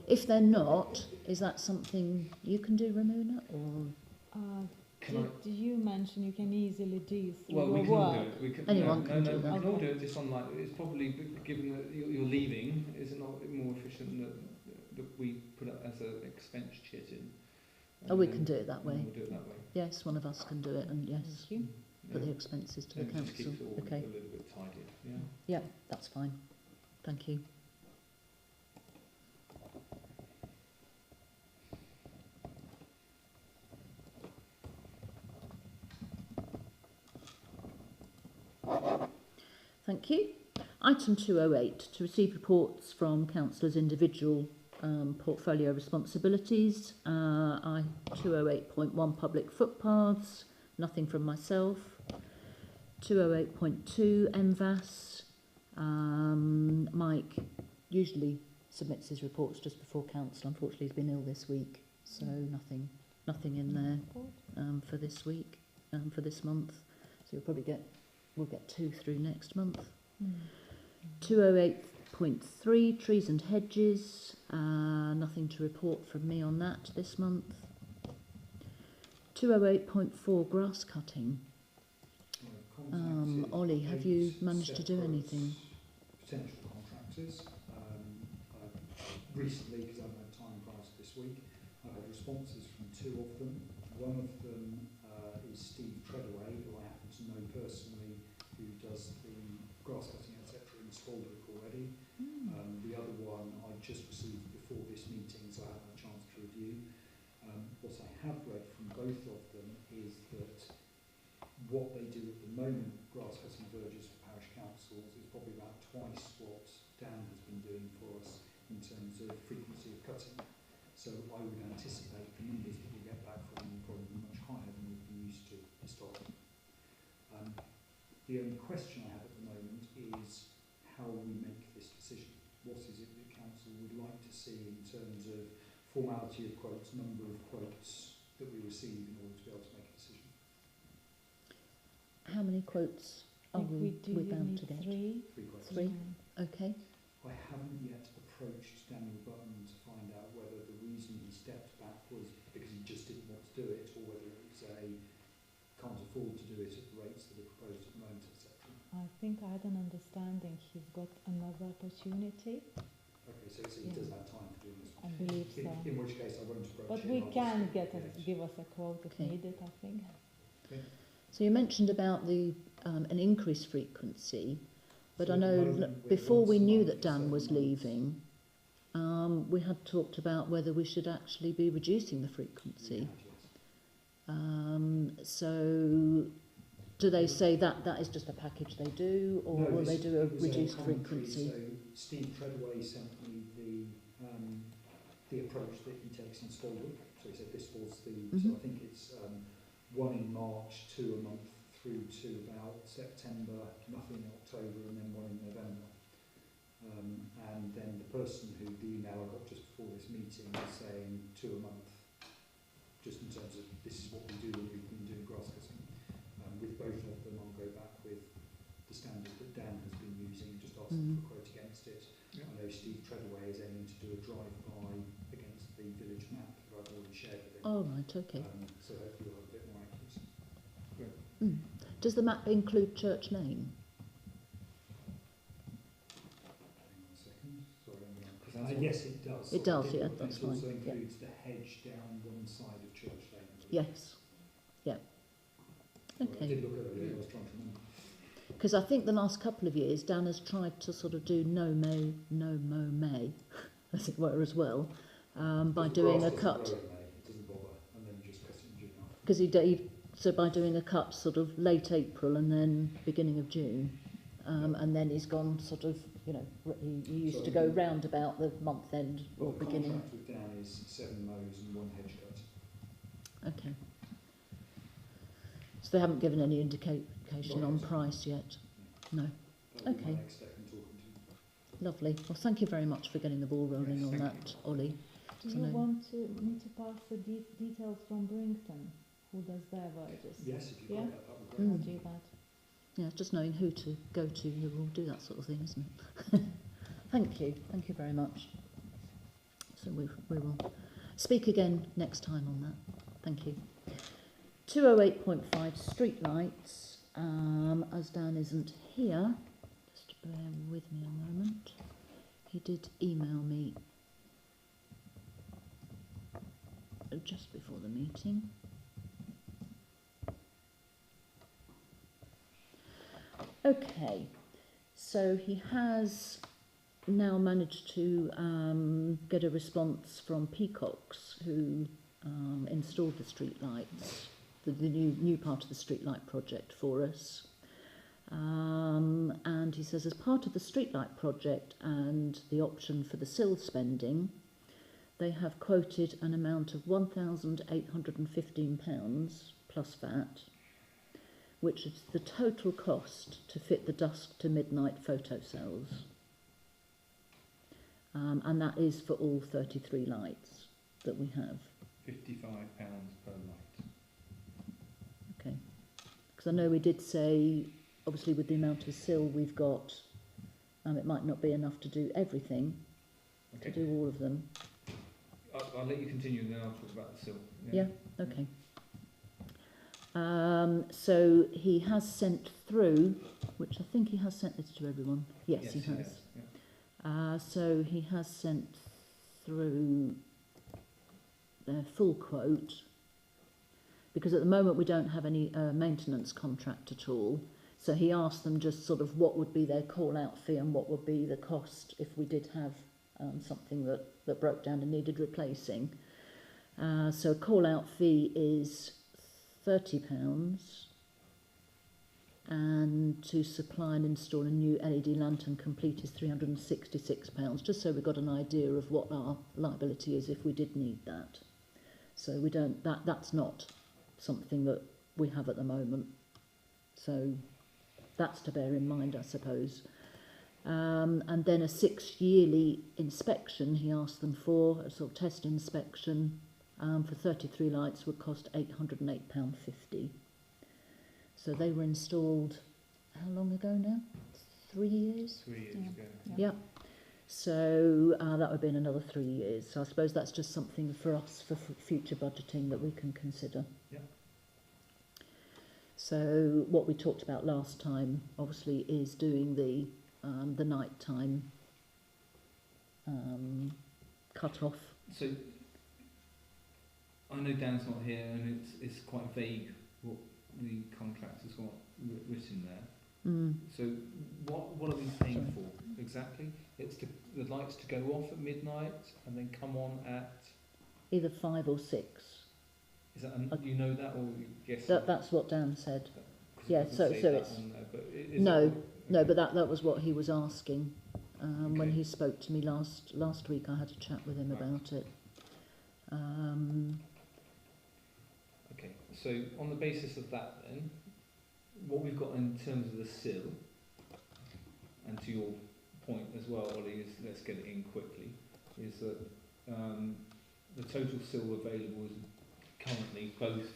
If they're not, is that something you can do, Ramuna, or Can I? Did you mention you can easily do through Well, we your can all work? do it. We can, Anyone no, can no, do we that. can all do Okay. it just online. It's probably, given that you're leaving, is it not more efficient that we put it as an expense chit in? oh, we can do it that way? We'll do it that way. Yes, one of us can do it, and yes, Thank you. put the expenses to the Then it just council. keeps it all Okay. a little bit tidy. Yeah. Yeah, that's fine. Thank you. Thank you. Item 208, to receive reports from councillors' individual portfolio responsibilities. 208.1 public footpaths, nothing from myself. 208.2 MVAS. Mike usually submits his reports just before council. Unfortunately, he's been ill this week, so nothing in there for this week, for this month. So we'll get 2 through next month. 208.3 trees and hedges. Nothing to report from me on that this month. 208.4 grass cutting. Ollie, have you managed to do anything? Potential contractors. Recently, because I haven't had time prior to this week, I had responses from 2 of them. One of them is Steve Treadaway, who I happen to know personally, who does the grass cutting, etc. in Spaldwick already. The other one I just received before this meeting, so I haven't had a chance to review. What I have read from both of them is that what they do at the moment, grass cutting verges for parish councils, is probably about twice what Dan has been doing for us in terms of frequency of cutting. So I would anticipate the numbers that we get back from them probably be much higher than we've been used to historically. The only question I have at the moment is how we make this decision. What is it that council would like to see in terms of formality of quotes, number of quotes that we receive in order to be able to make a decision? How many quotes are If we do, we you bound need to get? 3. 3 quotes. 3. Okay. I haven't yet approached Daniel Button to find out whether the reason he stepped back was because he just didn't want to do it, or whether it's a can't afford to do it at the rates that are proposed at the moment, etc. I think I had an understanding he's got another opportunity. Okay, so he does have time for doing this I one. believe so. In which case I won't approach But him. we I'll can just give us a quote if Okay. needed, I think. So you mentioned about the an increased frequency, but So I at the know moment, we're before once we a knew month that for Dan 7 was months. leaving, we had talked about whether we should actually be reducing the frequency. So do they say that that is just a package they do, or will they do a reduced frequency? So Steve Treadway sent me the approach that he takes in Stolwood. So he said this was the, so I think it's one in March, 2 a month through to about September, nothing in October, and then one in November. And then the person who, the email I got just before this meeting was saying 2 a month, just in terms of this is what we do when we've been doing grass cutting. With both of them, I'll go back with the standard that Dan has been using, just ask them for a quote against it. Yeah. I know Steve Treadway is aiming to do a drive-by against the village map that I've already shared with him. Oh, right, okay. So hopefully we'll have a bit more accuracy. Does the map include Church Lane? Hang on a second. Sorry, yes, it does. It does, yeah, that's It also fine, yeah. includes the hedge down one side of Church Lane. Yes. Yeah. I Okay. did look earlier, I was trying to remember. Because I think the last couple of years Dan has tried to sort of do no mow May, as it were, as well, by doing a cut. It doesn't bother, and then you just cut it in June after. Because so by doing a cut sort of late April and then beginning of June, and then he's gone sort of, you know, he used to go round about the month end or Well, the beginning. contract with Dan is 7 mows and 1 hedge cut. Okay. So they haven't given any indication on price yet? No. That'll be Okay. my next step in talking to him. Lovely. Well, thank you very much for getting the ball rolling Yes, on thank that, Ollie. Do So you no- want me to pass the details from Brington? Who does their verges? Yes, if you've Yeah. got that, that would be great. I'll Mm. do that. Yeah, it's just knowing who to go to who will do that sort of thing, isn't it? Thank you very much. So we will speak again next time on that. Thank you. 208.5 street lights. As Dan isn't here, just bear with me a moment. He did email me just before the meeting. Okay, so he has now managed to get a response from Peacocks, who installed the street lights, the new part of the street light project for us. And he says, as part of the streetlight project and the option for the SIL spending, they have quoted an amount of £1,815 plus VAT, which is the total cost to fit the dusk to midnight photo cells. And that is for all 33 lights that we have. £55 per light. Okay. Because I know we did say, obviously with the amount of SIL we've got, it might not be enough to do everything, Okay. to do all of them. I'll let you continue and then I'll talk about the SIL. Yeah, okay. So he has sent through, which I think he has sent this to everyone. Yes, he has. Yeah. So he has sent through their full quote, because at the moment we don't have any maintenance contract at all. So he asked them just sort of what would be their call-out fee and what would be the cost if we did have something that broke down and needed replacing. So a call-out fee is £30, and to supply and install a new LED lantern complete is £366, just so we've got an idea of what our liability is if we did need that. So we don't, that's not something that we have at the moment. So that's to bear in mind, I suppose. And then a 6-yearly inspection he asked them for, a sort of test inspection, for 33 lights would cost £808.50. So they were installed, how long ago now? 3 years? 3 years Yeah. ago. Yep. So that would be in another 3 years. So I suppose that's just something for us for future budgeting that we can consider. Yeah. So what we talked about last time, obviously, is doing the nighttime cut off. So I know Dan's not here, and it's quite vague what the contract has got written there. So what are we paying for exactly? It's the lights to go off at midnight and then come on at either 5 or 6. Is that you know that, or you guess that's what Dan said. Yeah, it so doesn't say that it's on there, but no, but that was what he was asking when Okay. he spoke to me last week. I had a chat with him about it. Okay, so on the basis of that then, what we've got in terms of the sill, and to your point as well, Ollie, is let's get it in quickly, is that the total sill available is currently both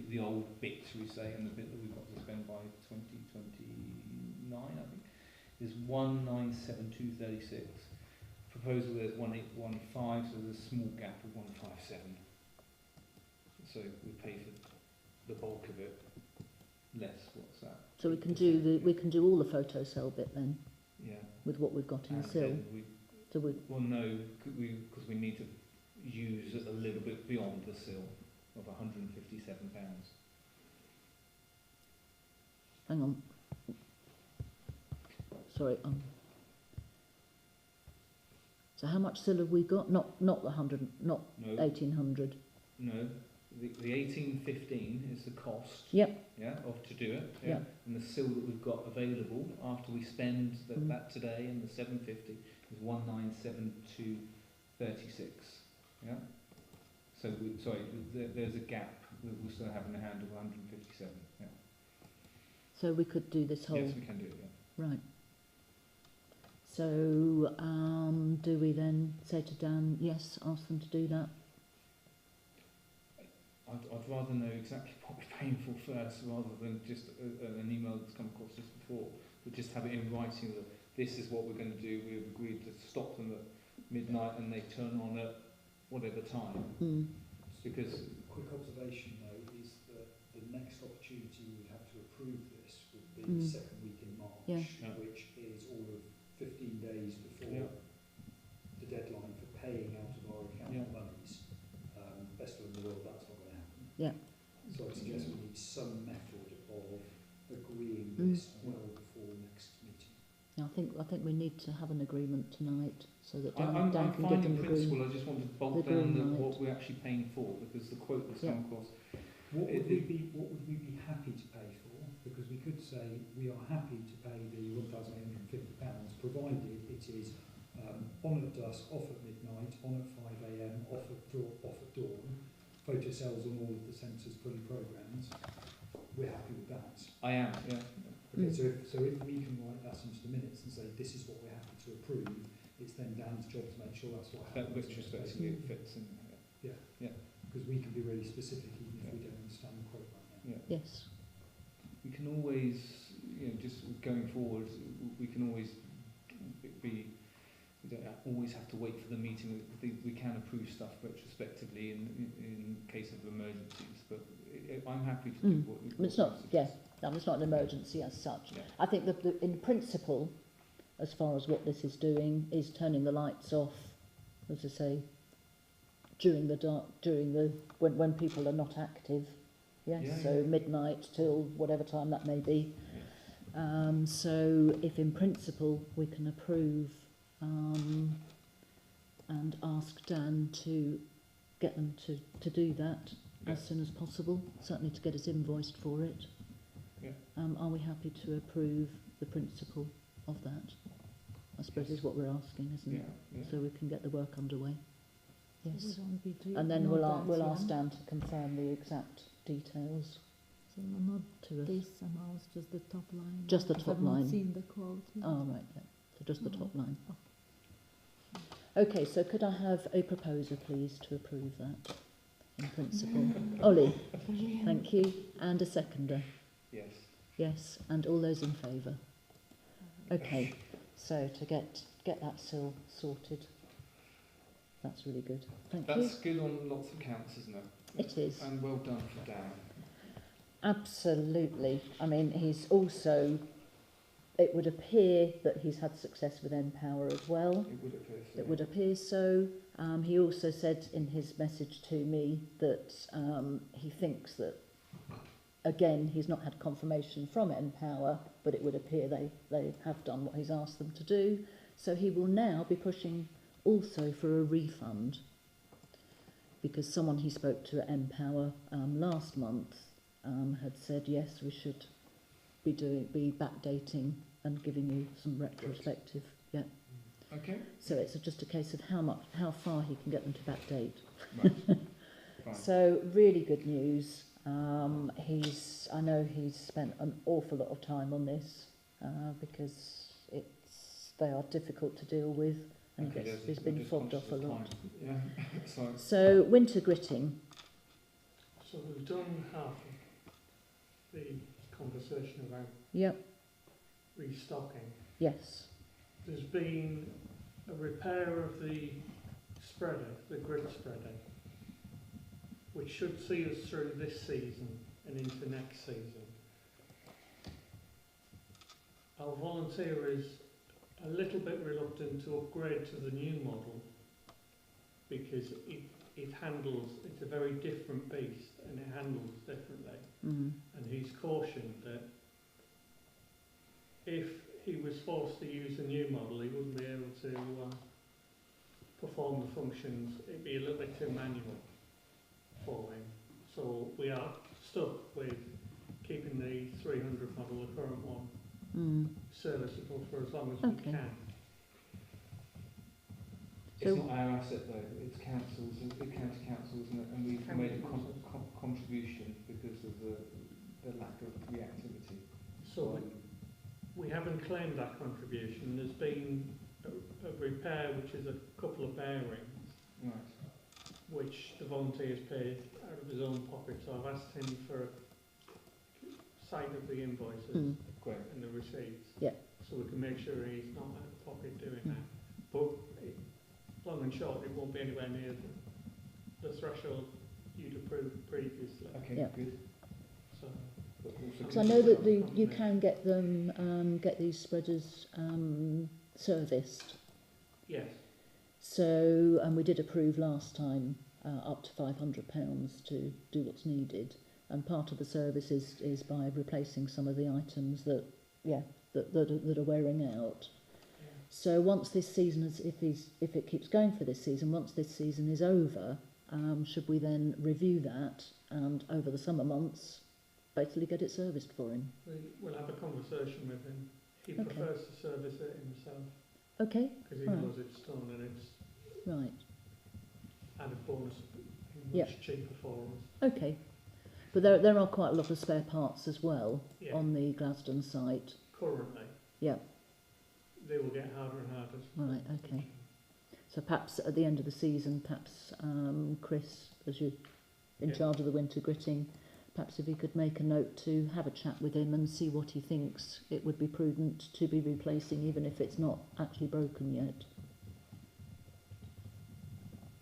the old bit, we say, and the bit that we've got to spend by 2029, I think, is 1,972.36. Proposal there's 1,815, so there's a small gap of 157. So we pay for the bulk of it, less. What's that? So we can do all the photo cell bit then. Yeah. With what we've got in And the sill. then well, no, because we need to use a little bit beyond the sill of £157. Hang on. Sorry. So how much sill have we got? Not the 100, not No. 1,800. No. The 1815 is the cost. Yep. Yeah, to do it. Yeah. Yep. And the sill that we've got available after we spend that today and the 750 is 1,972.36. Yeah. So there's a gap that we still have in the hand of 157. Yeah. So we could do this whole. Yes, we can do it. Yeah. Right. So do we then say to Dan, yes, ask them to do that? I'd rather know exactly what we're paying for first, rather than just an email that's come across just before, but just have it in writing that this is what we're going to do. We've agreed to stop them at midnight and they turn on at whatever time. Because quick observation though is that the next opportunity we would have to approve this would be the second week in March, which is all of 15 days before the deadline for paying out of our account monies. Best of the world, that's not going to happen. Yeah. So I suggest we need some method of agreeing this well before next meeting. I think we need to have an agreement tonight so that I'm Dan can fine get in an principle. I just want to bolt the down green light. what we're actually paying for, because the quote that's come across. What would we be happy to pay for? Because we could say we are happy to pay the £1,850, provided it is on at dusk, off at midnight, on at 5 AM, off at dawn, photo cells on all of the sensors fully programmed. We're happy with that. I am, yeah. Okay, so if we can write that into the minutes and say this is what we're happy to approve, it's then Dan's job to make sure that's what happens. Retrospectively it fits in. Yeah. Because we can be really specific even if we don't understand the quote right now. Yeah. Yes. We can always, just going forward, we can always be. We don't always have to wait for the meeting. We can approve stuff retrospectively in case of emergencies. But I'm happy to do what it's not. Yes, it's not an emergency as such. Yeah. I think that in principle, as far as what this is doing, is turning the lights off, as I say, during when people are not active. Yes, so midnight till whatever time that may be. So if in principle we can approve and ask Dan to get them to do that as soon as possible, certainly to get us invoiced for it. Yeah. Are we happy to approve the principle of that? I suppose is what we're asking, isn't it? Yeah. So we can get the work underway. Yes. And then then we'll ask Dan to confirm the exact details. So not to us. this amount, just the top line. Just the top line. I've not seen the quote. Oh, right, yeah. So just the top line. Okay, so could I have a proposer, please, to approve that in principle? Ollie, thank you. And a seconder? Yes. Yes, and all those in favour? Okay, so to get that sill sorted, that's really good. Thank you. That's good on lots of counts, isn't it? It is. And well done for Dan. Absolutely. I mean, he's also it would appear that he's had success with Empower as well. It would appear so. It would appear so. He also said in his message to me that he thinks that, again, he's not had confirmation from Empower, but it would appear they have done what he's asked them to do. So he will now be pushing also for a refund, because someone he spoke to at Empower last month had said, yes, we should be backdating and giving you some retrospective. Yeah. Okay. So it's just a case of how far he can get them to backdate. Right. Fine. So really good news. I know he's spent an awful lot of time on this because they are difficult to deal with, and Okay, he's been fobbed off a lot. Yeah. Sorry. So winter gritting. So we've done half of the conversation about Yep. restocking. Yes. There's been a repair of the spreader, the grid spreader, which should see us through this season and into next season. Our volunteer is a little bit reluctant to upgrade to the new model because it handles, it's a very different beast and it handles differently. Mm. And he's cautioned that if he was forced to use a new model, he wouldn't be able to perform the functions. It'd be a little bit too manual for him. So we are stuck with keeping the 300 model, the current one, serviceable for as long as we can. It's not our asset though, it's councils, it's big county councils, and we've made a contribution because of the lack of reactivity. So we haven't claimed that contribution. There's been a repair, which is a couple of bearings, Right. which the volunteers paid out of his own pocket. So I've asked him for a sight of the invoices Great. and the receipts, Yeah. so we can make sure he's not out of pocket doing that. But long and short, it won't be anywhere near the threshold you'd approved previously. Okay, Yeah. good. So, So I know that you can get them get these spreaders serviced. yes, So we did approve last time up to £500 to do what's needed, and part of the service is by replacing some of the items that are wearing out. So once this season is, if it keeps going for this season, once this season is over, should we then review that and over the summer months basically get it serviced for him? we'll have a conversation with him. He prefers to service it himself Okay. because he knows it's done and it's Right. added bonus, much cheaper for us. Okay. But there are quite a lot of spare parts as well on the Glaston site. Currently. Yeah. They will get harder and harder. Right, okay. So perhaps at the end of the season, perhaps Chris, as you're in charge of the winter gritting, perhaps if he could make a note to have a chat with him and see what he thinks it would be prudent to be replacing, even if it's not actually broken yet.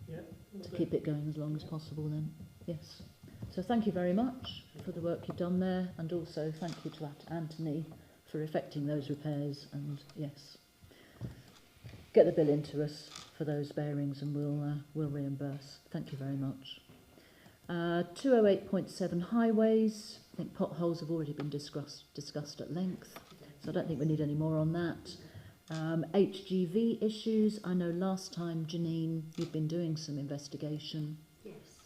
Yeah. To keep it going as long as possible then. Yes. So thank you very much for the work you've done there, and also thank you to Anthony for effecting those repairs, and yes, get the bill into us for those bearings and we'll reimburse. Thank you very much. 208.7 highways. I think potholes have already been discussed at length, so I don't think we need any more on that. HGV issues. I know last time, Janine, you'd been doing some investigation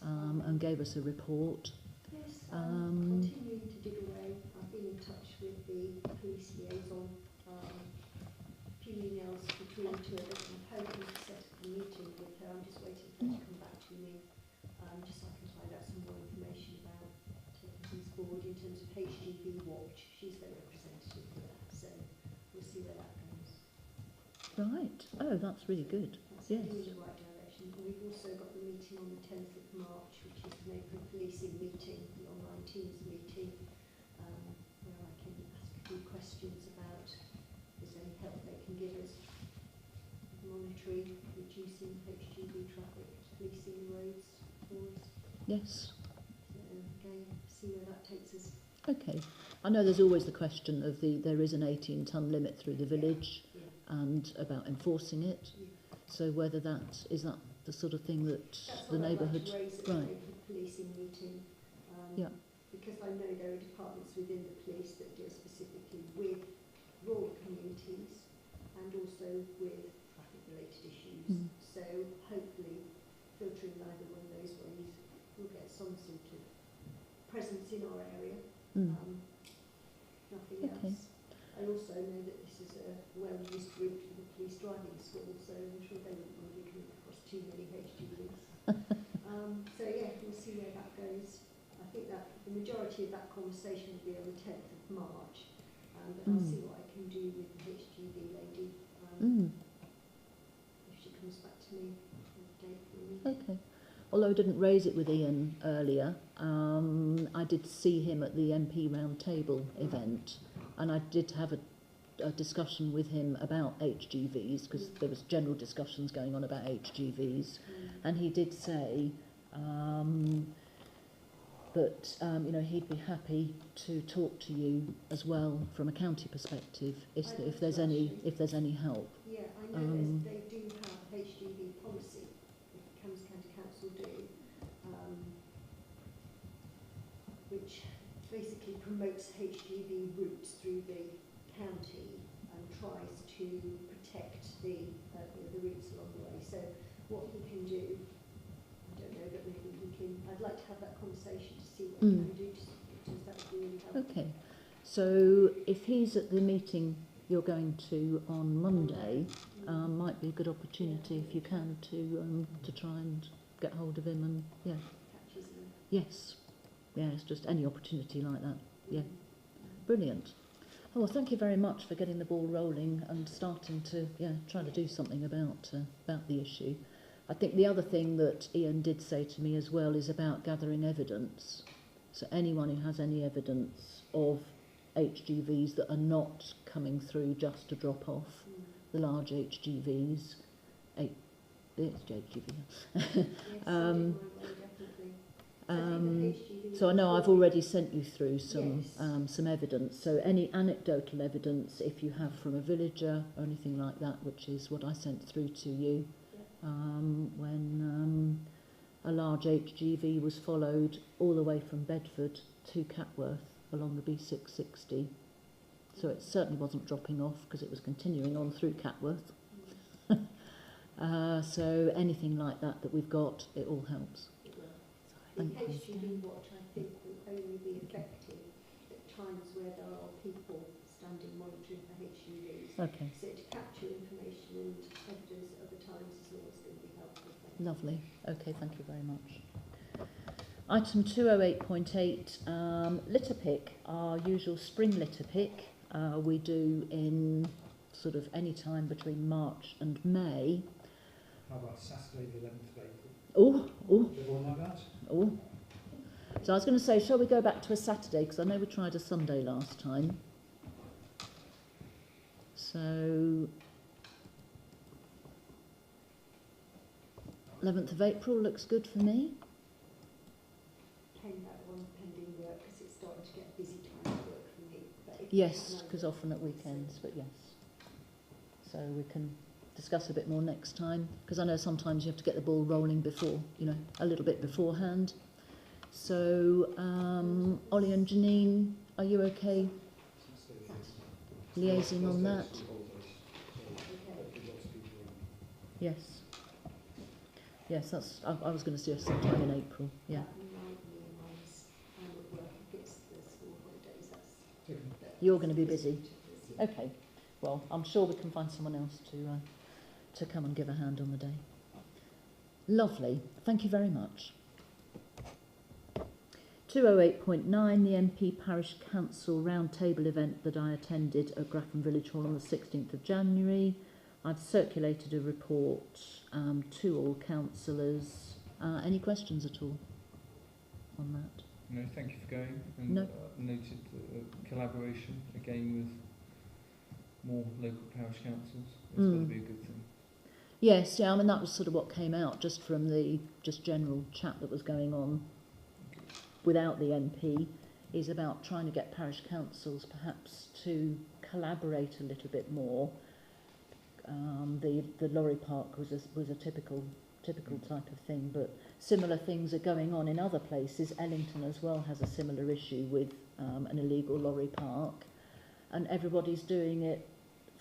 and gave us a report. Yes, continuing to dig away. I've been in touch with the police liaison, a few emails between the two of us. I'm hoping to set up a meeting with her. I'm just waiting for her to come back to me, just so I can find out some more information about taking things forward in terms of HGV Watch. She's the representative for that, so we'll see where that goes. Right. Oh, that's really good. That's Yes. in the right direction. And we've also got the meeting on the 10th of March, which is the neighbourhood policing meeting, the online Teams meeting, where I can ask a few questions about if there's any help they can give us with monitoring, reducing HGV traffic, policing the roads for us. Yes. So again, see where that takes us. Okay. I know there's always the question of there is an 18-tonne limit through the village and about enforcing it. So whether that the sort of thing that the neighbourhood... Right. The policing meeting. Because I know there are departments within the police that deal specifically with rural communities and also with traffic-related issues. So hopefully, filtering either one of those ways, we'll get some sort of presence in our area. Nothing else. I also know that this is a well-used route for the police driving school, so I'm sure they wouldn't want to be coming across too many HGVs. So yeah, we'll see where that goes. I think that the majority of that conversation will be on the 10th of March, but I'll see what I can do with the HGV lady if she comes back to me with a date for me. Okay. Although I didn't raise it with Ian earlier, I did see him at the MP Roundtable event, and I did have a discussion with him about HGVs, because there was general discussions going on about HGVs, and he did say that you know, he'd be happy to talk to you as well from a county perspective if there's any help. Yeah, I know they do have HGV policy. Cambs County Council do, which basically promotes HGV routes through the county and tries to protect the routes along the way. So what he can do, I don't know, but maybe he can. I'd like to have that conversation to see what he can do to support us. That would really help. Okay, so if he's at the meeting you're going to on Monday, might be a good opportunity if you can to try and get hold of him and yes, just any opportunity like that. Brilliant. Oh, well, thank you very much for getting the ball rolling and starting to try to do something about the issue. I think the other thing that Ian did say to me as well is about gathering evidence. So anyone who has any evidence of HGVs that are not coming through just to drop off the large HGVs, so I know I've already sent you through some evidence. So any anecdotal evidence, if you have from a villager or anything like that, which is what I sent through to you, when a large HGV was followed all the way from Bedford to Catworth along the B660. So it certainly wasn't dropping off because it was continuing on through Catworth. So anything like that we've got, it all helps. The HGV watch, I think, will only be effective at times where there are people standing monitoring for HGVs. Okay. So to capture information and evidence at other times is always going to be helpful. Lovely. Okay, thank you very much. Item 208.8, litter pick, our usual spring litter pick. We do in sort of any time between March and May. How about Saturday the 11th of April? Oh. Everyone like that? Oh. So I was going to say, shall we go back to a Saturday? Because I know we tried a Sunday last time. So 11th of April looks good for me. Pending work, because it's starting to get a busy time of work for me. Yes, because often at weekends, but yes. So we can discuss a bit more next time, because I know sometimes you have to get the ball rolling before, a little bit beforehand. So, Ollie and Janine, are you okay liaising on that? Yes. Yes, that's. I was going to suggest sometime in April. Yeah. You're going to be busy. Okay. Well, I'm sure we can find someone else to come and give a hand on the day. Lovely. Thank you very much. 208.9, the MP Parish Council Roundtable event that I attended at Grafton Village Hall on the 16th of January. I've circulated a report to all councillors. Any questions at all on that? No, thank you for going. And noted collaboration again with more local parish councils. It's got to be a good thing. Yes, I mean that was sort of what came out just from the general chat that was going on without the MP, is about trying to get parish councils perhaps to collaborate a little bit more. The lorry park was a typical type of thing, but similar things are going on in other places. Ellington as well has a similar issue with an illegal lorry park, and everybody's doing it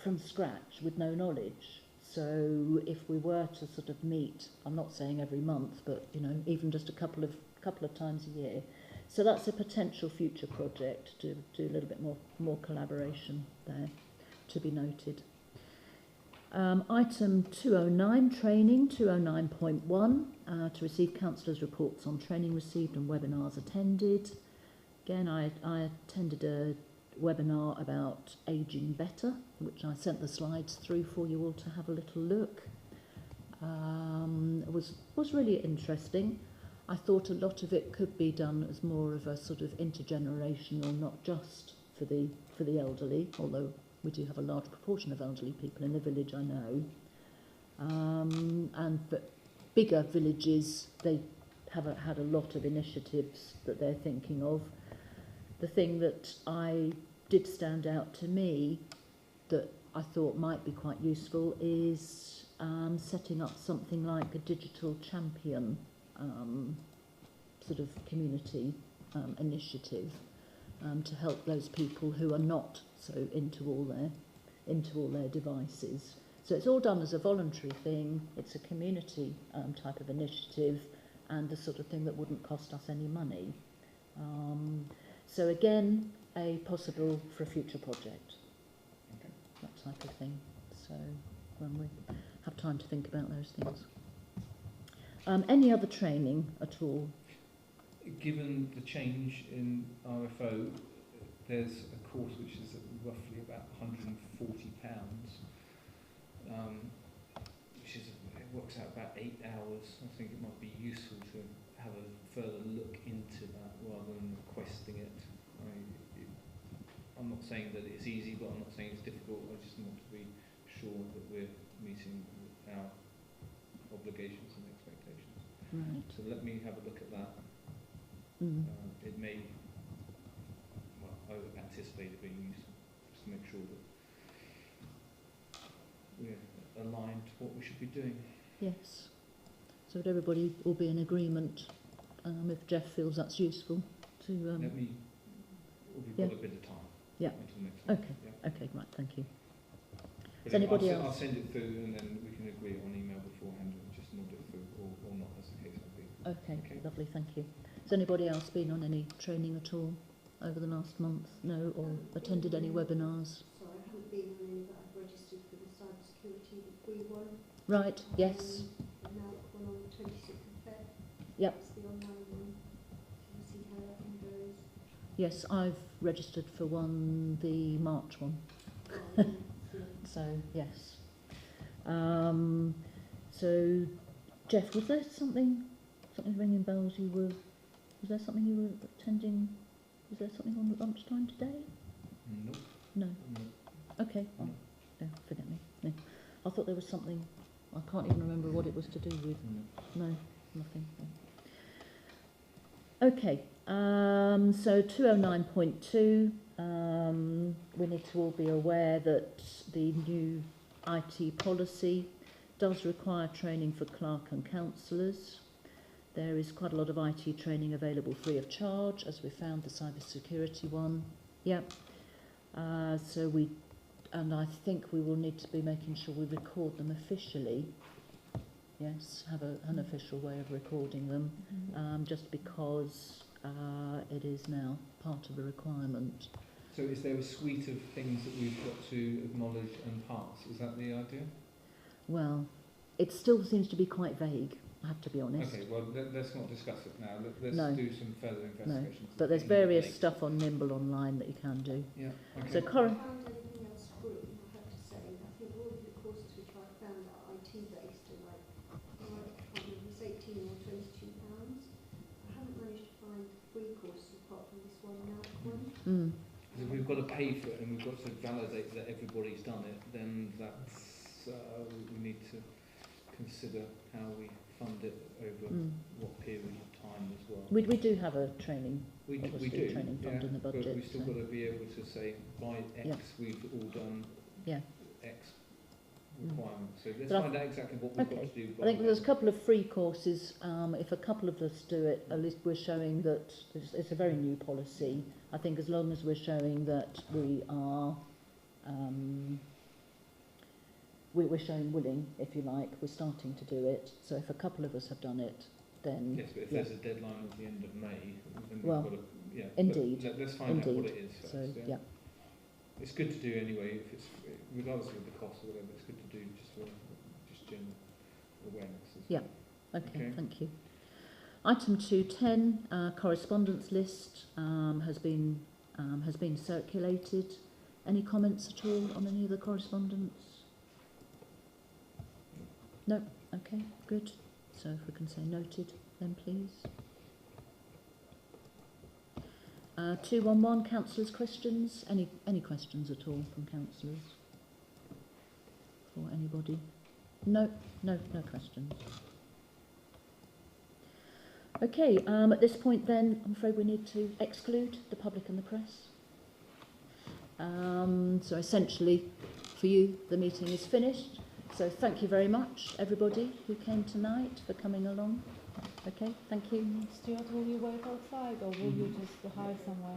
from scratch with no knowledge. So if we were to sort of meet, I'm not saying every month, but you know, even just a couple of times a year. So that's a potential future project to do a little bit more collaboration there, to be noted. Item 209, training, 209.1, to receive councillors' reports on training received and webinars attended. Again, I attended a webinar about ageing better, which I sent the slides through for you all to have a little look. It was really interesting. I thought a lot of it could be done as more of a sort of intergenerational, not just for the elderly, although we do have a large proportion of elderly people in the village, I know. But bigger villages, they have had a lot of initiatives that they're thinking of. The thing that did stand out to me that I thought might be quite useful is setting up something like a digital champion sort of community initiative to help those people who are not so into all their devices. So it's all done as a voluntary thing. It's a community type of initiative, and the sort of thing that wouldn't cost us any money. So again, a possible for a future project. Okay. That type of thing. So when we have time to think about those things. Any other training at all? Given the change in RFO, there's a course which is roughly about £140, which is, it works out about 8 hours. I think it might be useful to have a further look into that rather than requesting it. I'm not saying that it's easy, but I'm not saying it's difficult. I just want to be sure that we're meeting our obligations and expectations. Right. So let me have a look at that. It may, well, I would anticipate it being useful, just to make sure that we're aligned to what we should be doing. Yes. So would everybody all be in agreement if Jeff feels that's useful to... Let me, we've got a bit of time. Yeah. Until next week. Okay. Yeah. Okay, right, thank you. But Is anybody else? I'll send it through and then we can agree on email beforehand and just nod it through or not, as the case may be. Okay, lovely, thank you. Has anybody else been on any training at all over the last month? No, or attended any webinars? Sorry, I haven't been on any, but I've registered for the cyber security, the free one. Right, yes. And now it's one on the 26th of Feb. Yep. It's the online one. We'll see how that one goes. Yes, I've registered for the March one. So, yes. So, Jeff, was there something ringing bells was there something you were attending, was there something on at lunchtime today? Nope. No? No. Okay. Oh, yeah, forget me. No. I thought there was something, I can't even remember what it was to do with. No, nothing. No. Okay, so 209.2, we need to all be aware that the new IT policy does require training for clerk and councillors. There is quite a lot of IT training available free of charge, as we found the cyber security one. Yep. And I think we will need to be making sure we record them officially. Yes, have an official way of recording them, just because it is now part of the requirement. So is there a suite of things that we've got to acknowledge and pass? Is that the idea? Well, it still seems to be quite vague, I have to be honest. Okay, well, let's not discuss it now. Let's do some further investigation. No, but there's various stuff on Nimble online that you can do. Yeah, okay. So, I found anything else free, I have to say. I think all of the courses which I found are IT-based are like, I can't remember, it's £18 or £22. I haven't managed to find free courses apart from this one now one. If we've got to pay for it and we've got to validate that everybody's done it, then that's we need to consider how we fund it over what period of time as well. We do have a training, We obviously, do, training fund yeah, in the budget. but we've still so. got to be able to say, by X, Yeah. we've all done Yeah. X Mm. requirements. So let's But find out exactly what we've got okay. to do. I think by there's a then. couple of free courses. If a couple of us do it, at least we're showing that it's a very new policy. I think as long as we're showing that we are, we're showing willing, if you like, we're starting to do it. So if a couple of us have done it, then Yes, but if yeah. there's a deadline at the end of May, then Well, we've got to, yeah. but indeed, let's find out what indeed. it is first. So yeah. It's good to do anyway, if it's, regardless of the cost or whatever, it's good to do just for just general awareness. Yeah. Okay, Okay. thank you. Item 2.10, correspondence list has been circulated. Any comments at all on any of the correspondence? No. Okay, good. So if we can say noted, then please. 211, councillors' questions. Any questions at all from councillors? Or anybody? No questions. Okay, at this point then, I'm afraid we need to exclude the public and the press. So essentially, for you, the meeting is finished. So thank you very much, everybody who came tonight, for coming along. Okay, thank you. Stuart, will you wait outside or will you just hide somewhere?